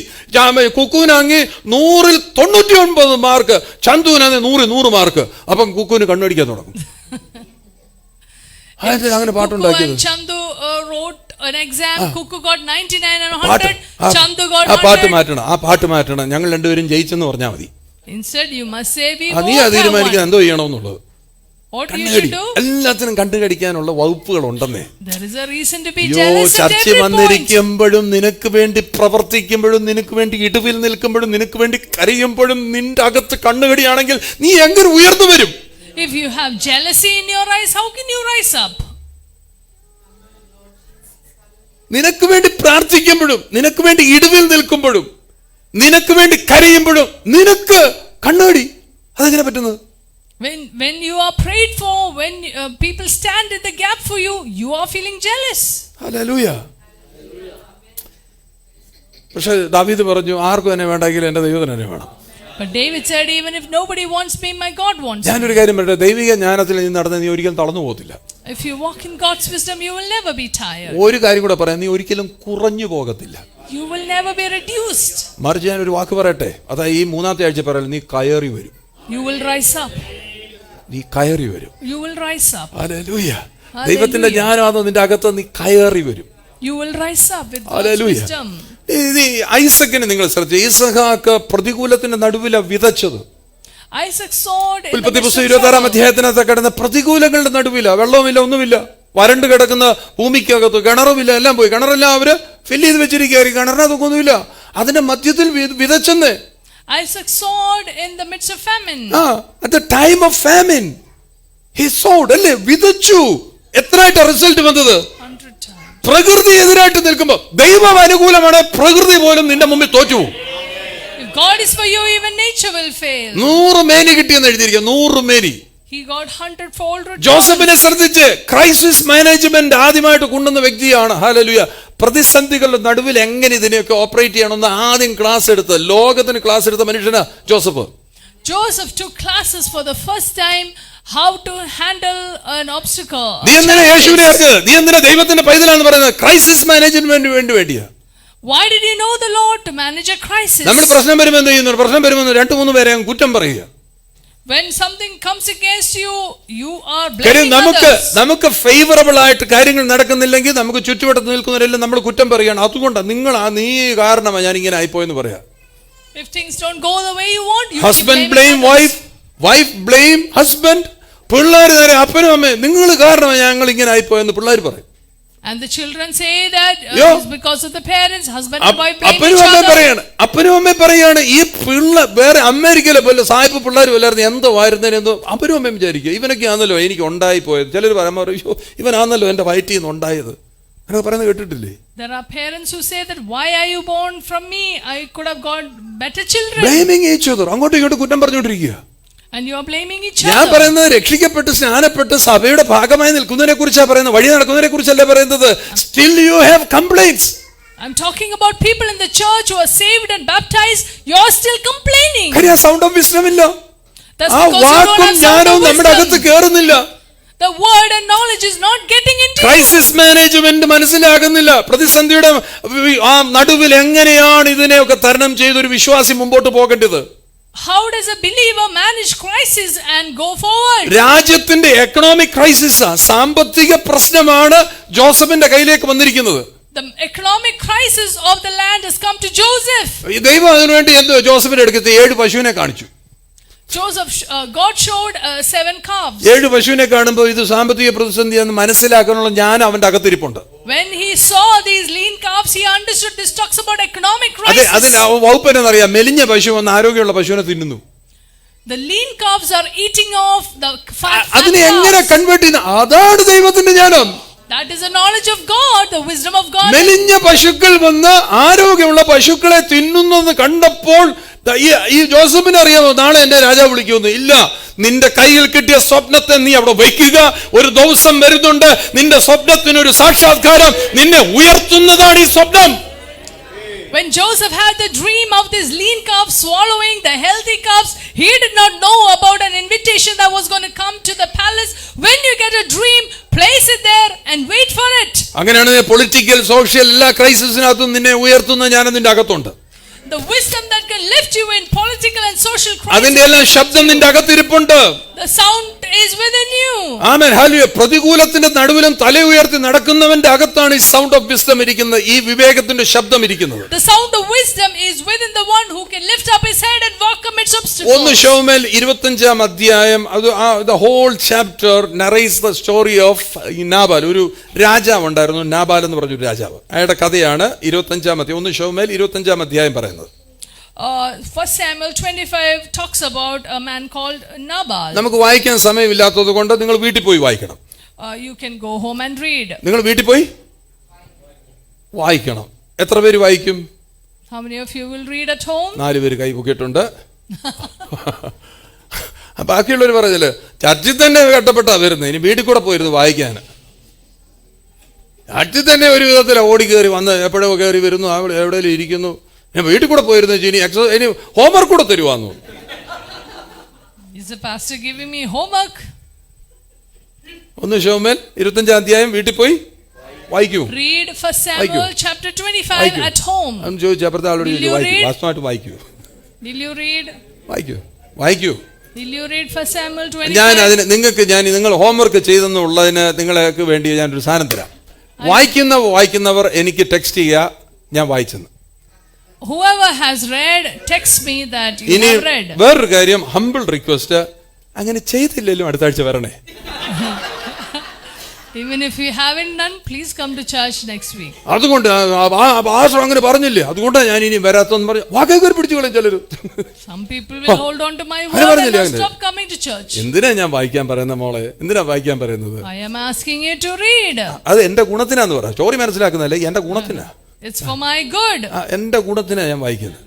കുക്കുവിനാങ്ങി 100ൽ 99 മാർക്ക്, ചന്തുവിനാണെങ്കിൽ 100 മാർക്ക്. അപ്പം കുക്കുവിന് കണ്ണടിക്കാൻ തുടങ്ങും. അങ്ങനെ പാട്ടുണ്ടാക്കിയത്. Chandu wrote an exam, Kuku got 99 and 100, Chandu got 100. ആ പാട്ട് മാറ്റണം, ഞങ്ങൾ രണ്ടുപേരും ജയിച്ചെന്ന് പറഞ്ഞാൽ മതി. Instead you must say we നീ തീരുമാനിക്കുന്നത് എന്തോ ചെയ്യണമെന്നുള്ളത്. What you should do? എല്ലാത്തിനും കണ്ടുകടിക്കാനുള്ള വകുപ്പുകൾ ഉണ്ടെന്നേ. There is a reason to be jealous at ചർച്ച every point. വന്നിരിക്കുമ്പോഴും നിനക്ക് വേണ്ടി പ്രവർത്തിക്കുമ്പോഴും നിനക്ക് വേണ്ടി ഇടിവിൽ നിൽക്കുമ്പോഴും നിനക്ക് വേണ്ടി കരയുമ്പോഴും നിന്റെ അകത്ത് കണ്ണുകടിയാണെങ്കിൽ നീ എങ്ങനെ ഉയർന്നു വരും? If you have jealousy in your eyes, how can you rise up? നിനക്ക് വേണ്ടി പ്രാർത്ഥിക്കുമ്പോഴും നിനക്ക് വേണ്ടി ഇടിവിൽ നിൽക്കുമ്പോഴും നിനക്ക് വേണ്ടി കരയുമ്പോഴും നിനക്ക് കണ്ണുകടി അതെങ്ങനെ പറ്റുന്നത്? When you are prayed for, when people stand in the gap for you, you are feeling jealous. Hallelujah. പക്ഷെ ദാവീദ് പറഞ്ഞു ആർക്കും എന്നെ വേണ്ടെങ്കിൽ എന്റെ ദൈവത്തിന് എന്നെ വേണം. But David said, even if nobody wants me, my God wants me. ഞാനൊരു കാര്യം പറയട്ടെ, ദൈവിക ജ്ഞാനത്തിൽ നീ നടന്ന നീ ഒരിക്കലും തളർന്നു പോകത്തില്ല. If you walk in God's wisdom, you will never be tired. ഒരു കാര്യം കൂടെ പറയാം, നീ ഒരിക്കലും കുറഞ്ഞു പോകത്തില്ല. You will never be reduced. മറിച്ച് ഞാനൊരു വാക്ക് പറയട്ടെ, അതായത് ഈ മൂന്നാമത്തെ ആഴ്ച പറയാൻ നീ കയറി വരും. You will rise up. നീ കയറി വരും. You will rise up. Hallelujah. ദൈവത്തിന്റെ ജ്ഞാനമാണ് നിന്റെ അകത്ത്, നീ കയറി വരും. You will rise up with God's hallelujah. wisdom. ഐസക്കിനെ നിങ്ങൾ ശ്രദ്ധിച്ചു, ഈസഹാക്ക് പ്രതികൂലത്തിന്റെ നടുവില വിതച്ചത്. Isaac sowed in the ഉൽപ്പത്തി midst പുസ്തകം of 26 trouble. അധ്യായത്തിനകത്ത് കിടന്ന പ്രതികൂലങ്ങളുടെ നടുവില, വെള്ളവുമില്ല, ഒന്നുമില്ല, വരണ്ട് കിടക്കുന്ന ഭൂമിക്കകത്ത്, കിണറുമില്ല, എല്ലാം പോയി. കിണറെല്ലാം അവര് ഫില്ല് ചെയ്ത് വെച്ചിരിക്കുകയായി, കിണറിനകത്തൊന്നുമില്ല. അതിന്റെ മധ്യത്തിൽ വിതച്ചെന്ന്. Isaac sowed in the midst of famine. At the time of famine he sowed, അല്ലേ, വിതച്ചു. എത്രയായിട്ട് റിസൾട്ട് വന്നത്? 100 times. പ്രകൃതി എതിരായിട്ട് നിൽക്കുമ്പോൾ ദൈവം അനുകൂലമാണ്, പ്രകൃതി പോലും നിന്റെ മുമ്പിൽ തോറ്റു. If God is for you, even nature will fail. 100 മേനി കിട്ടിയെന്ന് എഴുതിയിരിക്കുക. 100 മേനി. He got 100-fold return. ജോസഫിനെ ശ്രദ്ധിച്ച് ക്രൈസിസ് മാനേജ്മെന്റ് ആദ്യമായിട്ട് കൊണ്ടുവന്ന വ്യക്തിയാണ്. ഹല്ലേലൂയ. പ്രതിസന്ധികളുടെ നടുവിൽ എങ്ങനെ ഇതിനെയൊക്കെ ഓപ്പറേറ്റ് ചെയ്യണമെന്ന് ആദ്യം ക്ലാസ് എടുത്ത്, ലോകത്തിന് ക്ലാസ് എടുത്ത മനുഷ്യനാ Joseph. Joseph took classes for the first time how to handle an obstacle. നീ എന്തിനാ യേശുവിനെ അറിഞ്ഞത്? നീ എന്തിനാ ദൈവത്തിന്റെ പൈതലാന്ന് പറയുന്നത്? ക്രൈസിസ് മാനേജ്മെന്റ് വേണ്ടിയാ. Why did you know the Lord? To manage a crisis. നമ്മൾ പ്രശ്നം വരുമ്പോൾ എന്ത് ചെയ്യുന്നു? പ്രശ്നം വരുമ്പോൾ 2-3 പേരെ കുറ്റം പറയുക. When something comes against you, you are blaming നമുക്ക് others. നമുക്ക് ഫേവറബിൾ ആയിട്ട് കാര്യങ്ങൾ നടക്കുന്നില്ലെങ്കിൽ നമുക്ക് ചുറ്റുവട്ടത്ത് നിൽക്കുന്നവരെല്ലാം നമ്മൾ കുറ്റം പറയുകയാണ്. അതുകൊണ്ടാണ് നീ കാരണമാണ് ഞാൻ ഇങ്ങനെ ആയിപ്പോയെന്ന് പറയാം. If things don't go the way you want, you husband will blame blame others. Wife blame husband. പിള്ളേർ നേരെ അപ്പനും അമ്മയും നിങ്ങൾ കാരണമാണ് ഞങ്ങൾ ഇങ്ങനെ ആയിപ്പോയെന്ന് പിള്ളേർ പറയും. And the children say that it's because of the parents, husband and wife blame അപ്പനും each അമ്മയും other. പറയാണ് ഈ വേറെ അമേരിക്കയിലെ പോലെ സായിപ്പ് പിള്ളേർ വല്ലായിരുന്നു എന്തോ ആയിരുന്നേനെന്തോ അപ്പനും അമ്മയും വിചാരിക്കുക ഇവനൊക്കെ ആണല്ലോ എനിക്ക് ഉണ്ടായി പോയത്. ചിലർ പറയുമ്പോൾ അയ്യോ ഇവനാണല്ലോ എന്റെ വയറ്റിൽ നിന്ന് ഉണ്ടായത്. അങ്ങനെ പറയുന്നത് കേട്ടിട്ടില്ലേ? There are parents who say that why are you born from me? I could have got better children. Blaming each other. അങ്ങോട്ടും ഇങ്ങോട്ടും കുറ്റം പറഞ്ഞുകൊണ്ടിരിക്കുക. And you are blaming each ഞാൻ other. പറയുന്നത് രക്ഷിക്കപ്പെട്ട് സ്നാനപ്പെട്ട് സഭയുടെ ഭാഗമായി നിൽക്കുന്നതിനെ കുറിച്ചാണ് പറയുന്നത്, വഴി നടക്കുന്നതിനെ കുറിച്ചല്ല പറയുന്നത്. Still you have complaints. I'm talking about people in the church who are saved and baptized. You are still complaining. കാര്യം സൗണ്ട് ഓഫ് വിസ്ഡം ഇല്ല. That's ആ because you don't വാക്കും have sound ജ്ഞാനവും of നമ്മുടെ അകത്ത് wisdom. കേറുന്നില്ല. The word and knowledge is not getting into you. Crisis management മനസ്സിലാകുന്നില്ല. പ്രതിസന്ധിയുടെ ആ നടുവിൽ എങ്ങനെയാണ് ഇതിനെയൊക്കെ തരണം ചെയ്തൊരു വിശ്വാസി മുമ്പോട്ട് പോകേണ്ടത്? How does a believer manage crisis and go forward? രാജ്യത്തിന്റെ എക്കണോമിക് ക്രൈസിസ്, സാമ്പത്തിക പ്രശ്നമാണ് ജോസഫിന്റെ കയ്യിലേക്ക് വന്നിരിക്കുന്നത്. The economic crisis of the land has come to Joseph. ദൈവം അതിനുവേണ്ടി എന്തോ ജോസഫിന്റെ അടുക്കത്തെ 7 പശുവിനെ കാണിച്ചു. God showed 7 calves. 7 പശുവിനെ കാണുമ്പോൾ ഇത് സാമ്പത്തിക പ്രതിസന്ധിയാണെന്ന് മനസ്സിലാക്കാനുള്ള ഞാൻ അവന്റെ അകത്തിരിപ്പുണ്ട്. When he saw these lean calves, he understood this talks about economic അതെ, crisis. അതിന് വകുപ്പ് എന്നറിയാം. മെലിഞ്ഞ പശു വന്ന് ആരോഗ്യമുള്ള പശുവിനെ തിന്നുന്നു. The lean calves are eating off the fat അതിനെ എങ്ങനെ calves. കൺവേർട്ട് ചെയ്യുന്ന? അതാണ് ദൈവത്തിന്റെ ജ്ഞാനം. That is the knowledge of God, the wisdom of God. മെലിഞ്ഞ പശുക്കൾ വന്ന് ആരോഗ്യമുള്ള പശുക്കളെ തിന്നുന്നെന്ന് കണ്ടപ്പോൾ ഈ ജോസഫിന് അറിയാമോ നാളെ എന്റെ രാജാവ് വിളിക്കുമെന്ന്? ഇല്ല, നിന്റെ കയ്യിൽ കിട്ടിയ സ്വപ്നത്തെ നീ അവിടെ വയ്ക്കുക. ഒരു ദിവസം വരുന്നുണ്ട് നിന്റെ സ്വപ്നത്തിനൊരു സാക്ഷാത്കാരം, നിന്നെ ഉയർത്തുന്നതാണ് ഈ സ്വപ്നം. When Joseph had the dream of this lean calf swallowing the healthy calves, he did not know about an invitation that was going to come to the palace. When you get a dream, place it there and wait for it. അങ്ങനെയാണ് പൊളിറ്റിക്കൽ സോഷ്യൽ എല്ലാ ക്രൈസിസിനകത്തും നിന്നെ ഉയർത്തുന്ന ജ്ഞാനം നിന്റെ അകത്തുണ്ട്. The wisdom that can lift you in political and social crisis. അതിന്റെ എല്ലാം ശബ്ദം നിന്റെ അകത്തിരിപ്പുണ്ട്. The sound is within you. Amen hallelujah. പ്രതികൂലത്തിന്റെ നടുവിലും തല ഉയർത്തി നടക്കുന്നവന്റെ അകത്താണ് ഈ സൗണ്ട് ഓഫ് വിസ്ഡം ഇരിക്കുന്നത്, ഈ വിവേകത്തിന്റെ ശബ്ദം ഇരിക്കുന്നത്. The sound of wisdom is within the one who can lift up his head and walk amidst obstacles. 1 ശമൂവേൽ 25 അധ്യായം, അത് the whole chapter narrates the story of Nabal. ഒരു രാജാവ് ഉണ്ടായിരുന്നു, നാബാൽ എന്ന് പറഞ്ഞൊരു രാജാവ്. അയാളുടെ കഥയാണ് 25 അധ്യായം, 1 ശമൂവേൽ 25 അധ്യായം പറയുന്നത്. 1 Samuel 25 talks about a man called Nabal. നമുക്ക് വായിക്കാൻ സമയമില്ലാത്തത് കൊണ്ട് നിങ്ങൾ വീട്ടിൽ പോയി വായിക്കണം. You can go home and read. നിങ്ങൾ വീട്ടിൽ പോയി വായിക്കണം. എത്ര പേര് വായിക്കും? How many of you will read at home? 4 പേര് കൈ പൊക്കിയിട്ടുണ്ട്. ബാക്കിയുള്ളവർ പറഞ്ഞല്ലേ ചർച്ചിൽ തന്നെ കട്ടപ്പെട്ടാ വരുന്നത്, ഇനി വീട്ടിൽ കൂടെ പോയിരുന്നു വായിക്കാൻ. ചർച്ചിൽ തന്നെ ഒരു വിധത്തിൽ ഓടി കയറി വന്ന് എപ്പോഴോ കയറി വരുന്നു, എവിടെയെങ്കിലും ഇരിക്കുന്നു. ഞാൻ വീട്ടിൽ കൂടെ പോയിരുന്നു, ഇനി ഹോംവർക്ക് കൂടെ തരുവാന്നു. Is the pastor giving me homework? 1 ശമൂവേൽ 25 അധ്യായം വീട്ടിൽ പോയി വായിക്കൂ. Read 1 Samuel chapter 25 at home. അന്ന് ചോദിച്ചു, അപ്പുറത്തെ ആളോട് ചോദിച്ചു, വായിക്കൂ, വാസ്തവമായിട്ട് വായിക്കൂ. Will you read? വായിക്കൂ. Will you read 1 Samuel 25? ഞാൻ അതിന് നിങ്ങൾ ഹോംവർക്ക് ചെയ്തെന്നുള്ളതിന് നിങ്ങൾക്ക് വേണ്ടി ഞാനൊരു സാധനം തരാം. വായിക്കുന്നവർ എനിക്ക് ടെക്സ്റ്റ് ചെയ്യുക, ഞാൻ വായിച്ചെന്ന്. Whoever has read, text me that you have read. വേറൊരു കാര്യം, ഹംബിൾ റിക്വസ്റ്റ്, അങ്ങനെ ചെയ്തില്ലല്ലോ അടുത്ത ആഴ്ച വരണേ. Even if you haven't done, please come to church next week. അതുകൊണ്ട് പാസ്റ്റർ അങ്ങനെ പറഞ്ഞില്ലേ, അതുകൊണ്ടാണ് ഞാൻ ഇനി വരാത്തെന്ന് പറഞ്ഞു വാക്കേറി പിടിച്ചു കളയും ചിലര്. Some people will hold on to my word and will stop coming to church. എന്തിനാ ഞാൻ വായിക്കാൻ പറയുന്ന മോളെ, എന്തിനാ വായിക്കാൻ പറയുന്നത്? I am asking you to read. അത് എന്റെ ഗുണത്തിനാന്ന് പറ, സ്റ്റോറി മനസ്സിലാക്കുന്നതല്ലേ, എന്റെ ഗുണത്തിനാ. It's for my good. എന്റെ ഗുണത്തിനാ ഞാൻ വായിക്കുന്നത്.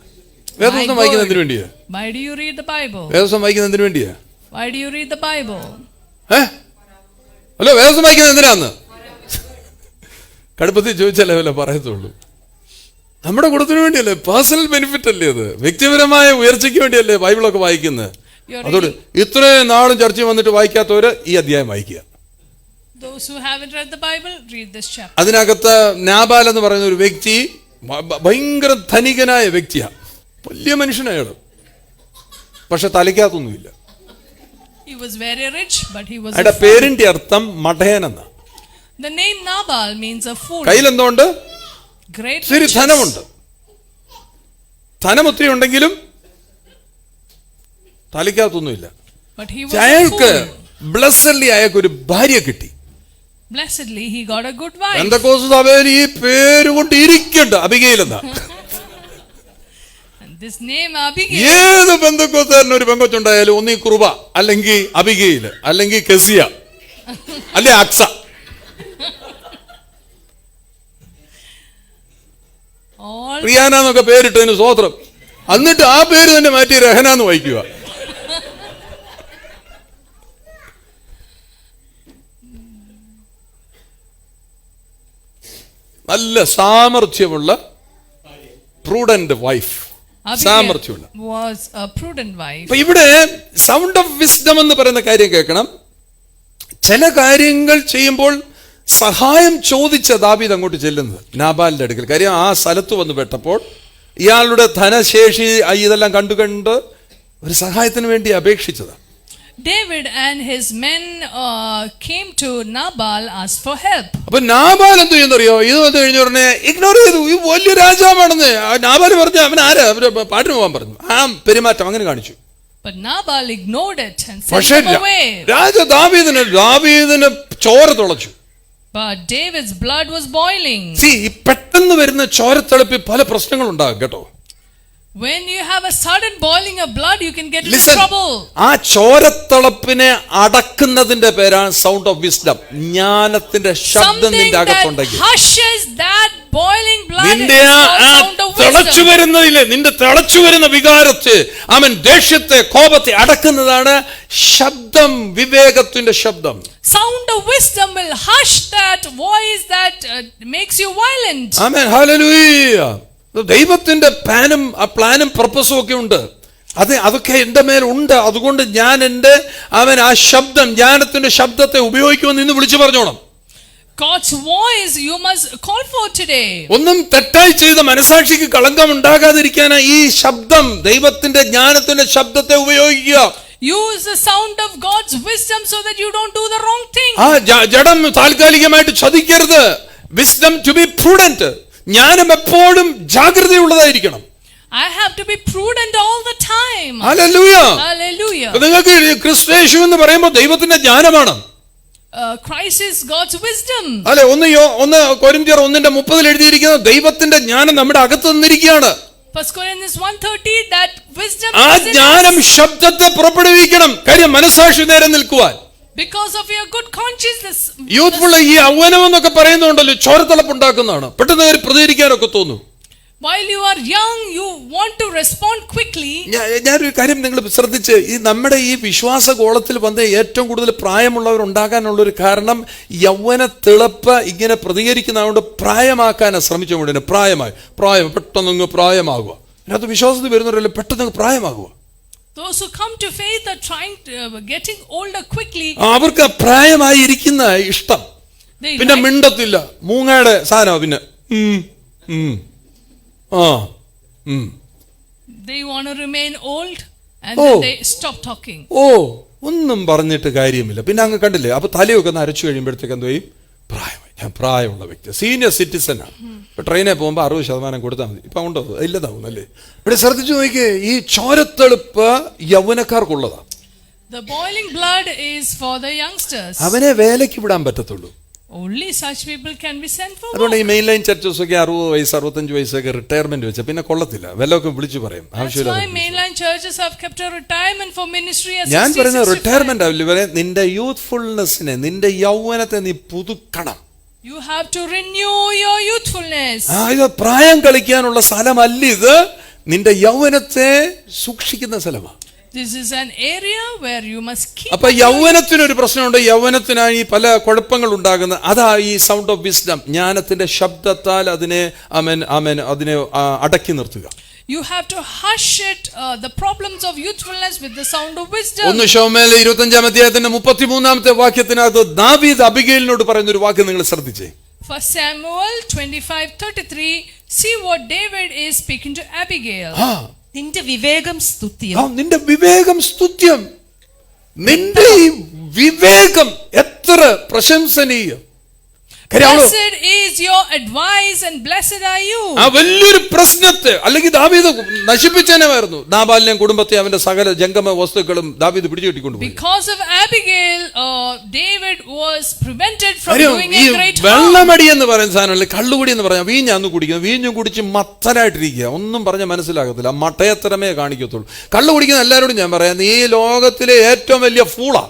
വേദപുസ്തകം വായിക്കുന്നത് എന്തിനു വേണ്ടിയാ? Why do you read the Bible? വേദപുസ്തകം വായിക്കുന്നത് എന്തിനു വേണ്ടിയാ? Why do you read the Bible? അല്ലോ വേദപുസ്തകം വായിക്കുന്നത് എന്തിനാന്ന് കടുപ്പത്തിൽ ചോദിച്ചാലേ വല്ല പറയത്തുള്ളൂ. നമ്മുടെ ഗുണത്തിന് വേണ്ടിയല്ലേ, പേഴ്സണൽ ബെനിഫിറ്റ് അല്ലേ അത്, വ്യക്തിപരമായ ഉയർച്ചയ്ക്ക് വേണ്ടിയല്ലേ ബൈബിളൊക്കെ വായിക്കുന്നത്. അതുകൊണ്ട് ഇത്രയും നാളും ചർച്ചയിൽ വന്നിട്ട് വായിക്കാത്തവര് ഈ അധ്യായം വായിക്കുക. Those who haven't read the Bible, read this chapter. അതിനകത്ത് നാബാൽ എന്ന് പറയുന്ന ഒരു വ്യക്തി ഭയങ്കര ധനികനായ വ്യക്തിയാണ്, വലിയ മനുഷ്യനായാണ്, പക്ഷെ തലയ്ക്കകത്തൊന്നുമില്ല. He was very rich, but he was അയാളുടെ പേരിന്റെ അർത്ഥം മഠയൻ എന്നാ. The name Nabal means a fool. കയ്യിൽ എന്തുകൊണ്ട്? Great ശരി, ധനമുണ്ട്. ധനം ഒത്തിരി ഉണ്ടെങ്കിലും തലയ്ക്കകത്തൊന്നുമില്ല. അയാൾക്ക് ബ്ലെസ്സഡ്ലി അയാൾക്ക് ഒരു ഭാര്യ കിട്ടി. Blessedly he got a good wife. Pentecost സഭയിൽ ഈ പേര് കൊണ്ട് ഇരിക്കണ്ട, അബിഗയിൽ എന്നാ. And this name Abigail. ഏത് പെന്തക്കോസ്തുകാരന് ഒരു പെങ്കൊച്ചുണ്ടായാലും ഒന്നീ കൃപ, അല്ലെങ്കിൽ അബിഗയിൽ, അല്ലെങ്കിൽ കെസിയ, അല്ലെ അക്സ. റിയാന എന്നൊക്കെ പേരിട്ടതിന് സ്വോത്രം. എന്നിട്ട് ആ പേര് തന്നെ മാറ്റി രഹനാന്ന് വായിക്കുക. നല്ല സാമർഥ്യമുള്ള പ്രൂഡന്റ് വൈഫ്, സാമർഥ്യമുള്ള was a prudent wife. അപ്പൊ ഇവിടെ സൗണ്ട് ഓഫ് വിസ്ഡം എന്ന് പറയുന്ന കാര്യം കേൾക്കണം. ചില കാര്യങ്ങൾ ചെയ്യുമ്പോൾ സഹായം ചോദിച്ച ദാവീദ് അങ്ങോട്ട് ചെല്ലുന്നത് നാബാലിന്റെ അടുക്കൽ. കാര്യം ആ സ്ഥലത്ത് വന്ന് പെട്ടപ്പോൾ ഇയാളുടെ ധനശേഷി ഇതെല്ലാം കണ്ടുകണ്ട് ഒരു സഹായത്തിന് വേണ്ടി അപേക്ഷിച്ചതാണ്. David and his men came to Nabal, asked for help. അപ്പൊ നാബാൽ എന്ത് ചെയ്യുന്നറിയോ, ഇത് വന്നു കഴിഞ്ഞ ഉടനെ ഇഗ്നോർ ചെയ്തു. ഈ വലിയ രാജാവാണെന്ന് നാബാൽ പറഞ്ഞു. അവൻ ആരാ, പാട്ടിന് പോകാൻ പറഞ്ഞു. ആ പെരുമാറ്റം അങ്ങനെ കാണിച്ചു. But Nabal ignored it and sent him away. രാജ ദാവീദിന് ചോര തുളച്ചു. But David's blood was boiling. പെട്ടെന്ന് വരുന്ന ചോരത്തിളപ്പിൽ പല പ്രശ്നങ്ങളും ഉണ്ടാകും കേട്ടോ. When you have a sudden boiling of blood, you can get into trouble. ആ ചോരത്തിളപ്പിനെ അടക്കുന്നതിന്റെ പേരാണ് സൗണ്ട് ഓഫ് വിസ്ഡം. ജ്ഞാനത്തിന്റെ ശബ്ദം നിന്റെ അകത്തുണ്ടെങ്കിൽ hushes that boiling blood. നിന്റെ തിളച്ചു വരുന്നതില്ലേ, നിന്റെ തിളച്ചു വരുന്ന വികാരത്തെ, അവൻ ദേഷ്യത്തെ, കോപത്തെ അടക്കുന്നതാണ് ശബ്ദം, വിവേകത്തിന്റെ ശബ്ദം. Sound of wisdom will hush that voice that makes you violent. Amen, hallelujah. ദൈവത്തിന്റെ പ്ലാനും പർപ്പസും ഒക്കെ ഉണ്ട്. അതൊക്കെ എന്റെ മേലുണ്ട്. അതുകൊണ്ട് ഞാൻ ആ ശബ്ദം, ജ്ഞാനത്തിന്റെ ശബ്ദത്തെ ഉപയോഗിക്കുമെന്ന് ഇന്ന് വിളിച്ചു പറഞ്ഞോണം. God's voice you must call for today. ഒന്നും തെറ്റായി ചെയ്ത മനസാക്ഷിക്ക് കളങ്കം ഉണ്ടാകാതിരിക്കാനാ ഈ ശബ്ദം, ദൈവത്തിന്റെ ജ്ഞാനത്തിന്റെ ശബ്ദത്തെ ഉപയോഗിക്കുക. Use the sound of God's wisdom so that you don't do the wrong thing. ആ ജഡം താൽക്കാലികമായിട്ട് ചതിക്കരുത്. Wisdom to B prudent. ജ്ഞാനം എപ്പോഴും ജാഗ്രതയുള്ളതായിരിക്കണം. I have to be prudent all the time. Hallelujah. Hallelujah. നിങ്ങൾക്ക് ക്രിസ്തുയേശു എന്ന് പറയുമ്പോൾ ദൈവത്തിന്റെ ജ്ഞാനമാണ്. Christ is God's wisdom. അല്ലെ, ഒന്ന് കൊരിന്ത്യർ 1:30 എഴുതിയിരിക്കുന്നത് ദൈവത്തിന്റെ ജ്ഞാനം നമ്മുടെ അകത്ത് നിന്നിരിക്കുകയാണ്. 1 Corinthians 1:30, that wisdom ആ is in ജ്ഞാനം us. ശബ്ദത്തെ പുറപ്പെടുവിക്കണം. കാര്യം മനസാക്ഷി നേരെ നിൽക്കുവാൻ. Because of your good conscience. Youthful ഈ യൗവനം എന്നൊക്കെ പറയുന്നുണ്ടല്ലോ, ചോരത്തിളപ്പുണ്ടാക്കുന്നതാണ്. പെട്ടെന്ന് പ്രതികരിക്കാനൊക്കെ തോന്നും. While you are young, you want to respond quickly. ഞാനൊരു കാര്യം നിങ്ങൾ ശ്രദ്ധിച്ച്, ഈ നമ്മുടെ ഈ വിശ്വാസ ഗോളത്തിൽ വന്ന് ഏറ്റവും കൂടുതൽ പ്രായമുള്ളവർ ഉണ്ടാകാനുള്ള ഒരു കാരണം യൗവന തിളപ്പ് ഇങ്ങനെ പ്രതികരിക്കുന്നതുകൊണ്ട് പ്രായമാക്കാനാണ് ശ്രമിച്ചുകൊണ്ടിരുന്നത്. പ്രായം പെട്ടെന്ന് പ്രായമാകുക. അതിനകത്ത് വിശ്വാസത്തിൽ വരുന്നവരല്ലേ പെട്ടെന്ന് പ്രായമാകുക. Those who come to faith are trying to getting older quickly. അവർക്ക് പ്രായമായി ഇരിക്കുന്ന ഇഷ്ടം. പിന്നെ മിണ്ടത്തില്ല, മൂങ്ങയുടെ സാധനം. പിന്നെ they want to remain old and then they stop talking. ഒന്നും പറഞ്ഞിട്ട് കാര്യമില്ല. പിന്നെ അങ്ങ് കണ്ടില്ലേ, അപ്പൊ തലയൊക്കെ ഒന്ന് അരച്ചു കഴിയുമ്പോഴത്തേക്ക് എന്തോ പ്രായമായി. ഞാൻ പ്രായമുള്ള വ്യക്തി, സീനിയർ സിറ്റിസൺ ആണ്. ഇപ്പൊ ട്രെയിനിൽ പോകുമ്പോൾ 60% കൊടുത്താൽ മതി. ഇപ്പൊ ഉണ്ടോ? ഇല്ലതാവും അല്ലേ? ഇവിടെ ശ്രദ്ധിച്ചു നോക്കിയേ, ഈ ചോരത്തെളുപ്പ് യൗവനക്കാർക്കുള്ളതാ. The boiling blood is for the youngsters. അവനെ വേലയ്ക്ക് വിടാൻ പറ്റത്തുള്ളൂ. Only such people can be sent for. അതുകൊണ്ട് ഈ മെയിൻ ലൈൻ ചർച്ചസ് ഒക്കെ 60 വയസ്സ് 65 വയസ്സൊക്കെ റിട്ടയർമെന്റ് വെച്ച പിന്നെ കൊള്ളത്തില്ല. വല്ലതൊക്കെ വിളിച്ചു പറയും, ആവശ്യമില്ല. That's why mainline churches have kept a retirement for ministry as 60, ഞാൻ പറയുന്ന റിട്ടയർമെന്റ് ആവില്ല, നിന്റെ യൂത്ത്ഫുൾനെസ്സിനെ, നിന്റെ യൗവനത്തെ നീ പുതുക്കണം. You have to renew your youthfulness. ഇത് പ്രായം കളിക്കാനുള്ള സ്ഥലമല്ല, ഇത് നിന്റെ യൗവനത്തെ സൂക്ഷിക്കുന്ന സ്ഥലമാണ്. This is an area where you must keep. അപ്പൊ യൗവനത്തിനൊരു പ്രശ്നമുണ്ട്. യൗവനത്തിനായി പല കുഴപ്പങ്ങൾ ഉണ്ടാകുന്നത് അതാ ഈ സൗണ്ട് ഓഫ് വിസ്ഡം, ജ്ഞാനത്തിന്റെ ശബ്ദത്താൽ അതിനെ അതിനെ അടക്കി നിർത്തുക. You have to hush it, the problems of youthfulness with the sound of wisdom. 1 ശമൂവേൽ 25 33 വാക്യത്തിനകത്ത് ദാവീദ് അബിഗയിലിനോട് പറയുന്ന ഒരു വാക്യം നിങ്ങൾ ശ്രദ്ധിച്ചേ. 1 Samuel 25:33, see what David is speaking to Abigail. നിന്റെ വിവേകം സ്തുത്യം. നിന്റെ വിവേകം സ്തുത്യം. നിന്റെ ഈ വിവേകം എത്ര പ്രശംസനീയം. Blessed is your advice and blessed are you. ആ വലിയൊരു പ്രശ്നത്തെ അല്ലെങ്കിൽ ദാവീദ് നശിപ്പിച്ചേനായിരുന്നു. നാബാലിനെയും കുടുംബത്തെ അവന്റെ സകല ജംഗമ വസ്തുക്കളും ദാവീദ് പിടിച്ചുകെട്ടിക്കൊണ്ടുപോയി. Because of Abigail, David was prevented from doing a great harm. വെള്ളമടി എന്ന് പറയുന്ന സാധനമല്ലേ, കള്ളുകുടി എന്ന് പറഞ്ഞാൽ വീഞ്ഞാന്ന് കുടിക്കുന്നത്. വീഞ്ഞും കുടിച്ച് മത്തനായിട്ടിരിക്കുക, ഒന്നും പറഞ്ഞാൽ മനസ്സിലാകത്തില്ല, മട്ടയത്തരമേ കാണിക്കത്തുള്ളൂ. കള്ളു കുടിക്കുന്ന എല്ലാവരോടും ഞാൻ പറയാം, നീ ലോകത്തിലെ ഏറ്റവും വലിയ ഫൂളാ.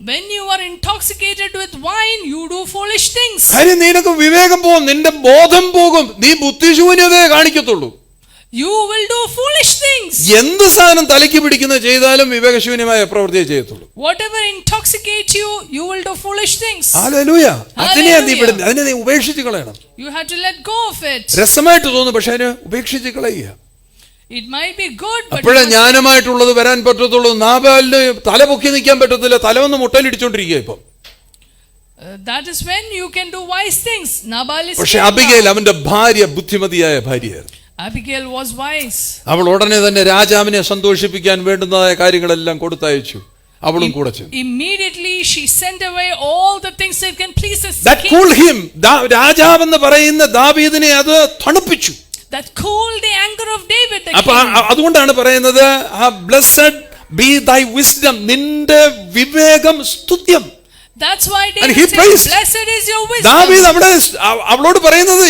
When you are intoxicated with wine, you do foolish things. കാര്യം നിനക്ക് വിവേകം പോകും, നിന്റെ ബോധം പോകും, നീ ബുദ്ധിശൂന്യതയെ കാണിക്കത്തുള്ളൂ. You will do foolish things. എന്ത് സാധനം തലയ്ക്ക് പിടിക്കുന്ന ചെയ്താലും വിവേകശൂന്യമായ പ്രവൃത്തിയെ ചെയ്യത്തുള്ളൂ. Whatever intoxicates you, you will do foolish things. Hallelujah. അതിനെ നീ ഉപേക്ഷിച്ച് കളയണം. You have to let go of it. രസമായിട്ട് തോന്നും, പക്ഷെ അതിനെ ഉപേക്ഷിച്ച് കളയുക. It might be good, but അപ്പോഴേ ജ്ഞാനമായിട്ടുള്ളത് വരാൻ പറ്റത്തുള്ളൂ. നാബാലിന് തല പൊക്കി നിൽക്കാൻ പറ്റത്തില്ല, തല വന്ന് മുട്ടയിലിടിച്ചോണ്ടിരിക്കുക ഇപ്പം. That is when you can do wise things. Nabal is. പക്ഷെ അബിഗയിൽ അവന്റെ ഭാര്യ ബുദ്ധിമതിയായ ഭാര്യയായിരുന്നു. Abigail was wise. അവൾ ഉടനെ തന്നെ രാജാവിനെ സന്തോഷിപ്പിക്കാൻ വേണ്ടുന്നതായ കാര്യങ്ങളെല്ലാം കൊടുത്തയച്ചു. അവളും കൂടെ ചെന്നു. Immediately she sent away all the things that can please the king. That cooled him. രാജാവെന്ന് പറയുന്ന ദാവീദിനെ അത് തണുപ്പിച്ചു. That cooled the anger of David the അപ്പൊ king. അതുകൊണ്ടാണ് പറയുന്നത്, blessed be thy wisdom, നിന്റെ വിവേകം സ്തുത്യം. That's why And David he said, praised. blessed is your wisdom. ദാവീദ് അവളോട് പറയുന്നത്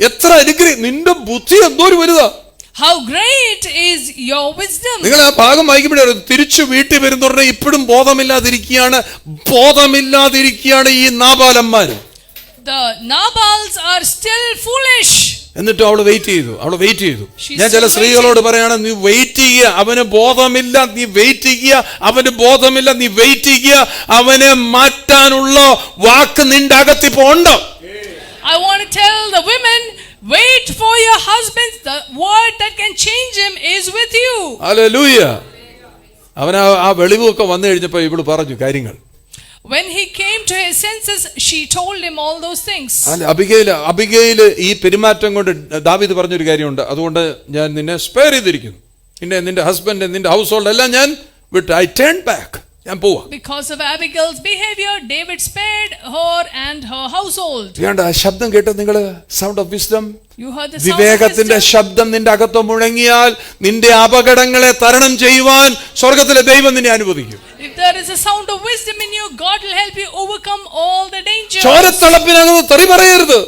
എത്ര അനുഗ്രഹം, നിന്റെ ബുദ്ധി എന്തോരം വലുതാ. How great is your wisdom. നിങ്ങൾ ആ ഭാഗം വായിക്കുമ്പോഴേ തിരിച്ചു വീട്ടിൽ വരുന്നവരുടെ ഇപ്പോഴും ബോധമില്ലാതിരിക്കുകയാണ് ഈ നാബാലന്മാര്. The Nabals are still foolish. എന്നിട്ട് അവള് വെയിറ്റ് ചെയ്തു. ഞാൻ ചില സ്ത്രീകളോട് പറയാണ്, നീ വെയിറ്റ് ചെയ്യുക, അവന് ബോധമില്ല, നീ വെയിറ്റ് ചെയ്യുക, അവന് ബോധമില്ല, നീ വെയിറ്റ് ചെയ്യുക, അവനെ മാറ്റാനുള്ള വാക്ക് നിന്റെ അകത്തിപ്പോ ഉണ്ടോ? I want to tell the women, wait for your husbands. The word that can change him is with you. Hallelujah. അവൻ ആ വെളിവൊക്കെ വന്നു കഴിഞ്ഞപ്പോ ഇവള് പറഞ്ഞു കാര്യങ്ങൾ. When he came to his senses, she told him all those things. അബിഗയില് ഈ പെരുമാറ്റം കൊണ്ട് ദാവീദ് പറഞ്ഞൊരു കാര്യമുണ്ട്, അതുകൊണ്ട് ഞാൻ നിന്നെ സ്പെയർ ചെയ്തിരിക്കുന്നു, നിന്റെ ഹസ്ബൻഡ്, നിന്റെ ഹൗസ് ഹോൾഡ് എല്ലാം ഞാൻ വിട്ട് ഐ ടേൺ ബാക്ക്, ഞാൻ പോവാ. Because of Abigail's behavior, David spared her and her household. വേണ്ട, ആ ശബ്ദം കേട്ടോ നിങ്ങള്? Sound of wisdom. You heard the sound of വിവേകത്തിന്റെ wisdom. ശബ്ദം നിന്റെ അകത്ത് മുഴങ്ങിയാൽ നിന്റെ അപകടങ്ങളെ തരണം ചെയ്യുവാൻ സ്വർഗത്തിലെ ദൈവം നിന്നെ അനുവദിക്കും. If there is a sound of wisdom in you, God will help you overcome all the dangers. ചോരത്തിളപ്പിനകത്ത് തെറി പറയരുത്,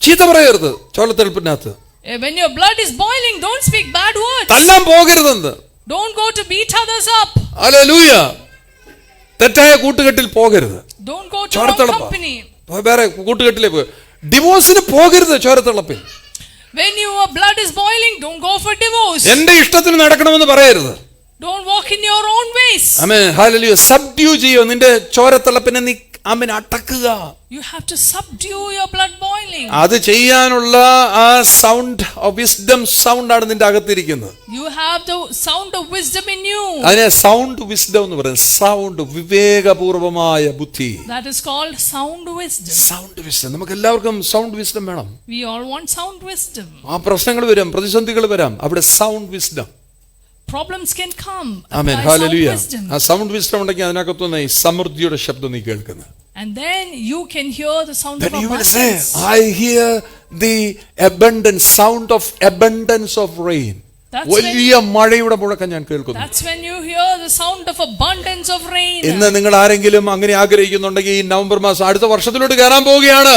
ചീത്ത പറയരുത്. ചോരത്തിളപ്പിനകത്ത് When your blood is boiling, don't speak bad words. തല്ലാൻ പോകരുതെന്ന്. Don't go to beat others up. Hallelujah. തെറ്റായ കൂട്ടുകെട്ടിൽ പോകരുത്. Don't go to wrong ചോരത്തിളപ്പ്. company. വേറെ കൂട്ടുകെട്ടിലേക്ക് പോയി ഡിവോഴ്സിന് പോകരുത്. ചോരത്തിളപ്പിൽ When your blood is boiling, don't go for divorce. എന്റെ ഇഷ്ടത്തിന് നടക്കണമെന്ന് പറയരുത്. Don't walk in your own ways. Amen, hallelujah. Subdue ചെയ്യോ നിന്റെ ചോരത്തിളപ്പിനെ, നീ ആമേൻ അടക്കുക. You have to subdue your blood boiling. അത് ചെയ്യാനുള്ള ആ സൗണ്ട് ഓഫ് വിസ്ഡം സൗണ്ട് ആണ് നിന്റെ അകത്തിരിക്കുന്നത്. You have the sound of wisdom in you. അതിനെ സൗണ്ട് വിസ്ഡം എന്ന് പറയുന്നത്. സൗണ്ട്, വിവേകപൂർവമായ ബുദ്ധി. That is called sound wisdom. Sound wisdom. നമുക്ക് എല്ലാവർക്കും സൗണ്ട് വിസ്ഡം വേണം. We all want sound wisdom. ആ പ്രശ്നങ്ങൾ വരാം, പ്രതിസന്ധികൾ വരാം, അവിടെ sound wisdom. Problems can come. Amen, Apply sound hallelujah. wisdom. ആ സൗണ്ട് വിസ്ഡം ഉണ്ടെങ്കിൽ അതിനകത്തുനിന്ന് ഈ സമൃദ്ധിയുടെ ശബ്ദം നീ കേൾക്കുന്നത്. And then you can hear the sound Then of you will say, abundance. I hear the abundance, sound of abundance of rain. That's വലിയ മഴയുടെ മുഴക്കം ഞാൻ കേൾക്കുന്നു. That's when you hear the sound of abundance of rain. ഇന്ന് നിങ്ങൾ ആരെങ്കിലും അങ്ങനെ ആഗ്രഹിക്കുന്നുണ്ടെങ്കിൽ ഈ നവംബർ മാസം അടുത്ത വർഷത്തിലോട്ട് കയറാൻ പോവുകയാണ്.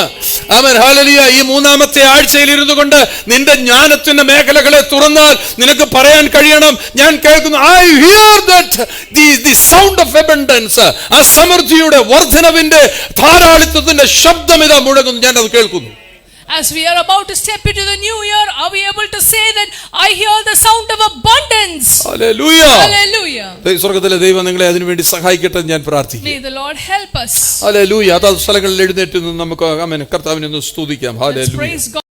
ആമേൻ, ഹല്ലേലൂയ. ഈ മൂന്നാമത്തെ ആഴ്ചയിൽ ഇരുന്നു കൊണ്ട് നിന്റെ ജ്ഞാനത്തിന്റെ മേഖലകളെ തുറന്നാൽ നിനക്ക് പറയാൻ കഴിയണം, ഞാൻ കേൾക്കുന്നു, I hear that the sound of abundance. ആ സമൃദ്ധിയുടെ വർധനവിന്റെ ധാരാളിത്വത്തിന്റെ ശബ്ദം ഇതാ മുഴങ്ങുന്നു, ഞാൻ അത് കേൾക്കുന്നു. As we are about to step into the new year, are we able to say that I hear the sound of abundance? Hallelujah. Hallelujah. സ്വർഗ്ഗത്തിലെ ദൈവം നിങ്ങളെ അതിനുവേണ്ടി സഹായിക്കട്ടെ ഞാൻ പ്രാർത്ഥിക്കുന്നു. May the Lord help us. Hallelujah. അതാത് സ്ഥലങ്ങളിൽ എഴുന്നേറ്റ് നിന്ന് നമുക്ക് ആമേൻ കർത്താവിനെ ഒന്ന് സ്തുതിക്കാം. Let's hallelujah. praise God.